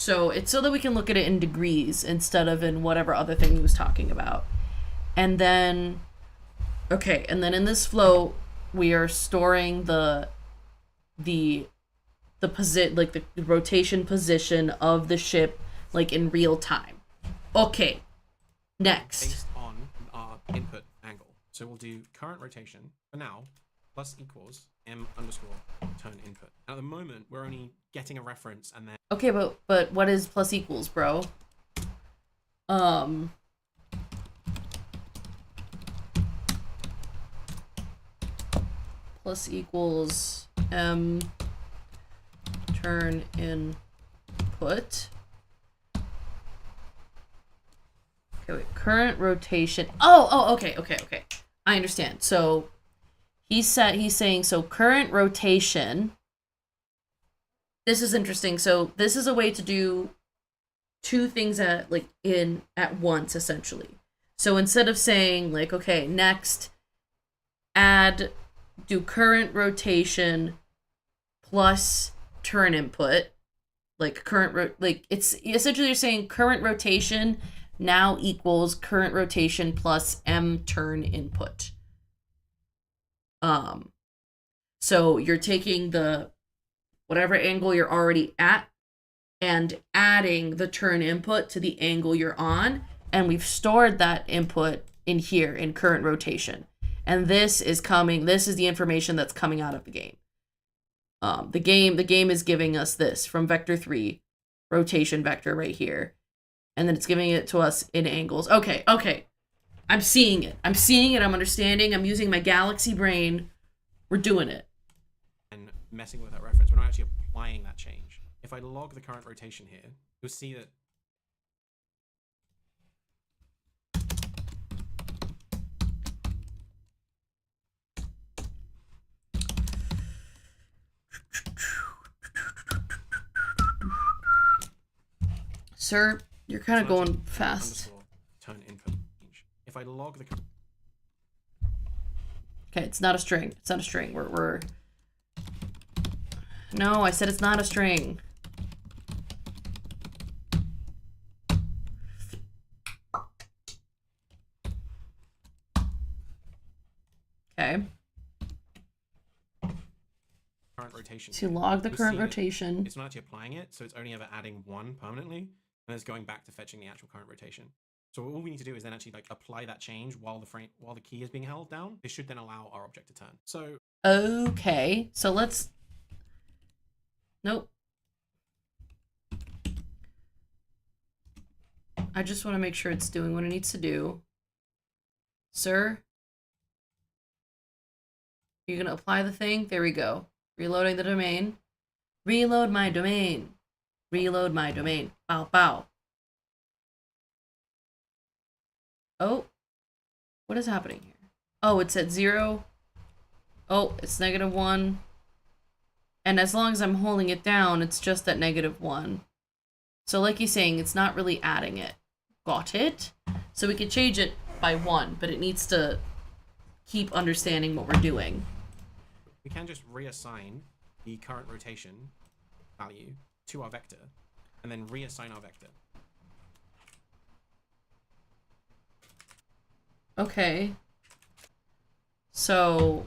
So, it's so that we can look at it in degrees instead of in whatever other thing he was talking about. And then, and then in this flow, we are storing the rotation position of the ship, like, in real time. Okay, next. Based on our input angle. So we'll do current rotation for now, plus equals m underscore turn input. And at the moment, we're only getting a reference and then... Okay, but what is plus equals, bro? Plus equals m turn input. Okay, wait, current rotation. Okay. I understand. So he's saying, so current rotation. This is interesting. So this is a way to do two things at once, essentially. So instead of saying like, okay, next do current rotation plus turn input, it's essentially you're saying current rotation now equals current rotation plus m turn input. So you're taking the whatever angle you're already at and adding the turn input to the angle you're on, and we've stored that input in here in current rotation. And this is the information that's coming out of the game. The game is giving us this from vector 3, rotation vector right here. And then it's giving it to us in angles. Okay. I'm seeing it. I'm understanding. I'm using my galaxy brain. We're doing it. And messing with that reference. We're not actually applying that change. If I log the current rotation here, you'll see that Sir, you're kind of going fast. Turn input change. If I log the... Okay, it's not a string. It's not a string. We're... No, I said it's not a string. Okay. Current rotation. To log the current rotation. It's not actually applying it, so it's only ever adding 1 permanently, and it's going back to fetching the actual current rotation. So all we need to do is then actually like apply that change while the key is being held down. This should then allow our object to turn. So okay, so let's... Nope. I just want to make sure it's doing what it needs to do. Sir? You're gonna apply the thing? There we go. Reloading the domain. Reload my domain. Reload my domain. Bow, bow. Oh. What is happening here? Oh, it's at 0. Oh, it's -1. And as long as I'm holding it down, it's just at -1. So like he's saying, it's not really adding it. Got it? So we can change it by 1, but it needs to keep understanding what we're doing. We can just reassign the current rotation value to our vector, and then reassign our vector. Okay. So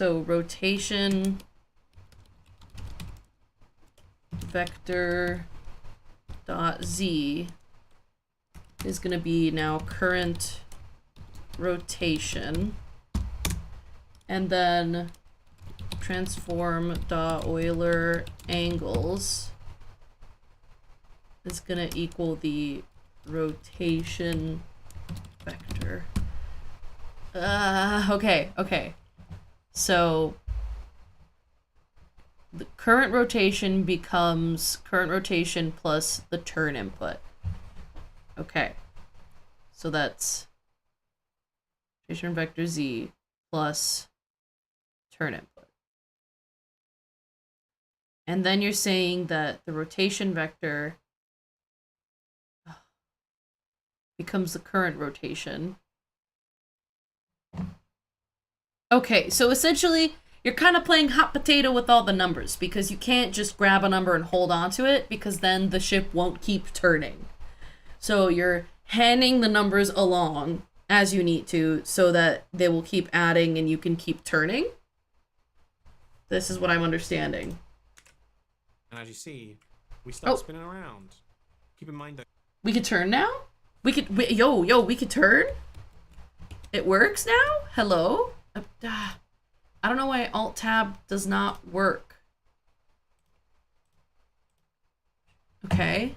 rotation vector dot z is going to be now current rotation, and then transform dot Euler angles is going to equal the rotation vector. Okay. So the current rotation becomes current rotation plus the turn input. Okay. So that's rotation vector z plus turn input. And then you're saying that the rotation vector becomes the current rotation. Okay, so essentially, you're kind of playing hot potato with all the numbers, because you can't just grab a number and hold on to it, because then the ship won't keep turning. So you're handing the numbers along as you need to, so that they will keep adding and you can keep turning. This is what I'm understanding. And as you see, we start spinning around. Keep in mind that we could turn now? We could turn? It works now? Hello? I don't know why Alt-Tab does not work. Okay.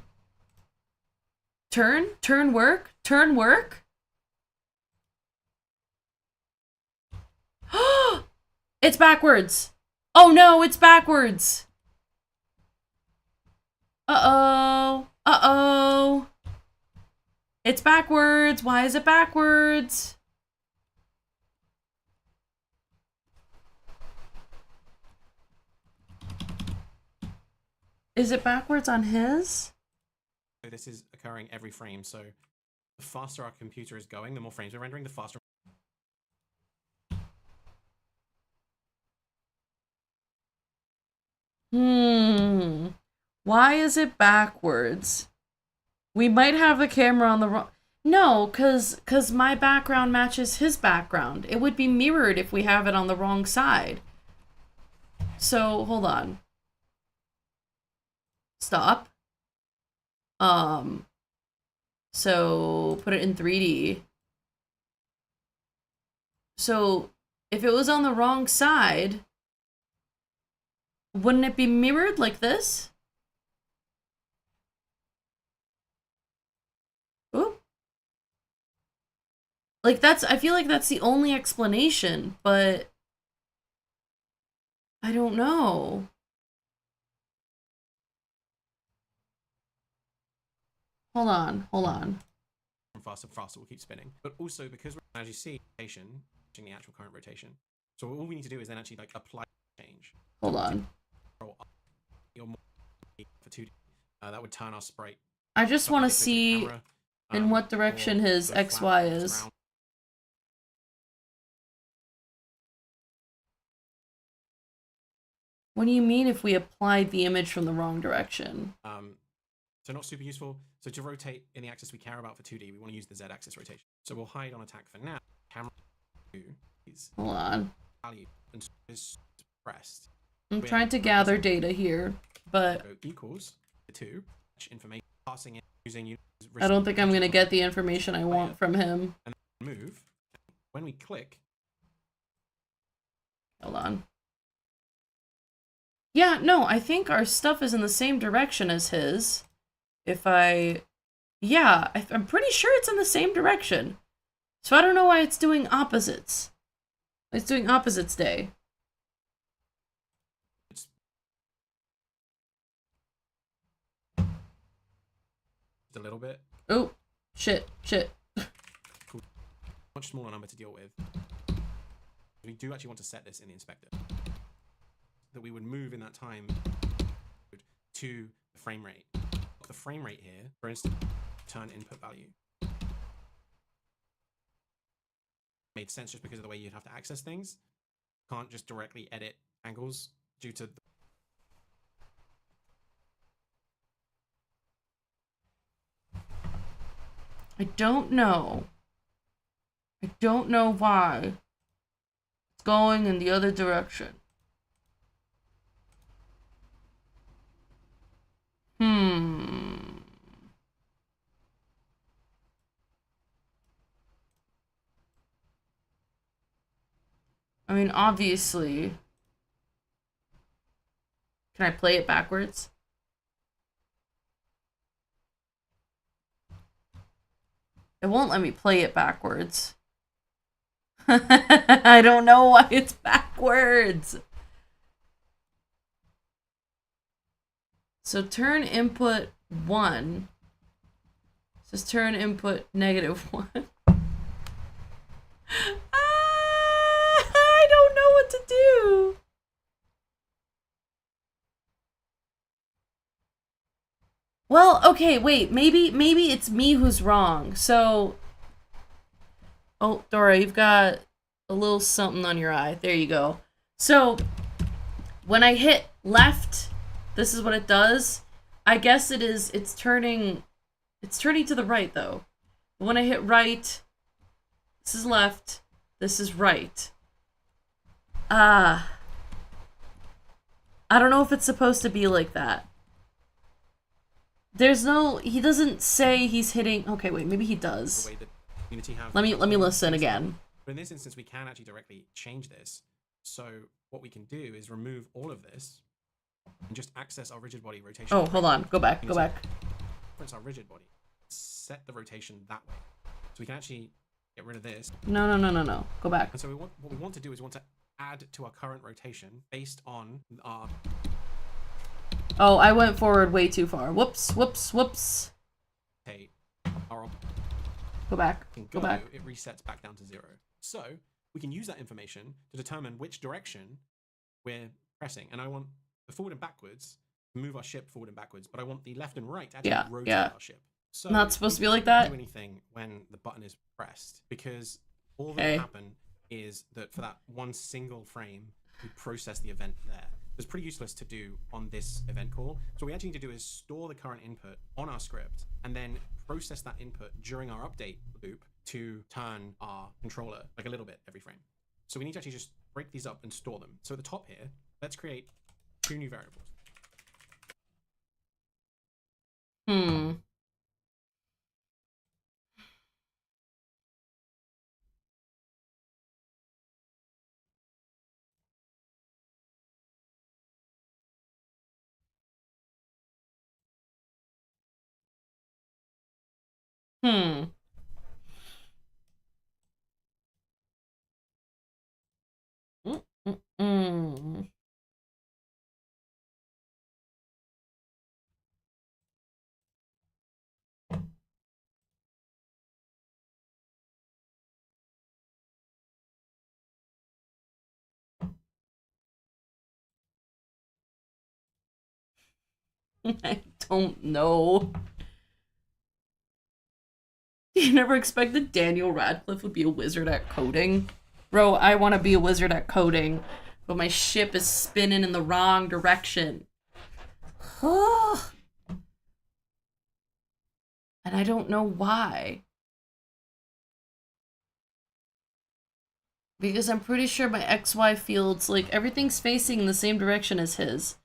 Turn work? Turn work? It's backwards. Oh no, it's backwards. Uh-oh. Uh-oh. It's backwards. Why is it backwards? Is it backwards on his? this is occurring every frame, so the faster our computer is going, the more frames we're rendering, the faster. Why is it backwards? We might have the camera on the wrong... No, cause my background matches his background. It would be mirrored if we have it on the wrong side. So, hold on. Stop. So, put it in 3D. So, if it was on the wrong side, wouldn't it be mirrored like this? Oop. Like, I feel like that's the only explanation, but I don't know. Hold on, hold on. Faster and faster will keep spinning. But also because we're, as you see, rotation, the actual current rotation. So all we need to do is then actually like apply change. Hold on. For 2D, that would turn our sprite. I just want to see in what direction his XY is. What do you mean if we applied the image from the wrong direction? So not super useful. So to rotate in the axis we care about for 2D, we want to use the Z-axis rotation. So we'll hide on attack for now. Camera 2 is hold on. Value and is pressed. I'm trying to gather data here, but equals the 2 information passing in using. I don't think I'm gonna get the information I want from him. And move. When we click. Hold on. Yeah, no, I think our stuff is in the same direction as his. Yeah, I'm pretty sure it's in the same direction. So I don't know why it's doing opposites. It's doing opposites day. A little bit. Oh, shit. Cool. Much smaller number to deal with. We do actually want to set this in the inspector. That we would move in that time to the frame rate. The frame rate here, for instance, turn input value. Made sense just because of the way you'd have to access things. Can't just directly edit angles due to I don't know. I don't know why it's going in the other direction. I mean, obviously. Can I play it backwards? It won't let me play it backwards. I don't know why it's backwards. So turn input 1. Says turn input -1. I don't know what to do. Well, okay, wait. Maybe it's me who's wrong. So, oh, Dora, you've got a little something on your eye. There you go. So, when I hit left, this is what it does. I guess it's turning to the right though. But when I hit right, this is left, this is right. I don't know if it's supposed to be like that. There's no, he doesn't say he's hitting. Okay, wait, maybe he does. Let me listen again. But in this instance, we can actually directly change this. So what we can do is remove all of this and just access our rigid body rotation. Oh, hold on. Go back. Our rigid body. Set the rotation that way. So we can actually get rid of this. No. Go back. And so what we want to do is we want to add to our current rotation based on our... Oh, I went forward way too far. Whoops. Okay. Go back. It resets back down to 0. So we can use that information to determine which direction we're pressing. And I want the forward and backwards to move our ship forward and backwards, but I want the left and right to actually rotate our ship. So not supposed to be like that. Do anything when the button is pressed, because all that will happen is that for that one single frame, we process the event there. It's pretty useless to do on this event call. So what we actually need to do is store the current input on our script and then process that input during our update loop to turn our controller like a little bit every frame. So we need to actually just break these up and store them. So at the top here, let's create 2 new variables. I don't know. You never expected Daniel Radcliffe would be a wizard at coding? Bro, I want to be a wizard at coding, but my ship is spinning in the wrong direction. And I don't know why. Because I'm pretty sure my XY fields, like, everything's facing in the same direction as his.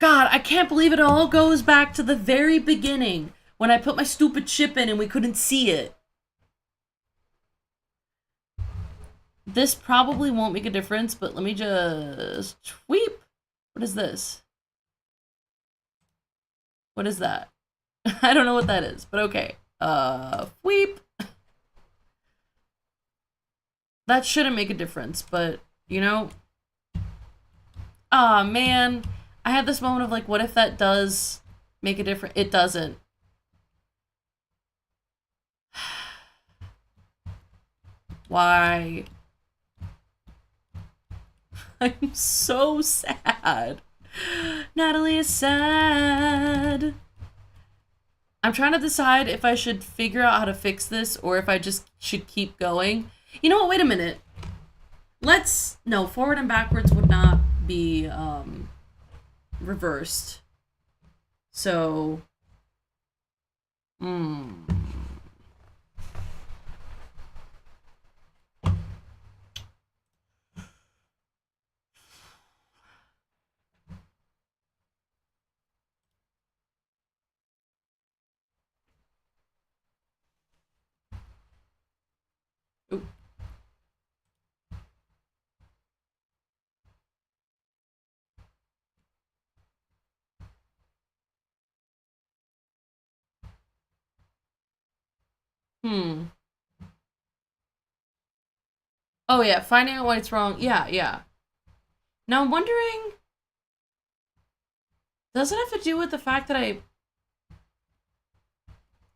God, I can't believe it all goes back to the very beginning when I put my stupid ship in and we couldn't see it. This probably won't make a difference, but let me just sweep. What is this? What is that? I don't know what that is, but okay. Sweep. That shouldn't make a difference, but, you know. Aw, man. I had this moment of, like, what if that does make a difference? It doesn't. Why? I'm so sad. Natalie is sad. I'm trying to decide if I should figure out how to fix this or if I just should keep going. You know what? Wait a minute. No, forward and backwards would not be reversed. So, Oh yeah, finding out why it's wrong. Yeah. Now I'm wondering, does it have to do with the fact that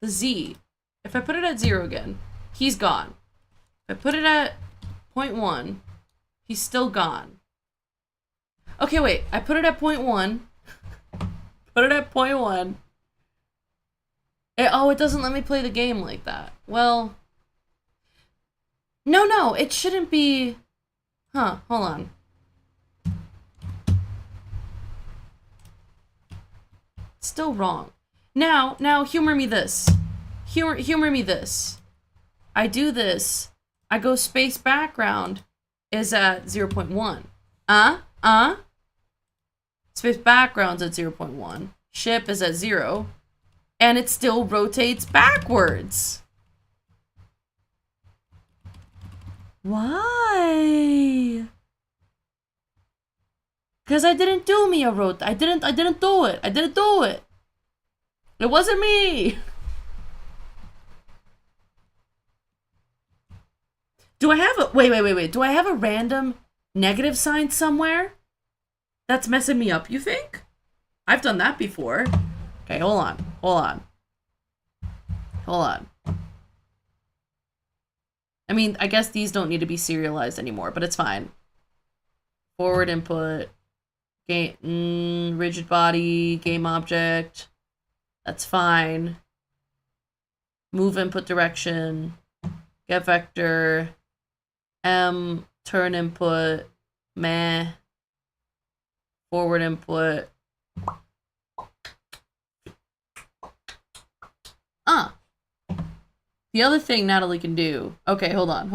the Z, if I put it at 0 again, he's gone. If I put it at 0.1, he's still gone. Okay, wait, I put it at 0.1. Put it at 0.1. It doesn't let me play the game like that. Well, no, it shouldn't be. Huh, hold on. It's still wrong. Now, humor me this. Humor me this. I do this. I go space background is at 0.1. Space background's at 0.1. Ship is at 0. And it still rotates backwards. Why? Because I didn't do me a I didn't do it. I didn't do it. It wasn't me. Do I have a wait. Do I have a random negative sign somewhere that's messing me up, you think? I've done that before. Okay, hold on. I mean, I guess these don't need to be serialized anymore, but it's fine. Forward input, game, rigid body, game object. That's fine. Move input direction, get vector, M, turn input, meh, forward input. The other thing Natalie can do. Okay, hold on.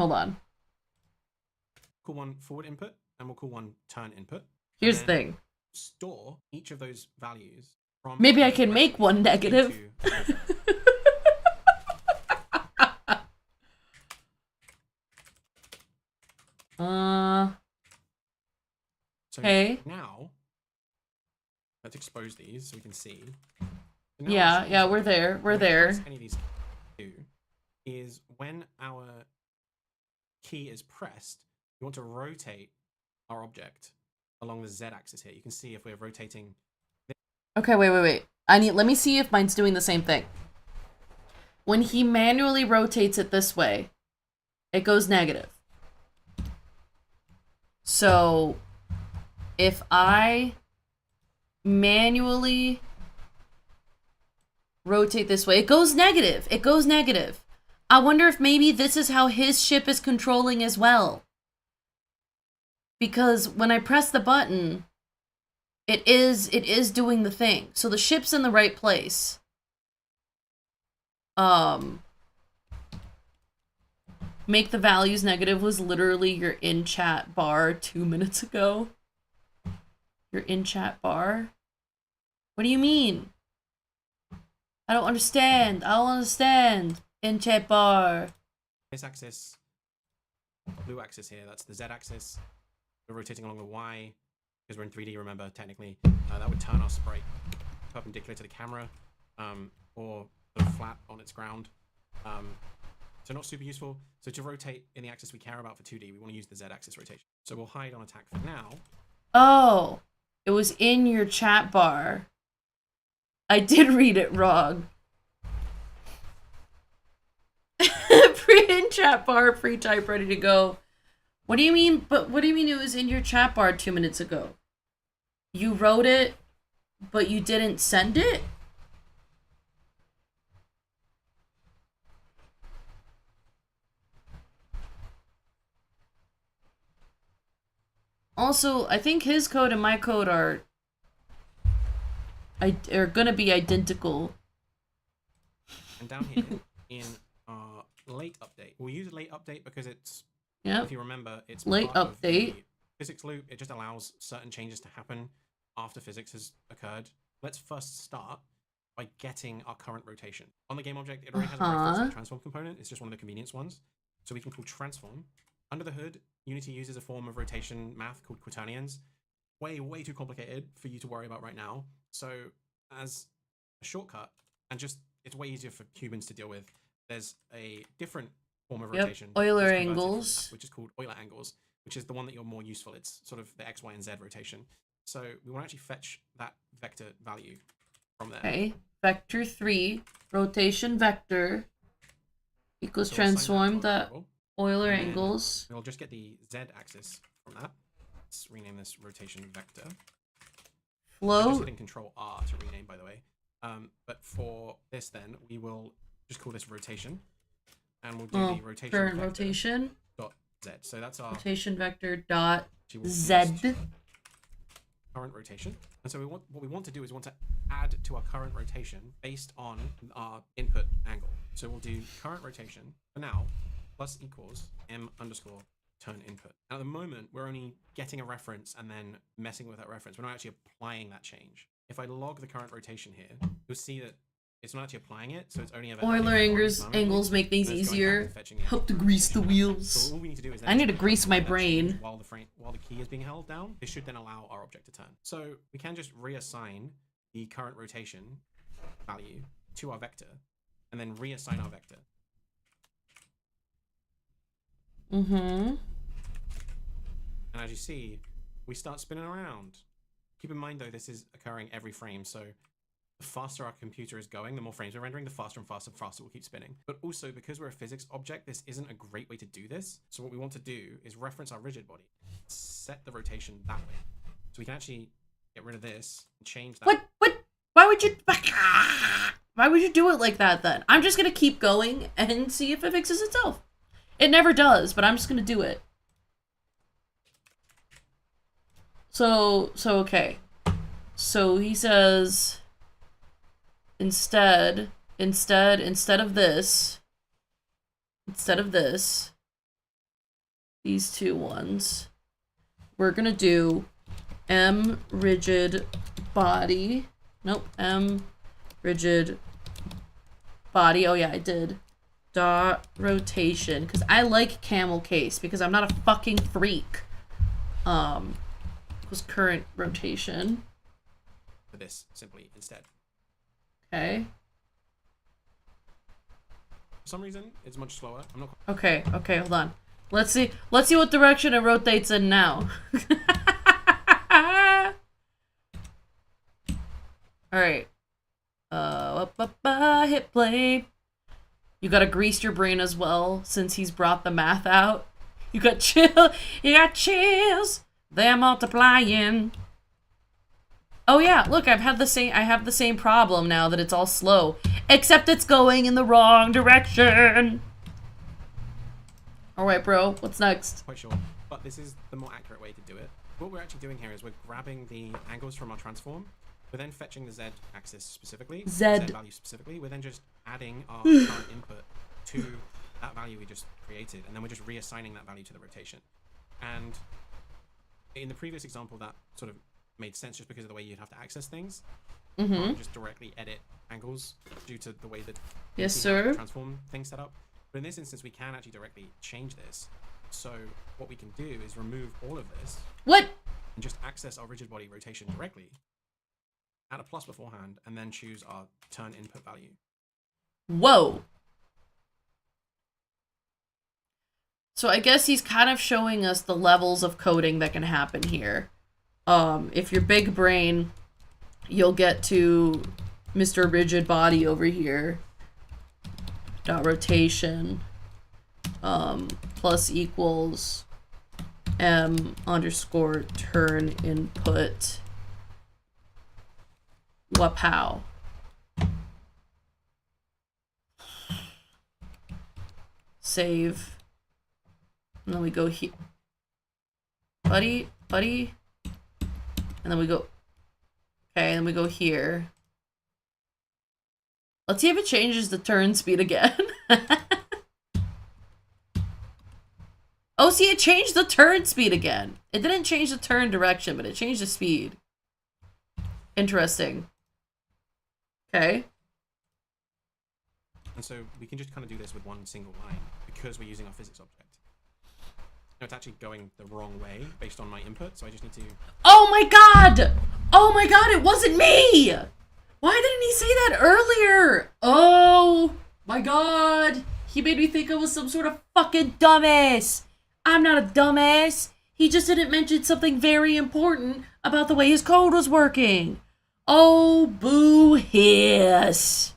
Call one forward input, and we'll call one turn input. Here's the thing. Store each of those values from. Maybe I can make one negative. Okay. Now, let's expose these so we can see. Yeah, we're there. Any of these do is when our key is pressed, we want to rotate our object along the z-axis here. You can see if we're rotating. Okay, wait. Let me see if mine's doing the same thing. When he manually rotates it this way, it goes negative. So if I manually rotate this way. It goes negative. It goes negative. I wonder if maybe this is how his ship is controlling as well. Because when I press the button, it is doing the thing. So the ship's in the right place. Make the values negative was literally your in-chat bar 2 minutes ago. Your in-chat bar? What do you mean? I don't understand. I don't understand. In-chat bar. This axis, blue axis here, that's the Z axis. We're rotating along the Y, because we're in 3D, remember, technically. That would turn our sprite perpendicular to the camera, or sort of flat on its ground. So not super useful. So to rotate in the axis we care about for 2D, we want to use the Z axis rotation. So we'll hide on attack for now. Oh, it was in your chat bar. I did read it wrong. Pre-in chat bar, pre-type, ready to go. What do you mean? But what do you mean it was in your chat bar 2 minutes ago? You wrote it, but you didn't send it? Also, I think his code and my code are gonna be identical. And down here in our late update, we'll use late update because it's, if you remember, it's late update. Physics loop. It just allows certain changes to happen after physics has occurred. Let's first start by getting our current rotation. On the game object, it already has a reference to the transform component. It's just one of the convenience ones. So we can call transform. Under the hood, Unity uses a form of rotation math called quaternions. Way too complicated for you to worry about right now. So as a shortcut, and just it's way easier for humans to deal with, there's a different form of rotation. Euler angles. Which is called Euler angles, which is the one that you're more useful. It's sort of the X, Y, and Z rotation. So we want to actually fetch that vector value from there. Okay. Vector 3, rotation vector equals transform the Euler angles. We'll just get the Z axis from that. Let's rename this rotation vector. Float. I'm just hitting Control R to rename, by the way. But for this, then we will just call this rotation, and we'll do the rotation current vector rotation dot Z. So that's our rotation vector dot Z. Current rotation. And so what we want to do is we want to add to our current rotation based on our input angle. So we'll do current rotation for now plus equals m underscore turn input. And at the moment, we're only getting a reference and then messing with that reference. We're not actually applying that change. If I log the current rotation here, you'll see that it's not actually applying it, so it's only ever Euler angles make things easier. Help to grease the wheels. So all we need to do is I need to grease my brain. While the key is being held down, this should then allow our object to turn. So we can just reassign the current rotation value to our vector, and then reassign our vector. Mm-hmm. And as you see, we start spinning around. Keep in mind though, this is occurring every frame, so the faster our computer is going, the more frames we're rendering, the faster and faster and faster we'll keep spinning. But also, because we're a physics object, this isn't a great way to do this. So what we want to do is reference our rigid body, set the rotation that way. So we can actually get rid of this and change that. What? Why would you do it like that then? I'm just gonna keep going and see if it fixes itself. It never does, but I'm just gonna do it. So okay. So he says instead of this, these two ones, we're gonna do M rigid body. Nope, M rigid body. Oh yeah, I did. Dot rotation, because I like camel case because I'm not a fucking freak. Was current rotation. For this simply instead. Okay. For some reason, it's much slower. I'm not. Okay, hold on. Let's see what direction it rotates in now. All right. Hit play. You gotta grease your brain as well since he's brought the math out. You got chill. You got chills. They're multiplying. Oh yeah, look, I have the same problem now that it's all slow. Except it's going in the wrong direction. Alright, bro. What's next? Quite sure. But this is the more accurate way to do it. What we're actually doing here is we're grabbing the angles from our transform. We're then fetching the Z axis specifically. Z value specifically. We're then just adding our current input to that value we just created. And then we're just reassigning that value to the rotation. And in the previous example, that sort of made sense just because of the way you'd have to access things. You can't just directly edit angles due to the way that yes, sir. Transform things set up. But in this instance, we can actually directly change this. So what we can do is remove all of this. What? And just access our rigid body rotation directly. Add a plus beforehand, and then choose our turn input value. Whoa. So I guess he's kind of showing us the levels of coding that can happen here. If you're big brain, you'll get to Mr. Rigid Body over here. Dot rotation. Plus equals M underscore turn input. Wapow. Save. And then we go here. Buddy. And then we go. Okay, and then we go here. Let's see if it changes the turn speed again. Oh, see, it changed the turn speed again. It didn't change the turn direction, but it changed the speed. Interesting. Okay. And so we can just kind of do this with one single line because we're using our physics object. No, it's actually going the wrong way based on my input, so I just need to... Oh my god! Oh my god, it wasn't me! Why didn't he say that earlier? Oh my god. He made me think I was some sort of fucking dumbass. I'm not a dumbass. He just didn't mention something very important about the way his code was working. Oh, boo hiss.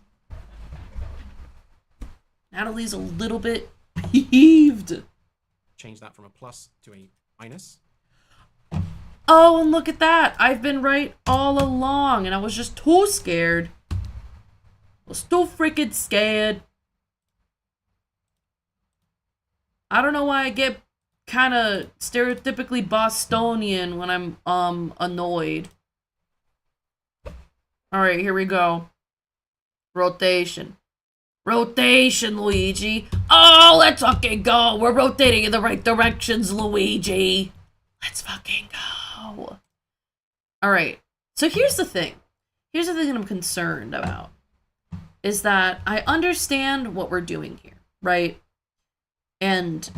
Natalie's a little bit peeved. Change that from a plus to a minus. Oh, and look at that. I've been right all along, and I was just too scared. I was too freaking scared. I don't know why I get kind of stereotypically Bostonian when I'm annoyed. Alright, here we go. Rotation. Rotation, Luigi. Oh, let's fucking go. We're rotating in the right directions, Luigi. Let's fucking go. Alright, so here's the thing. Here's the thing that I'm concerned about. Is that I understand what we're doing here, right? And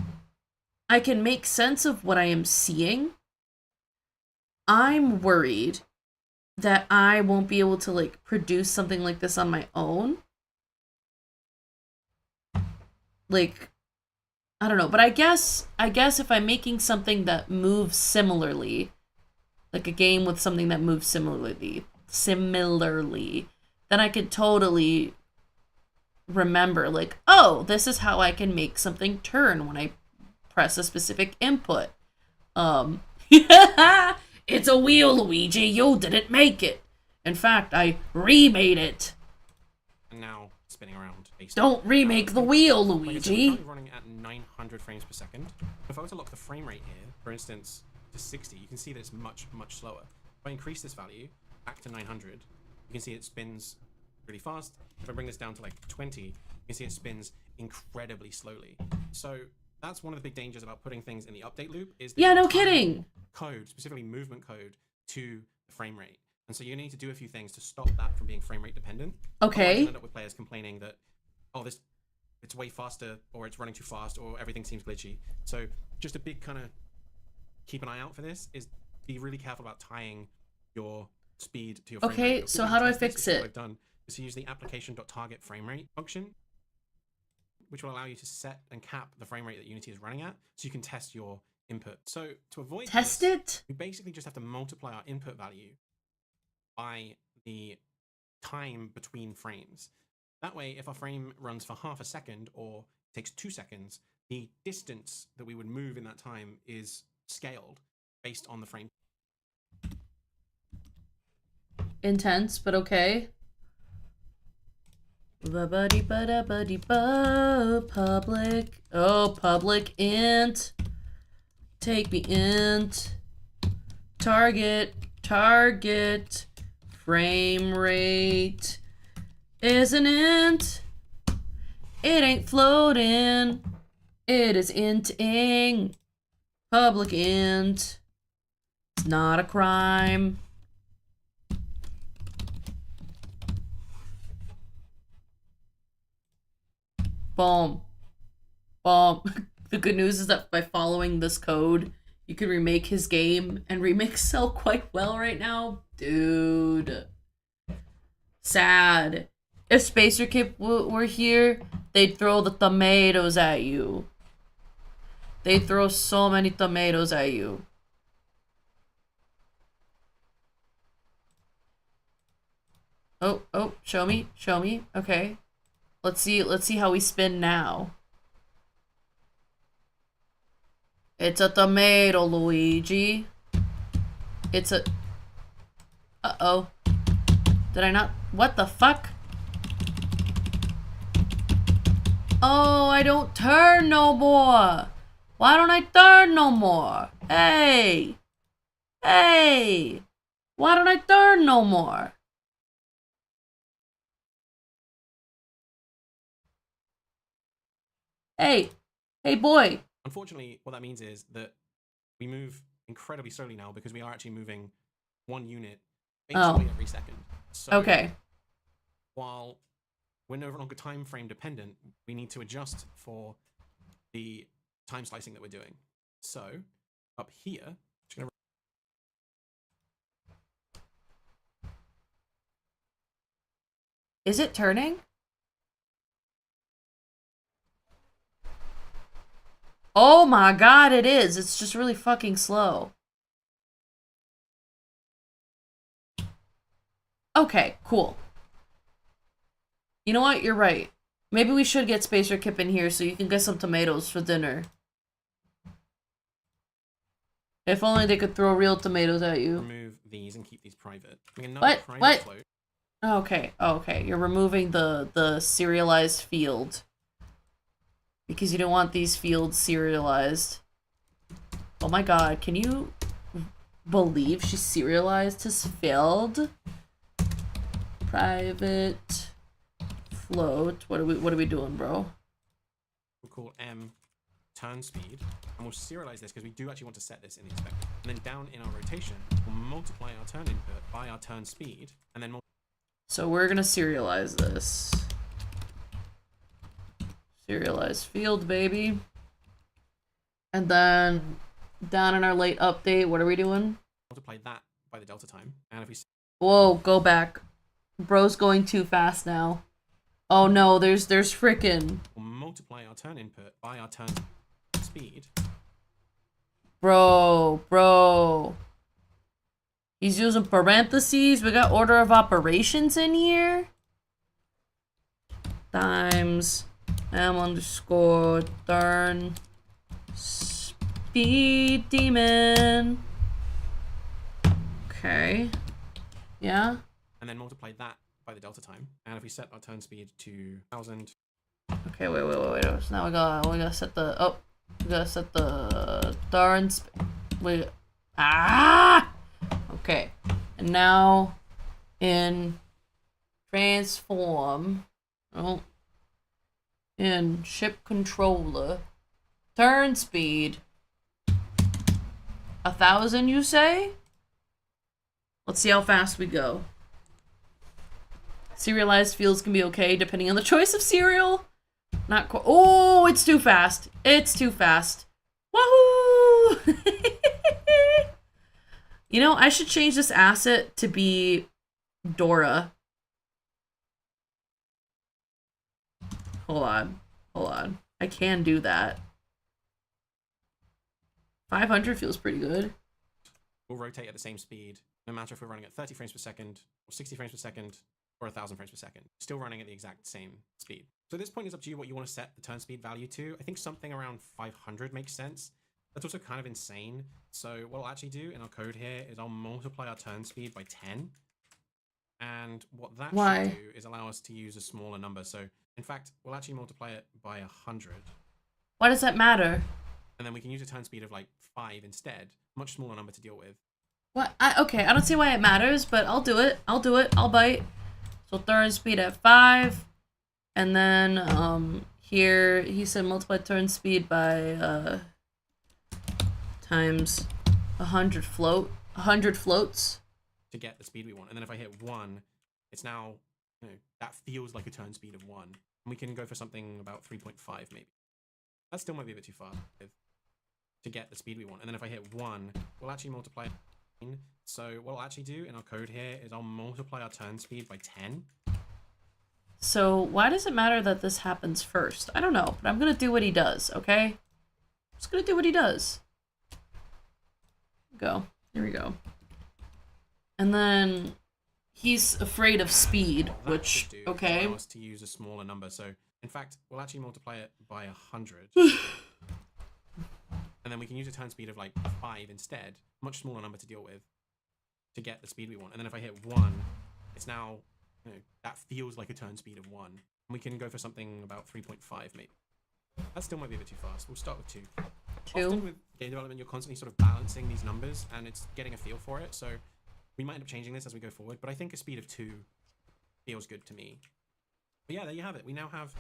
I can make sense of what I am seeing. I'm worried that I won't be able to, like, produce something like this on my own. Like, I don't know, but I guess if I'm making something that moves similarly, like a game with something that moves similarly, then I could totally remember, like, oh, this is how I can make something turn when I press a specific input. It's a wheel, Luigi. You didn't make it. In fact, I remade it. And now spinning around. Don't remake the wheel, Luigi. Like I'm running at 900 frames per second. If I were to lock the frame rate here, for instance, to 60, you can see that it's much, much slower. If I increase this value back to 900, you can see it spins really fast. If I bring this down to like 20, you can see it spins incredibly slowly. So that's one of the big dangers about putting things in the update loop is that yeah, no kidding. Code, specifically movement code, to the frame rate. And so you need to do a few things to stop that from being frame rate dependent. Okay. You end up with players complaining that, oh, it's way faster, or it's running too fast, or everything seems glitchy. So just a big kind of keep an eye out for this is be really careful about tying your speed to your frame rate. Okay, so how do I fix it? What I've done is to use the application.target frame rate function, which will allow you to set and cap the frame rate that Unity is running at, so you can test your input. So to avoid test this, it, we basically just have to multiply our input value by the time between frames. That way, if our frame runs for half a second or takes 2 seconds, the distance that we would move in that time is scaled based on the frame. Intense, but okay. Public. Oh, public int. Take me int. Target. Frame rate is an int. It ain't floating. It is inting. Public int. It's not a crime. Boom. Boom. The good news is that by following this code, you can remake his game, and remakes sell quite well right now. Dude. Sad. If Spacer Kip were here, they'd throw the tomatoes at you. They'd throw so many tomatoes at you. Oh, show me. Okay. Let's see how we spin now. It's a tomato, Luigi. It's a... Uh-oh. Did I not... What the fuck? Oh, I don't turn no more. Why don't I turn no more? Hey! Hey! Why don't I turn no more? Hey! Hey, boy! Unfortunately, what that means is that we move incredibly slowly now because we are actually moving 1 unit basically every second. So okay. While we're no longer time frame dependent, we need to adjust for the time slicing that we're doing. So up here, just gonna... Is it turning? Oh my god, it is. It's just really fucking slow. Okay, cool. You know what? You're right. Maybe we should get Spacer Kip in here so you can get some tomatoes for dinner. If only they could throw real tomatoes at you. Remove these and keep these private. What? Float. Okay. You're removing the serialized field. Because you don't want these fields serialized. Oh my god, can you believe she serialized his field? Private float. What are we doing, bro? We'll call M turn speed, and we'll serialize this because we do actually want to set this in the inspector. And then down in our rotation, we'll multiply our turn input by our turn speed, and then so we're gonna serialize this. Serialized field, baby. And then down in our late update, what are we doing? Multiply that by the delta time, and if we... Whoa, go back. Bro's going too fast now. Oh no, there's frickin'... We'll multiply our turn input by our turn speed. Bro. He's using parentheses. We got order of operations in here. Times M underscore turn speed demon. Okay. Yeah. And then multiply that by the delta time. And if we set our turn speed to 1000. Okay, wait. So now we gotta set the turn speed. Okay. And now in transform. Oh. In ship controller, turn speed 1000, you say? Let's see how fast we go. Serialized fields can be okay depending on the choice of serial. Not quite. Oh, it's too fast. Woohoo! You know, I should change this asset to be Dora. Hold on. I can do that. 500 feels pretty good. We'll rotate at the same speed, no matter if we're running at 30 frames per second, or 60 frames per second, or 1000 frames per second. Still running at the exact same speed. So at this point, it's up to you what you want to set the turn speed value to. I think something around 500 makes sense. That's also kind of insane. So what I'll actually do in our code here is I'll multiply our turn speed by 10. And what that Why? should do is allow us to use a smaller number. So, in fact, we'll actually multiply it by 100. Why does that matter? And then we can use a turn speed of like 5 instead. Much smaller number to deal with. What? Okay, I don't see why it matters, but I'll do it. I'll do it. I'll bite. So turn speed at 5. And then, here, he said multiply turn speed by, times 100 floats. To get the speed we want. And then if I hit 1, it's now, that feels like a turn speed of 1. And we can go for something about 3.5 maybe. That still might be a bit too far to get the speed we want. And then if I hit 1, we'll actually multiply. So what I'll actually do in our code here is I'll multiply our turn speed by 10. So why does it matter that this happens first? I don't know, but I'm gonna do what he does, okay? I'm just gonna do what he does. Go. Here we go. And then he's afraid of speed, which, okay. Allow us to use a smaller number. So in fact, we'll actually multiply it by 100. And then we can use a turn speed of like 5 instead. Much smaller number to deal with to get the speed we want. And then if I hit 1, it's now, that feels like a turn speed of 1. And we can go for something about 3.5 maybe. That still might be a bit too fast. We'll start with 2. 2. Often with game development, you're constantly sort of balancing these numbers and it's getting a feel for it. So we might end up changing this as we go forward. But I think a speed of 2 feels good to me. But yeah, there you have it. We now have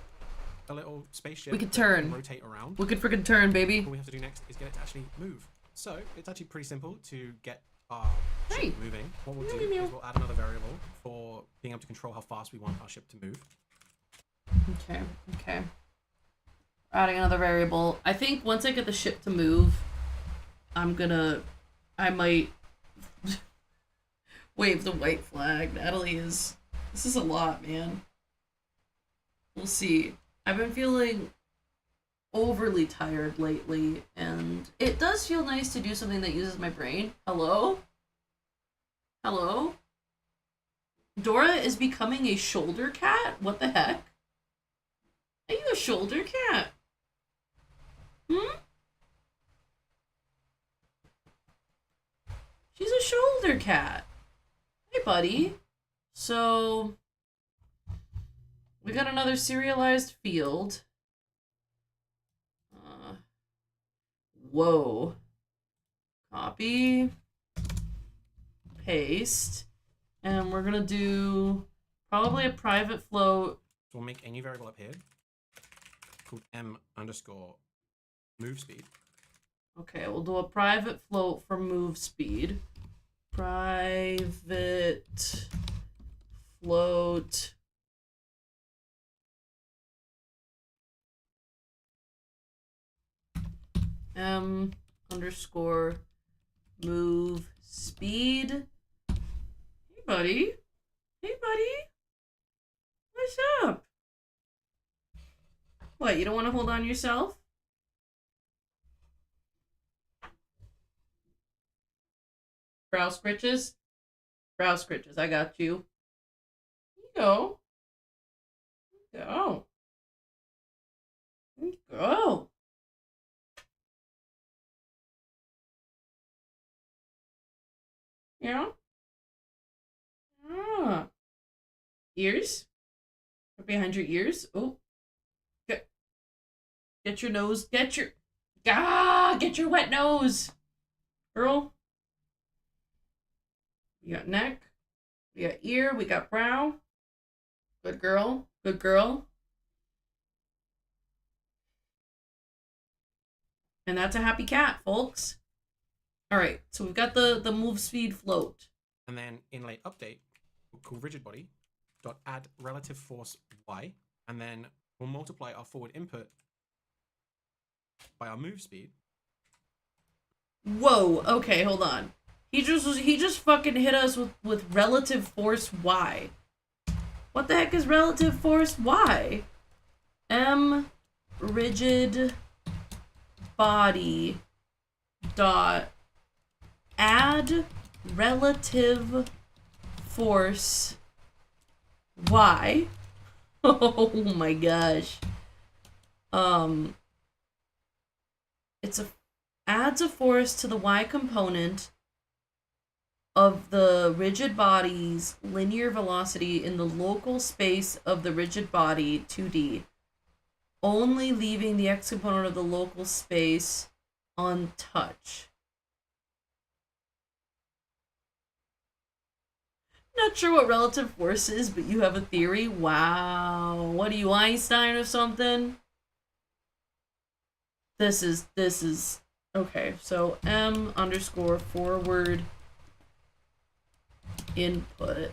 a little spaceship. We can turn. Rotate around. We could freaking turn, baby. What we have to do next is get it to actually move. So it's actually pretty simple to get our ship moving. What we'll do is we'll add another variable for being able to control how fast we want our ship to move. Okay. Adding another variable. I think once I get the ship to move, I might wave the white flag. This is a lot, man. We'll see. I've been feeling overly tired lately, and it does feel nice to do something that uses my brain. Hello? Hello? Dora is becoming a shoulder cat? What the heck? Are you a shoulder cat? She's a shoulder cat. Hey, buddy. So we got another serialized field. Whoa. Copy. Paste. And we're gonna do probably a private float. So we'll make a new variable up here called m_move speed. Okay, we'll do a private float for move speed. Private float m_move speed. Hey, buddy. Hey, buddy. What's up? What, you don't want to hold on yourself? Brow scritches? Brow scritches, I got you. Here you go. Here you go. Here you go. Yeah? Ah. Ears? Right behind your ears? Oh. Get your nose. Get your wet nose. Girl. We got neck. We got ear. We got brow. Good girl. Good girl. And that's a happy cat, folks. All right, so we've got the move speed float. And then in late update, we'll call rigid body dot add relative force y, and then we'll multiply our forward input by our move speed. Whoa. Okay, hold on. He just fucking hit us with relative force y. What the heck is relative force y? M rigid body dot add relative force y. Oh my gosh. It's adds a force to the y component of the rigid body's linear velocity in the local space of the rigid body, 2D, only leaving the x component of the local space untouched. Not sure what relative force is, but you have a theory? Wow. What are you, Einstein or something? This is, okay, so M underscore forward input.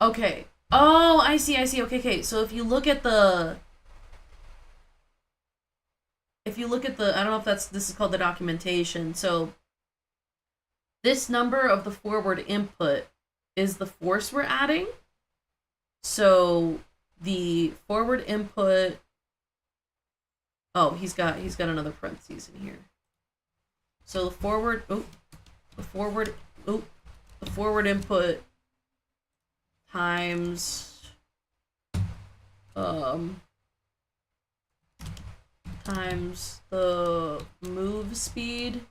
Okay. Oh, I see. Okay. So if you look at the, I don't know if this is called the documentation. So this number of the forward input is the force we're adding. So the forward input, oh, he's got another parentheses in here. So the forward input times times the move speed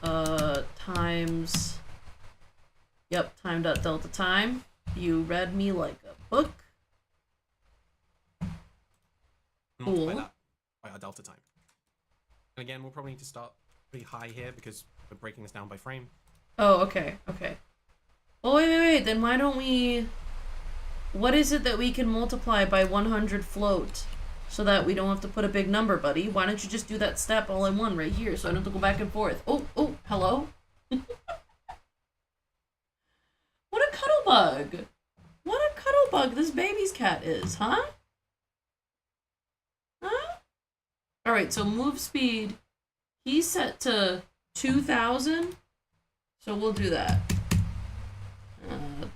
times time dot delta time. You read me like a book. Multiply that by our delta time. And again, we'll probably need to start pretty high here because we're breaking this down by frame. Oh, okay. Well, wait. Then why don't we... What is it that we can multiply by 100 float so that we don't have to put a big number, buddy? Why don't you just do that step all in one right here so I don't have to go back and forth? Oh, hello? What a cuddle bug. What a cuddle bug this baby's cat is, huh? Alright, so move speed, he's set to 2,000, so we'll do that.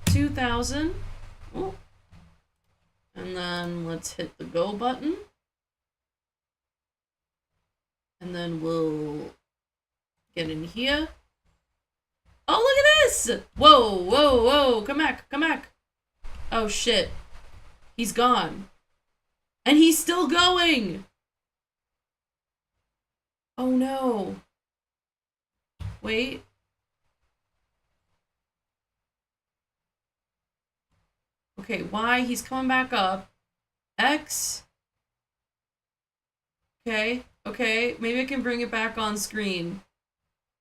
2,000, oh. And then let's hit the go button. And then we'll get in here. Oh, look at this! Whoa, come back. Oh shit, he's gone. And he's still going! Oh no. Wait. Okay, Y, he's coming back up. X. Okay, maybe I can bring it back on screen.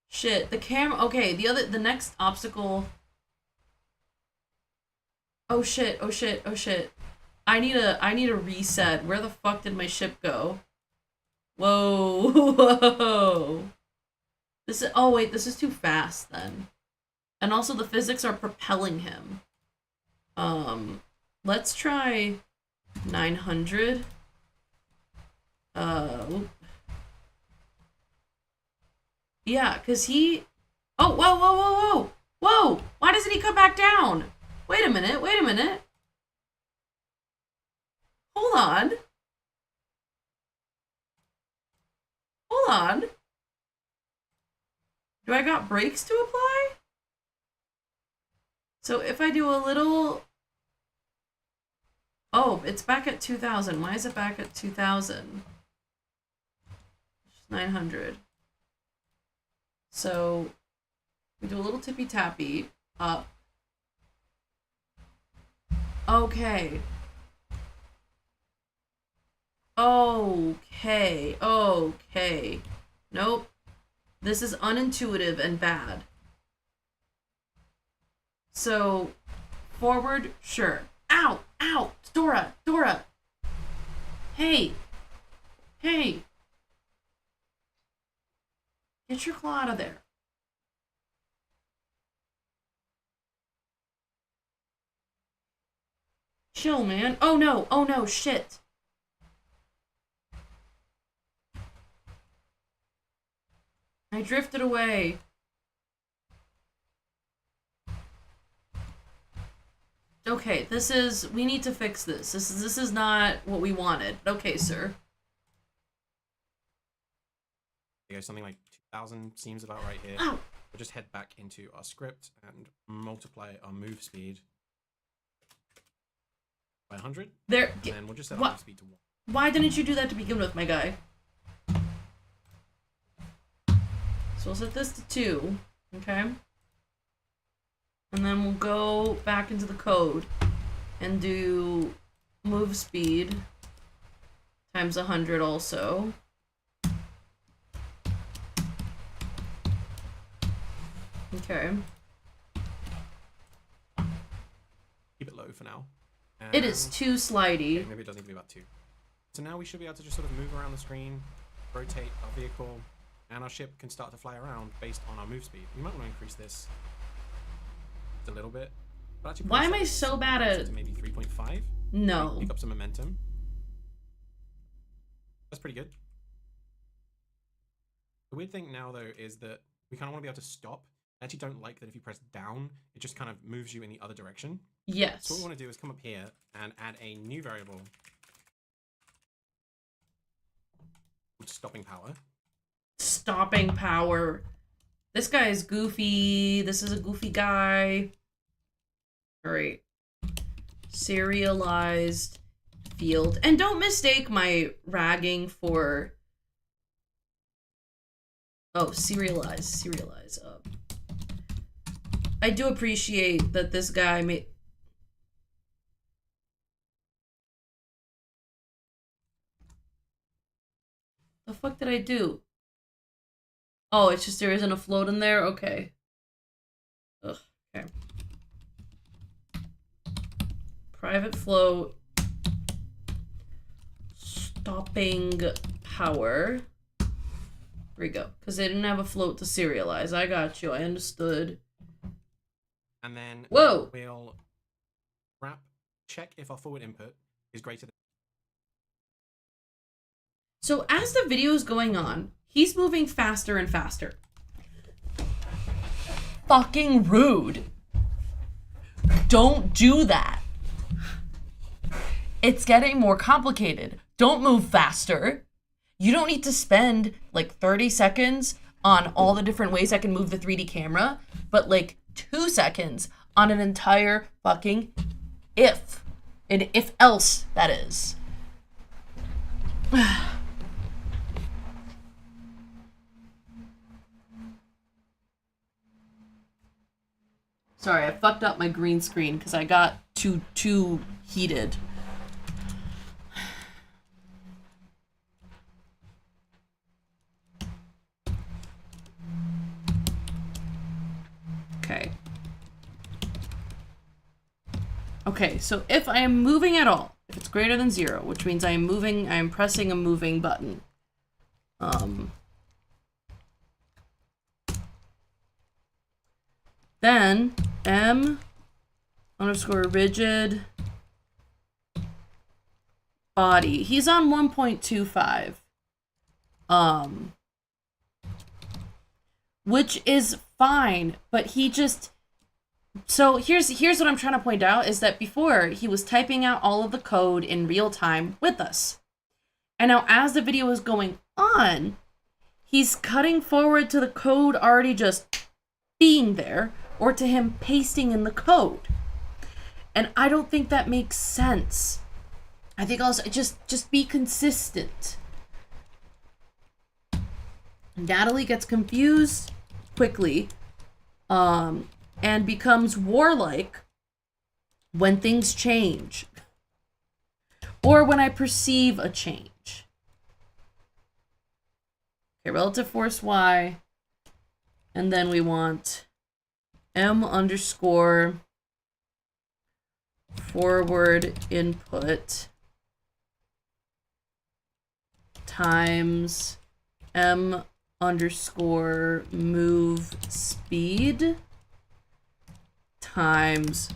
Shit, the camera, okay, the next obstacle. Oh shit. I need a reset. Where the fuck did my ship go? Whoa. This is too fast then. And also the physics are propelling him. Let's try 900. Yeah, cause he... Oh, whoa! Why doesn't he come back down? Wait a minute. Hold on. Do I got brakes to apply? So if I do a little... Oh, it's back at 2,000. Why is it back at 2,000? 900. So we do a little tippy tappy up. Okay. Nope. This is unintuitive and bad. So, forward, sure. Ow! Dora! Hey! Get your claw out of there. Chill, man. Oh no, shit. I drifted away. Okay, we need to fix this. This is not what we wanted. Okay, sir. Okay, something like 2,000 seems about right here. Ow. We'll just head back into our script and multiply our move speed by 100. There. And then we'll just set our move speed to 1. Why didn't you do that to begin with, my guy? So we'll set this to 2. Okay. And then we'll go back into the code and do move speed times 100 also. Okay. Keep it low for now. It is too slidey. Okay, maybe it doesn't need to be about 2. So now we should be able to just sort of move around the screen, rotate our vehicle, and our ship can start to fly around based on our move speed. We might want to increase this a little bit. But actually, why am I so bad at... maybe 3.5? No. Pick up some momentum. That's pretty good. The weird thing now, though, is that we kind of want to be able to stop. I actually don't like that if you press down, it just kind of moves you in the other direction. Yes. So what we want to do is come up here and add a new variable called stopping power. Stopping power. This guy is goofy. This is a goofy guy. Alright. Serialized field. And don't mistake my ragging for... Oh, serialize. I do appreciate that this guy made... The fuck did I do? Oh, it's just there isn't a float in there? Okay. Ugh, okay. Private float. Stopping power. Here we go. Because they didn't have a float to serialize. I got you. I understood. And then whoa, we'll check if our forward input is greater than... So as the video is going on, he's moving faster and faster. Fucking rude. Don't do that. It's getting more complicated. Don't move faster. You don't need to spend like 30 seconds on all the different ways I can move the 3D camera, but like 2 seconds on an entire fucking if. An if else, that is. Sorry, I fucked up my green screen because I got too heated. Okay. Okay, so if I am moving at all, if it's greater than 0, which means I am pressing a moving button. Then m_rigid body. He's on 1.25. Which is fine, but he just... So here's what I'm trying to point out is that before he was typing out all of the code in real time with us. And now as the video is going on, he's cutting forward to the code already just being there or to him pasting in the code. And I don't think that makes sense. I think also just be consistent. Natalie gets confused quickly. And becomes warlike when things change. Or when I perceive a change. Okay, relative force Y. And then we want m_forward input times m_move speed times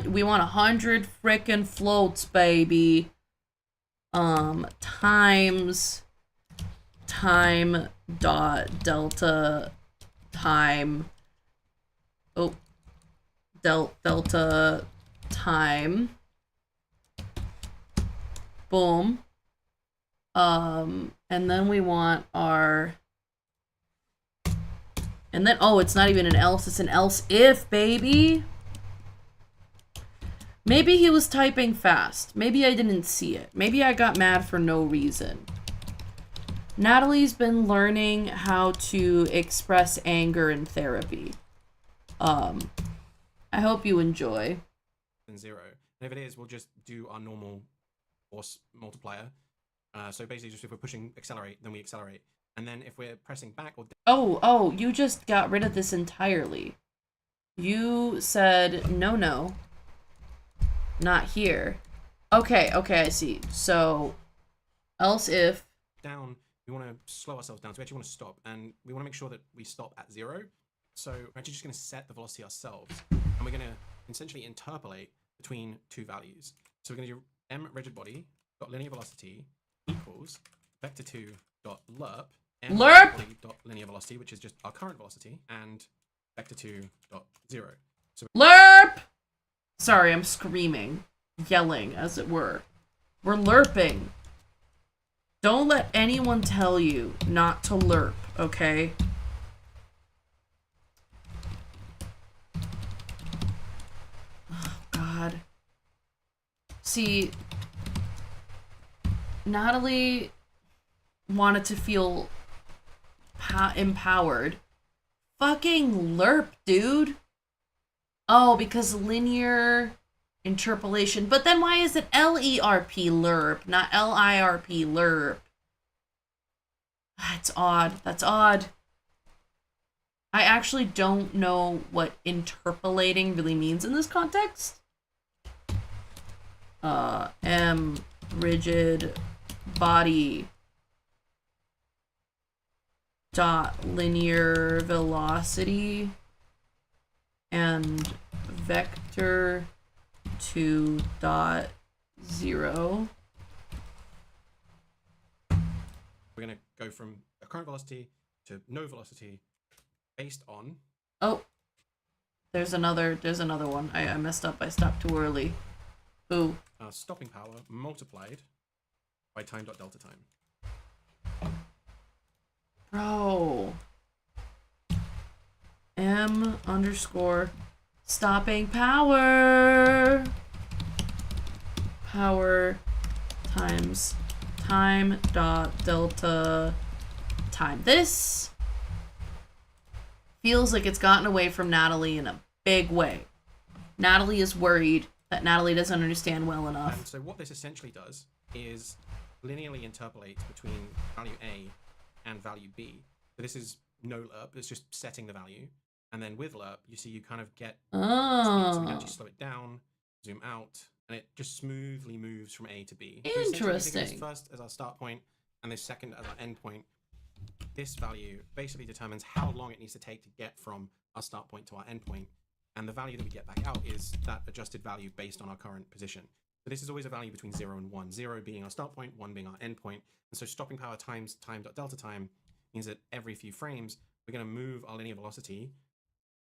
we want 100 frickin' floats, baby. Times time dot delta time. Oh, delta time. Boom. And then we want our... And then, oh, it's not even an else, it's an else if, baby. Maybe he was typing fast. Maybe I didn't see it. Maybe I got mad for no reason. Natalie's been learning how to express anger in therapy. I hope you enjoy. And 0. And if it is, we'll just do our normal force multiplier. So basically, just if we're pushing accelerate, then we accelerate. And then if we're pressing back or... Oh, you just got rid of this entirely. You said, no. Not here. Okay, I see. So, else if... Down, we want to slow ourselves down. So we actually want to stop. And we want to make sure that we stop at 0. So we're actually just going to set the velocity ourselves. And we're going to essentially interpolate between two values. So we're going to do m rigid body dot linear velocity equals vector2 dot lerp m lerp dot linear velocity, which is just our current velocity, and vector2 dot 0. So lerp. Sorry, I'm screaming, yelling, as it were. We're lerping. Don't let anyone tell you not to lerp, okay? Oh, God. See, Natalie wanted to feel empowered. Fucking lerp, dude. Oh, because linear interpolation. But then why is it LERP lerp, not LIRP lerp? That's odd. That's odd. I actually don't know what interpolating really means in this context. M rigid body dot linear velocity and vector 2 dot 0. we're going to go from a current velocity to no velocity based on... Oh, there's another one. I messed up. I stopped too early. Ooh. Stopping power multiplied by time dot delta time. Bro. M underscore stopping power. Power times time dot delta time. This feels like it's gotten away from Natalie in a big way. Natalie is worried that Natalie doesn't understand well enough. And so what this essentially does is linearly interpolates between value A and value B. So this is no lerp, it's just setting the value. And then with lerp, you see you kind of get speed, so we can actually slow it down, zoom out, and it just smoothly moves from A to B. Interesting. So first as our start point, and this second as our end point. This value basically determines how long it needs to take to get from our start point to our end point. And the value that we get back out is that adjusted value based on our current position. So this is always a value between 0 and 1. 0 being our start point, 1 being our end point. And so stopping power times time dot delta time means that every few frames, we're going to move our linear velocity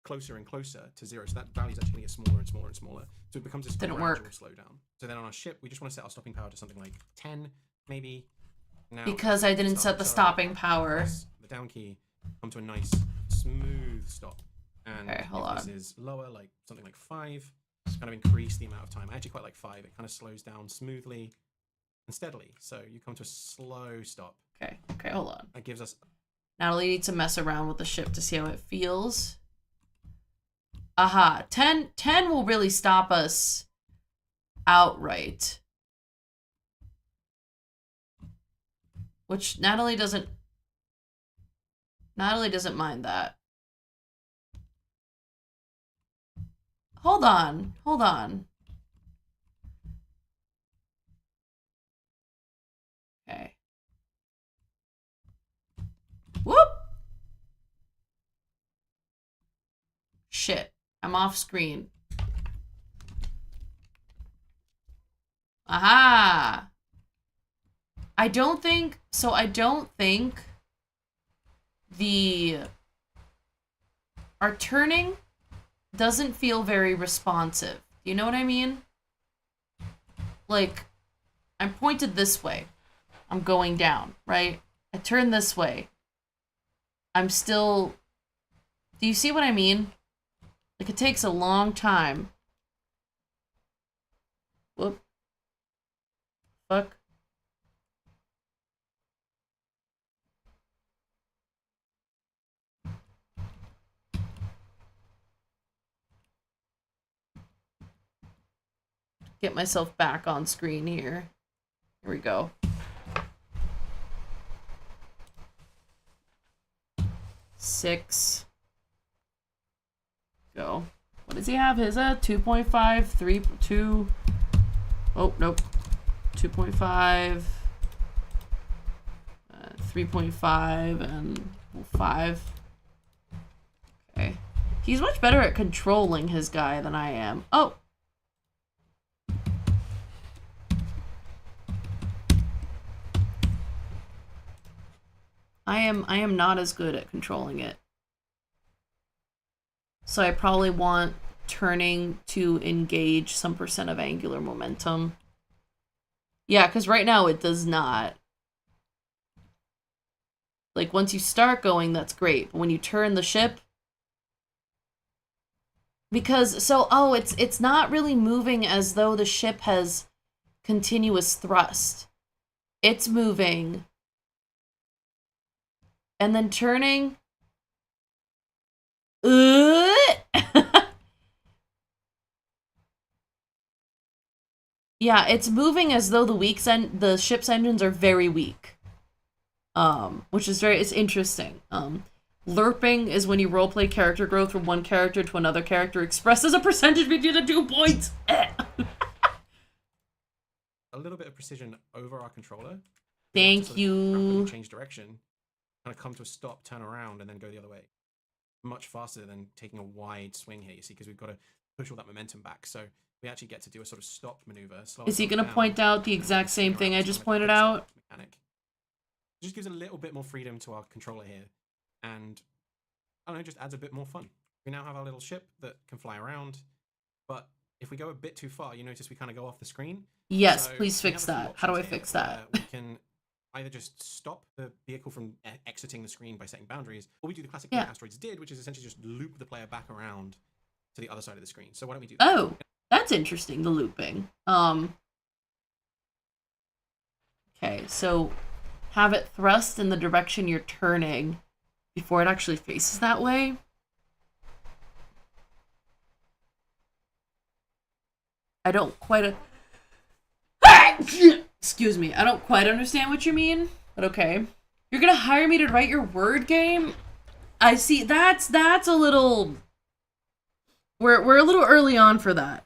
closer and closer to 0. So that value is actually going to get smaller and smaller and smaller. So it becomes this gradual slowdown. So then on our ship, we just want to set our stopping power to something like 10, maybe. Now, because I didn't set the stopping power. The down key, come to a nice smooth stop. And okay, hold on. This is lower, like something like 5, just kind of increase the amount of time. I actually quite like 5. It kind of slows down smoothly and steadily. So you come to a slow stop. Okay, hold on. That gives us... Natalie needs to mess around with the ship to see how it feels. Aha, 10 will really stop us outright. Which Natalie doesn't mind that. Hold on. Okay. Whoop! Shit. I'm off screen. Aha! I don't think our turning doesn't feel very responsive. Do you know what I mean? Like, I'm pointed this way. I'm going down, right? I turn this way. I'm still... Do you see what I mean? Like, it takes a long time. Whoop. Fuck. get myself back on screen here. Here we go. Six. Go. What does he have? His 2.5, 3, 2. Oh, nope. 2.5, 3.5, and 5. Okay. He's much better at controlling his guy than I am. Oh! I am not as good at controlling it. So I probably want turning to engage some percent of angular momentum. Yeah, because right now it does not. Like, once you start going, that's great. But when you turn the ship... Because, so, oh, it's not really moving as though the ship has continuous thrust. It's moving... and then turning. Yeah, it's moving as though the ship's engines are very weak. Which is it's interesting. Lerping is when you roleplay character growth from one character to another character expressed as a percentage between the 2 points. A little bit of precision over our controller. Thank you. Change direction. Kind of come to a stop, turn around, and then go the other way. Much faster than taking a wide swing here, you see, because we've got to push all that momentum back. So we actually get to do a sort of stopped maneuver. Is he going to point out the exact same thing I just pointed out? Mechanic. It just gives a little bit more freedom to our controller here. And, I don't know, just adds a bit more fun. We now have our little ship that can fly around. But if we go a bit too far, you notice we kind of go off the screen. Yes, so please fix that. How do I fix that? We can either just stop the vehicle from exiting the screen by setting boundaries, or we do the classic thing Asteroids did, which is essentially just loop the player back around to the other side of the screen. So why don't we do that? Oh, that's interesting, the looping. Okay, so have it thrust in the direction you're turning before it actually faces that way. I don't quite... Excuse me, I don't quite understand what you mean, but okay. You're gonna hire me to write your word game? I see, that's a little... We're a little early on for that.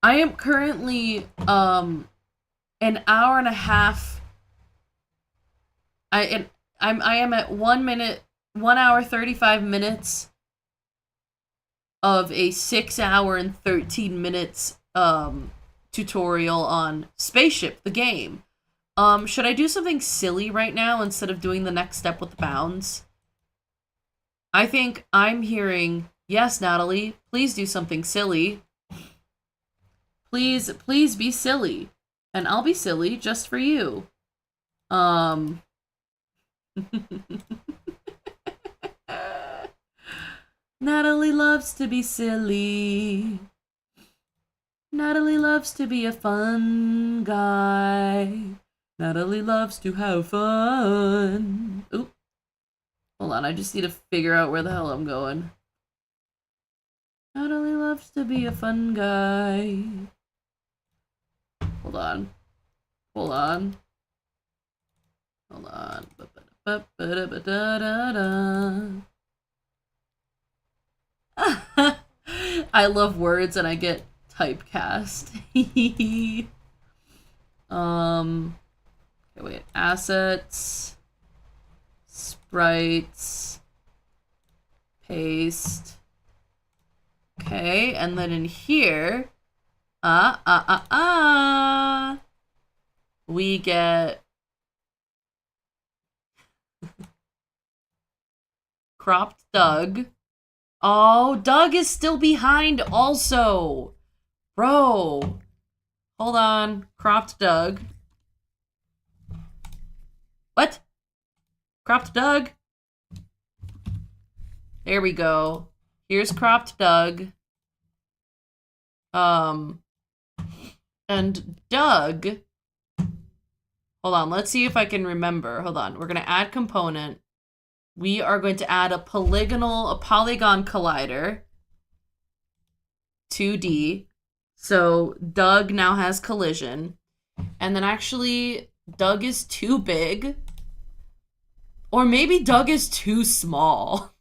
I am currently, an hour and a half... I am at 1 hour, 35 minutes of a 6 hour and 13 minutes, tutorial on Spaceship, the game. Should I do something silly right now instead of doing the next step with the bounds? I think I'm hearing, yes, Natalie, please do something silly. Please be silly. And I'll be silly just for you. Natalie loves to be silly. Natalie loves to be a fun guy. Natalie loves to have fun. Oop. Hold on, I just need to figure out where the hell I'm going. Natalie loves to be a fun guy. Hold on. Hold on. Hold on. I love words and I get typecast. Okay, wait. Assets. Sprites. Paste. Okay, and then in here, we get cropped Doug. Oh, Doug is still behind also. Bro. Hold on. Cropped Doug. What? Cropped Doug? There we go. Here's cropped Doug. And Doug. Hold on. Let's see if I can remember. Hold on. We're going to add component. We are going to add a polygon collider. 2D. So Doug now has collision. And then actually, Doug is too big. Or maybe Doug is too small.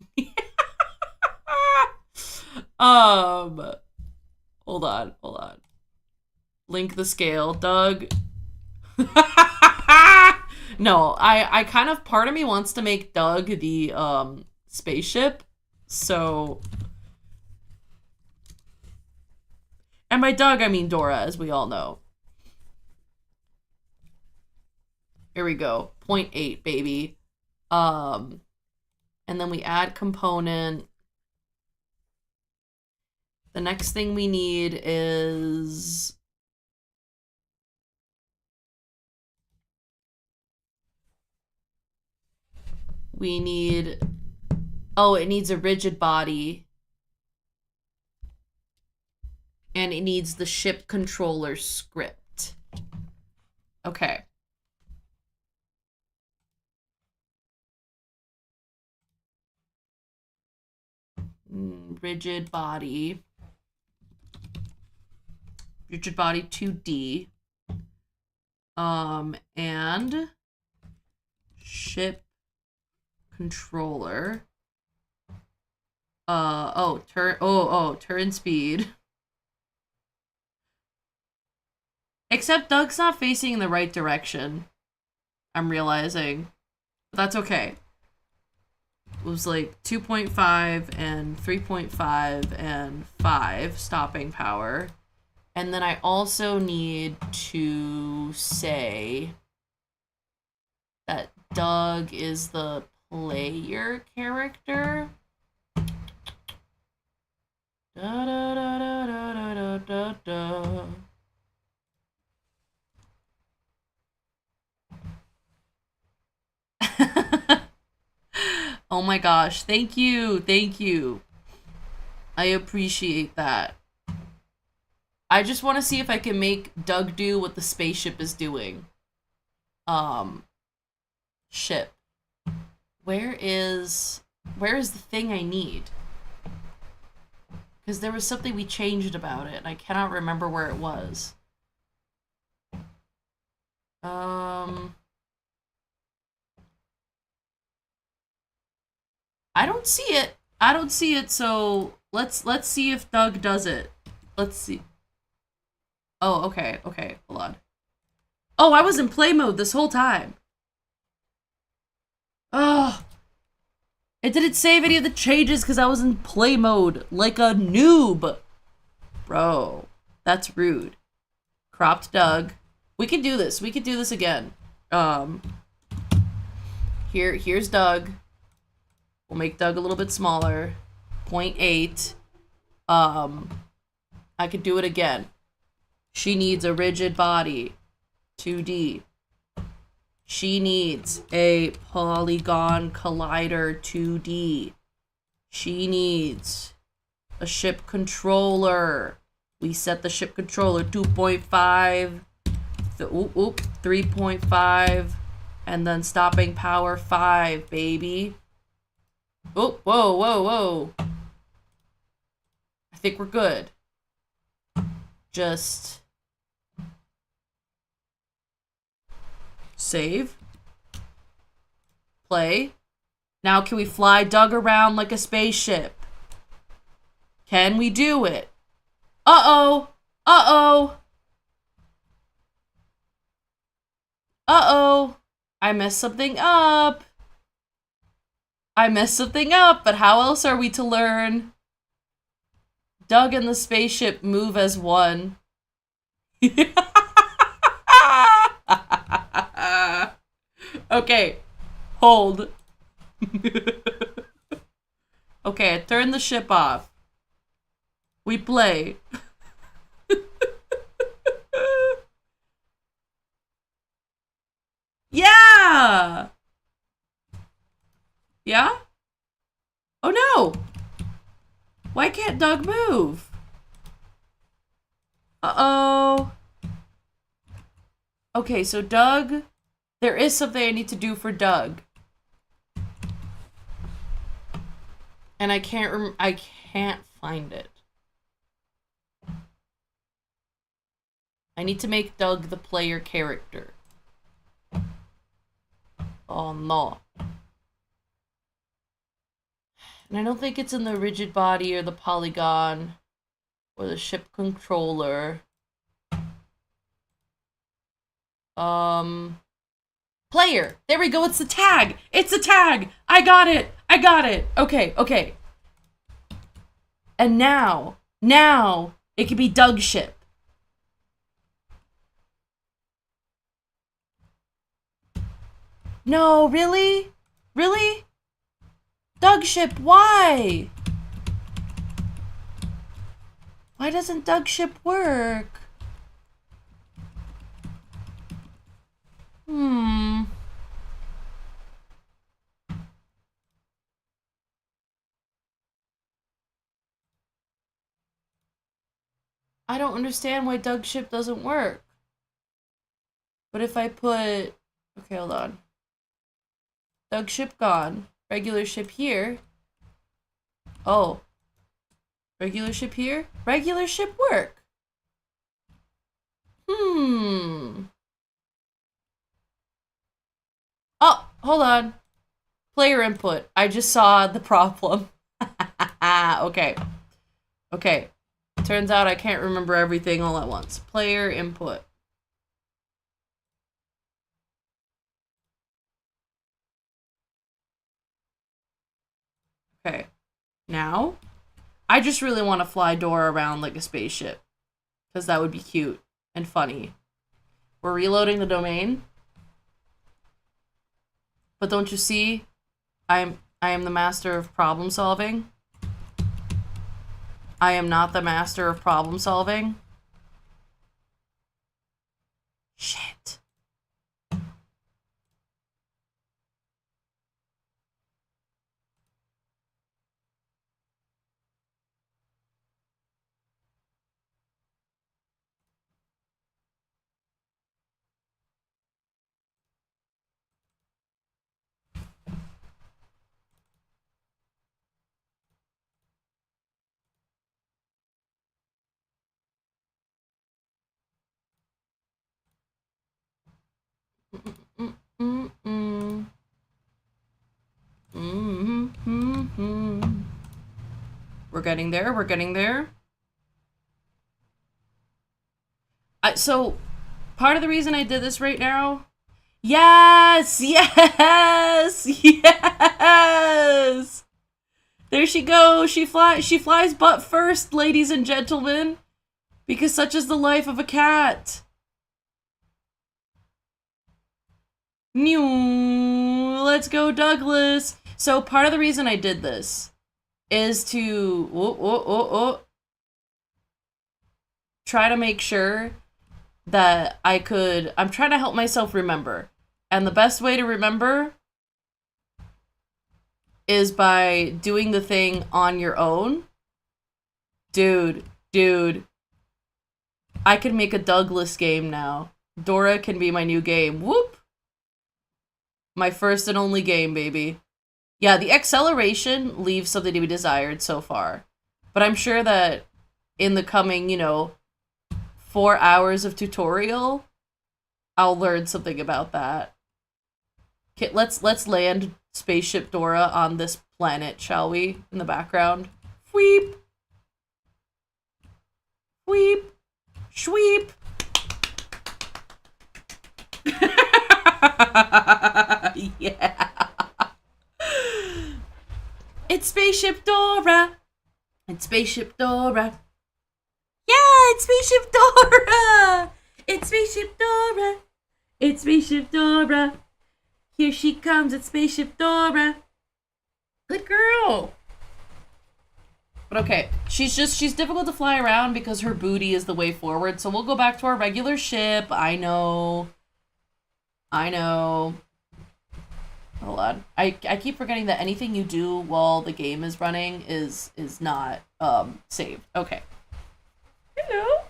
Hold on. Link the scale. Doug. No, I kind of, part of me wants to make Doug the spaceship. So, and by Doug I mean Dora, as we all know. Here we go. 0.8, baby. And then we add component. The next thing we need is we need, oh, it needs a rigid body. And it needs the ship controller script. Okay. Rigid body 2D. And ship controller. Turn speed. Except Doug's not facing in the right direction. I'm realizing. But that's okay. It was like 2.5 and 3.5 and 5 stopping power. And then I also need to say that Doug is the player character. Da da da da da da da da. Oh my gosh, thank you. I appreciate that. I just want to see if I can make Doug do what the spaceship is doing. Ship. Where is the thing I need? Because there was something we changed about it, and I cannot remember where it was. I don't see it, so let's see if Doug does it. Let's see. Oh, okay, hold on. Oh, I was in play mode this whole time. Oh. It didn't save any of the changes because I was in play mode like a noob. Bro, that's rude. Cropped Doug. We can do this. We can do this again. Here's Doug. We'll make Doug a little bit smaller. 0.8. I could do it again. She needs a rigid body. 2D. She needs a polygon collider 2D. She needs a ship controller. We set the ship controller 2.5. 3.5. And then stopping power 5, baby. Oh, whoa. I think we're good. Just save. Play. Now can we fly Doug around like a spaceship? Can we do it? Uh-oh. I messed something up. But how else are we to learn? Doug and the spaceship move as one. Okay, hold. Okay, I turned the ship off. We play. Yeah! Yeah? Oh no! Why can't Doug move? Uh-oh. Okay, so Doug... There is something I need to do for Doug. And I can't find it. I need to make Doug the player character. Oh no. And I don't think it's in the rigid body or the polygon or the ship controller. Player. There we go. It's the tag. It's the tag. I got it. I got it. Okay, okay. And now it can be Doug ship. No, really? Really? Doug ship, why? Why doesn't Doug ship work? I don't understand why Doug ship doesn't work. But if I put... Okay, hold on. Doug ship gone. Regular ship here. Oh. Regular ship here? Regular ship work. Oh, hold on. Player input. I just saw the problem. Okay. Okay. Turns out I can't remember everything all at once. Player input. Okay. Now, I just really want to fly Dora around like a spaceship. Because that would be cute and funny. We're reloading the domain. But don't you see? I am the master of problem solving. I am not the master of problem solving. Shit. We're getting there. We're getting there. So, part of the reason I did this right now... Yes! Yes! Yes! There she goes. She flies butt first, ladies and gentlemen. Because such is the life of a cat. New. Let's go, Douglas. So part of the reason I did this is to try to make sure that I'm trying to help myself remember. And the best way to remember is by doing the thing on your own. Dude. I can make a Douglas game now. Dora can be my new game. Whoop! My first and only game, baby. Yeah, the acceleration leaves something to be desired so far. But I'm sure that in the coming, 4 hours of tutorial, I'll learn something about that. Okay, let's land Spaceship Dora on this planet, shall we? In the background. Weep. Weep. Shweep. Yeah. It's Spaceship Dora. It's Spaceship Dora. Yeah, it's Spaceship Dora. It's Spaceship Dora. It's Spaceship Dora. Here she comes. It's Spaceship Dora. Good girl. But okay, she's difficult to fly around because her booty is the way forward. So we'll go back to our regular ship. I know. Hold on. I keep forgetting that anything you do while the game is running is not saved. Okay. Hello.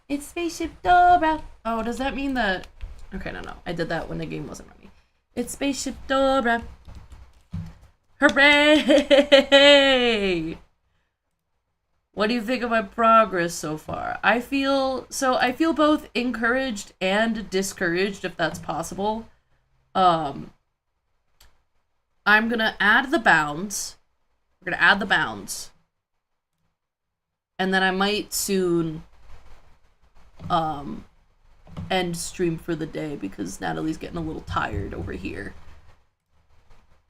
It's Spaceship Dora. Oh, does that mean that... Okay, no. I did that when the game wasn't running. It's Spaceship Dora. Hooray! What do you think of my progress so far? I feel both encouraged and discouraged, if that's possible. I'm gonna add the bounds. We're gonna add the bounds. And then I might soon end stream for the day because Natalie's getting a little tired over here.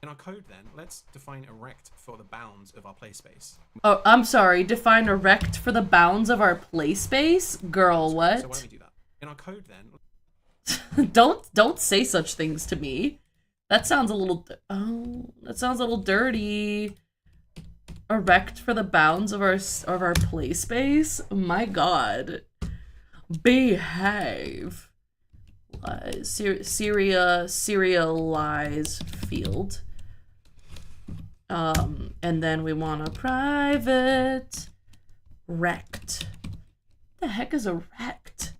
In our code, then, let's define a rect for the bounds of our play space. Oh, I'm sorry. Define a rect for the bounds of our play space? Girl, what? So why don't we do that? In our code, then... Don't say such things to me. That sounds a little... Oh, that sounds a little dirty. A rect for the bounds of our play space? My god. Behave. Serialize field. And then we want a private rect. What the heck is a rect?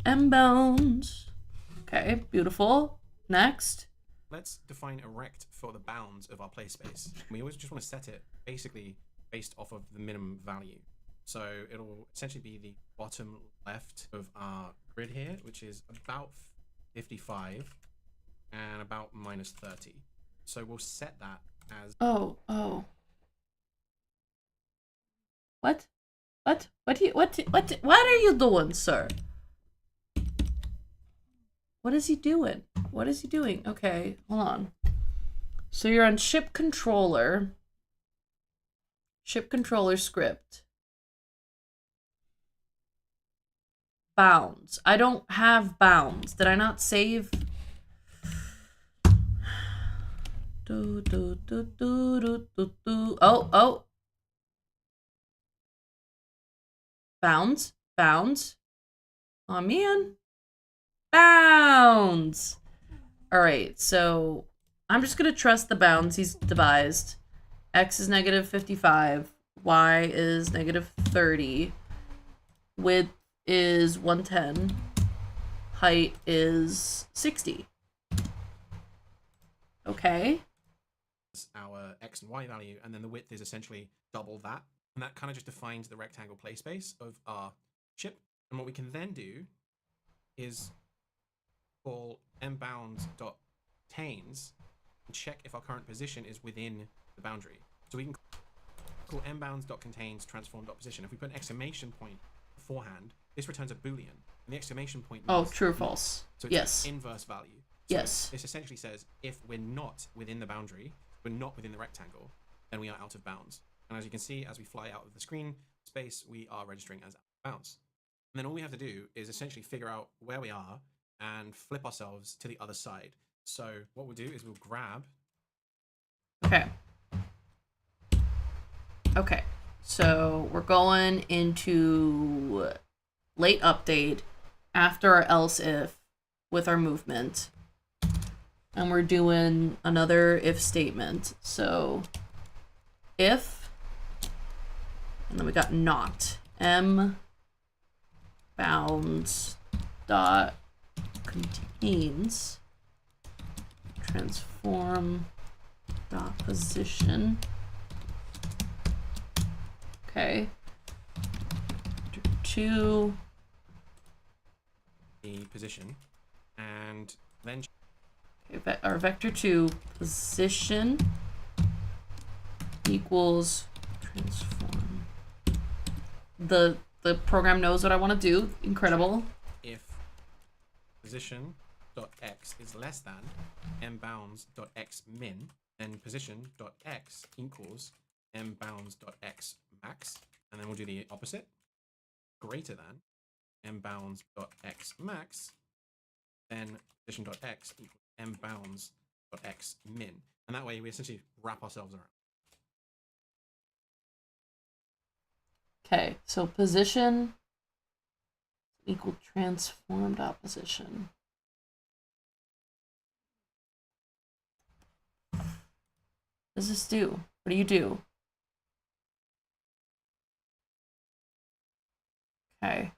M-bounds. Okay, beautiful. Next. Let's define a rect for the bounds of our play space. We always just want to set it basically based off of the minimum value. So it'll essentially be the bottom left of our grid here, which is about 55 and about minus 30. So we'll set that as... Oh. What are you doing, sir? What is he doing? What is he doing? Okay, hold on. So you're on ship controller. Ship controller script. Bounds. I don't have bounds. Did I not save? Oh. Bounds. Oh man. Bounds. All right, so I'm just gonna trust the bounds he's devised. X is negative 55. Y is negative 30. Width is 110. Height is 60. Okay. Our X and Y value, and then the width is essentially double that. And that kind of just defines the rectangle play space of our ship. And what we can then do is call mbounds.tains and check if our current position is within the boundary. So we can call mbounds.contains transform.position. If we put an exclamation point beforehand, this returns a boolean. And the exclamation point means true or false. So it's yes. Inverse value. So yes. This essentially says if we're not within the boundary, we're not within the rectangle, then we are out of bounds. And as you can see, as we fly out of the screen space, we are registering as out of bounds. And then all we have to do is essentially figure out where we are and flip ourselves to the other side. So what we'll do is we'll grab. Okay. So we're going into late update after our else if with our movement. And we're doing another if statement. So if, and then we got not. M bounds dot contains transform dot position. Okay. Vector2. The position, and then Okay, our vector2 position equals transform. The program knows what I want to do. Incredible. If position.x is less than mbounds.xmin, then position.x equals mbounds.xmax, and then we'll do the opposite. Greater than mbounds.xmax, then position.x equals mbounds.xmin, and that way we essentially wrap ourselves around. Okay, so position equal transformed opposition. What does this do? What do you do? Okay.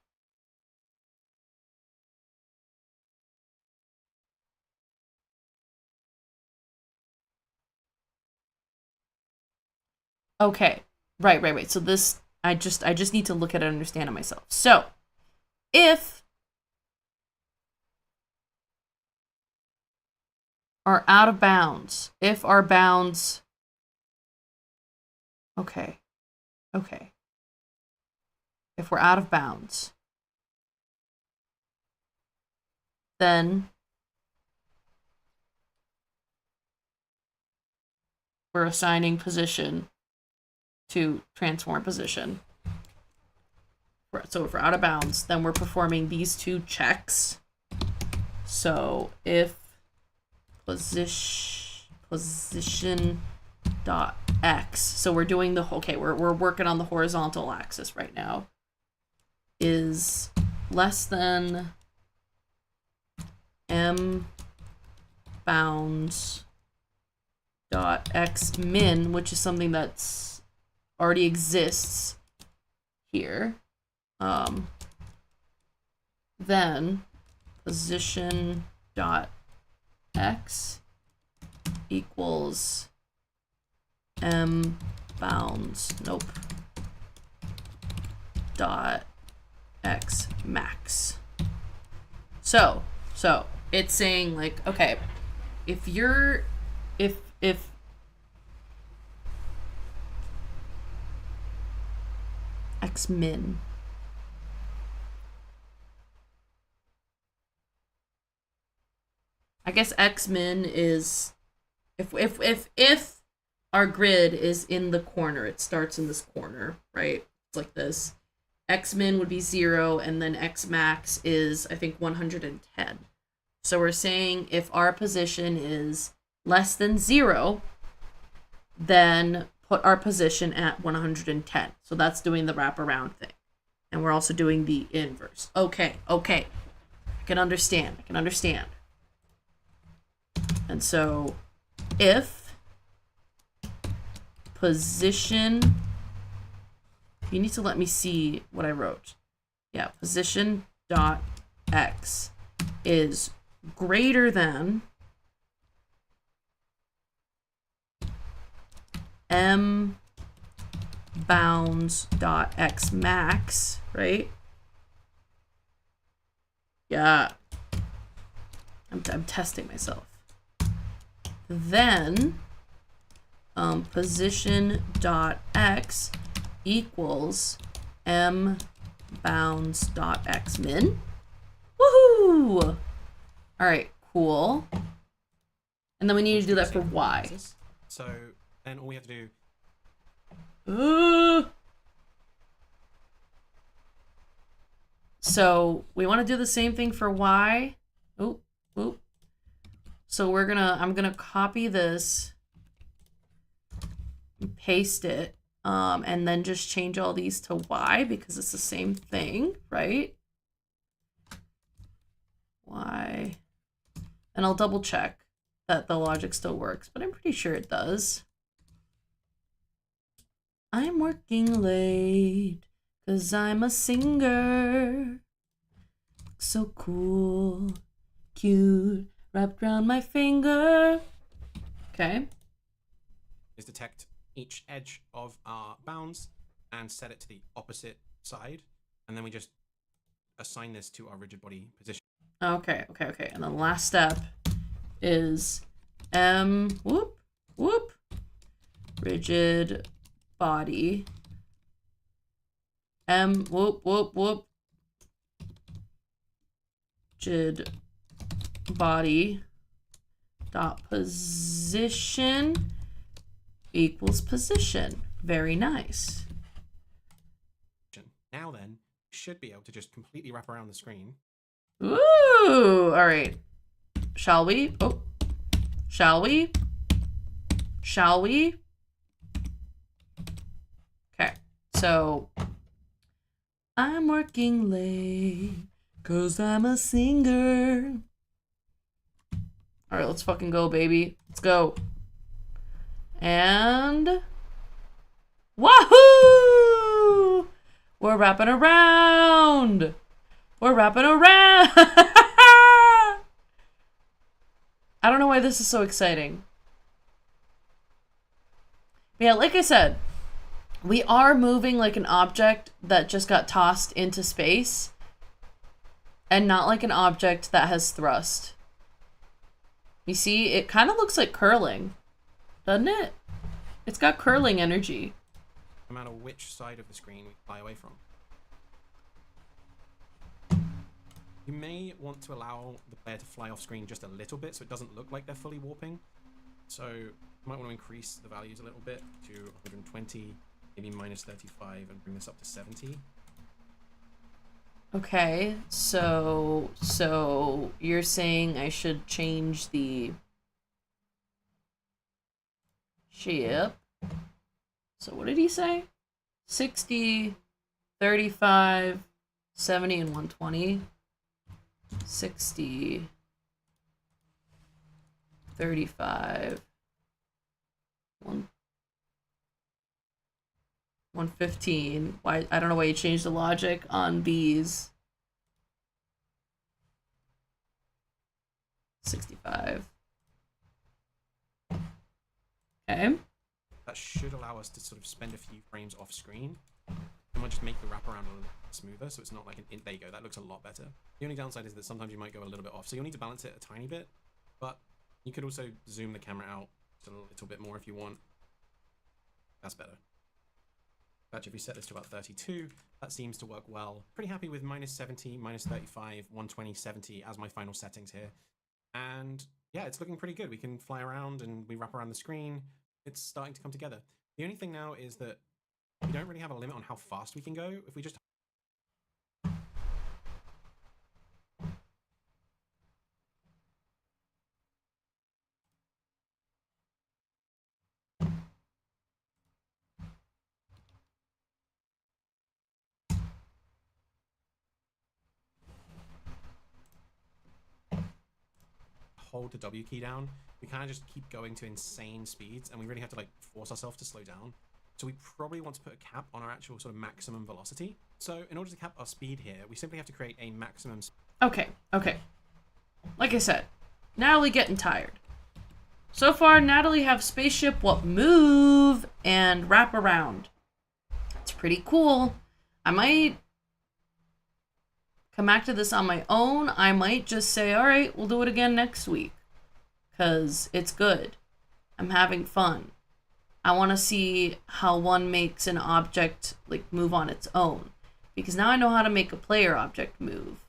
Okay, Right. So this, I just need to look at it and understand it myself. So, if are out of bounds, if our bounds, okay. If we're out of bounds, then we're assigning position to transform position. So if we're out of bounds, then we're performing these two checks. So if position dot x, so we're doing the, okay, we're working on the horizontal axis right now, is less than m bounds dot x min, which is something that's already exists here. Then position dot x equals m bounds, nope, dot x max. So it's saying, like, okay, if x min, I guess x min is if our grid is in the corner, it starts in this corner, right? It's like this. X min would be 0, and then x max is, I think, 110. So we're saying if our position is less than 0, then put our position at 110. So that's doing the wraparound thing. And we're also doing the inverse. Okay. I can understand. And so if position, you need to let me see what I wrote. Yeah, position dot x is greater than m bounds dot x max, right? Yeah. I'm testing myself. Then position dot x equals m bounds dot x min. Woohoo! All right, cool. And then we need to do that for y. So then all we have to do. So we want to do the same thing for y. Oop. So I'm gonna copy this, paste it, and then just change all these to y because it's the same thing, right? Y. And I'll double check that the logic still works, but I'm pretty sure it does. I'm working late because I'm a singer. So cool, cute, wrapped around my finger. Okay. Is detect each edge of our bounds and set it to the opposite side, and then we just assign this to our rigid body position. Okay. And the last step is rigid body rigid body dot position equals position. Very nice. Now then, you should be able to just completely wrap around the screen. Ooh, all right. Shall we? Oh, shall we? Okay, so I'm working late because I'm a singer. All right, let's fucking go, baby. Let's go. And wahoo! We're wrapping around. I don't know why this is so exciting. But yeah, like I said, We are moving like an object that just got tossed into space, and not like an object that has thrust. You see, it kind of looks like curling, doesn't it? It's got curling energy. No matter which side of the screen we fly away from. You may want to allow the player to fly off screen just a little bit so it doesn't look like they're fully warping. So you might want to increase the values a little bit to 120, maybe minus 35, and bring this up to 70. Okay, so you're saying I should change the ship. So what did he say? 60, 35, 70, and 120. 60, 35, 115. Why? I don't know why you changed the logic on B's. 65. Okay. That should allow us to sort of spend a few frames off screen. I might just make the wraparound a little smoother, so it's not like there you go, that looks a lot better. The only downside is that sometimes you might go a little bit off, so you'll need to balance it a tiny bit, but you could also zoom the camera out just a little bit more if you want. That's better. Actually, if we set this to about 32, that seems to work well. Pretty happy with minus 70, minus 35, 120, 70 as my final settings here. And yeah, it's looking pretty good. We can fly around and we wrap around the screen. It's starting to come together. The only thing now is that we don't really have a limit on how fast we can go. If we just hold the W key down, we kind of just keep going to insane speeds, and we really have to like force ourselves to slow down. So we probably want to put a cap on our actual sort of maximum velocity. So in order to cap our speed here, we simply have to create a maximum. Okay. Like I said, Natalie getting tired. So far, Natalie have spaceship what move and wrap around. It's pretty cool. I might come back to this on my own. I might just say, all right, we'll do it again next week. Because it's good. I'm having fun. I want to see how one makes an object like move on its own. Because now I know how to make a player object move.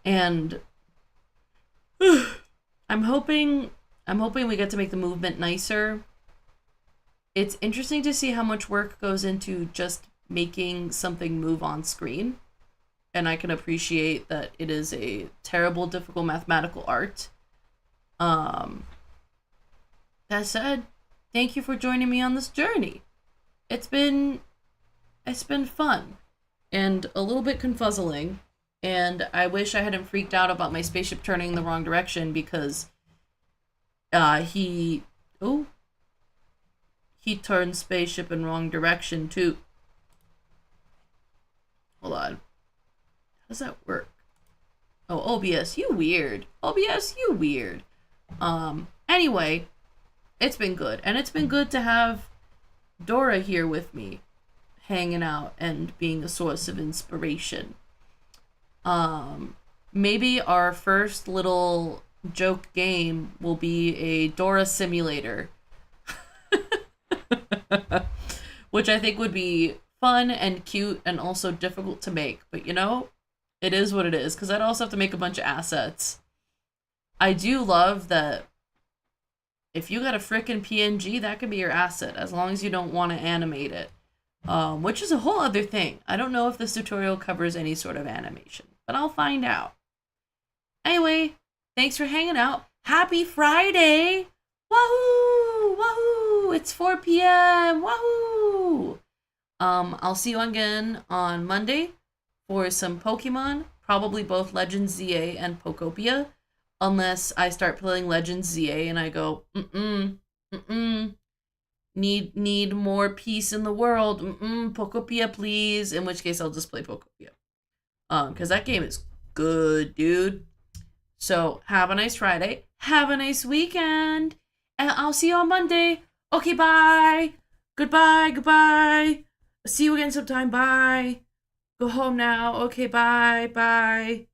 And I'm hoping we get to make the movement nicer. It's interesting to see how much work goes into just making something move on screen. And I can appreciate that it is a terrible, difficult mathematical art. That said, thank you for joining me on this journey. It's been fun and a little bit confuzzling, and I wish I hadn't freaked out about my spaceship turning in the wrong direction because he turned spaceship in wrong direction too. Hold on. How does that work? Oh, OBS, you weird. OBS, you weird. Anyway, it's been good. And it's been good to have Dora here with me, hanging out and being a source of inspiration. Maybe our first little joke game will be a Dora simulator. Which I think would be fun and cute and also difficult to make. But you know, it is what it is, because I'd also have to make a bunch of assets. I do love that if you got a frickin' PNG, that could be your asset, as long as you don't want to animate it. Which is a whole other thing. I don't know if this tutorial covers any sort of animation, but I'll find out. Anyway, thanks for hanging out. Happy Friday! Wahoo! Wahoo! It's 4 p.m. Wahoo! I'll see you again on Monday for some Pokemon, probably both Legends ZA and Pokopia, unless I start playing Legends ZA and I go, need more peace in the world, Pokopia please, in which case I'll just play Pokopia. Because that game is good, dude. So, have a nice Friday, have a nice weekend, and I'll see you on Monday. Okay, bye! Goodbye, goodbye. See you again sometime. Bye. Go home now. Okay, bye, bye.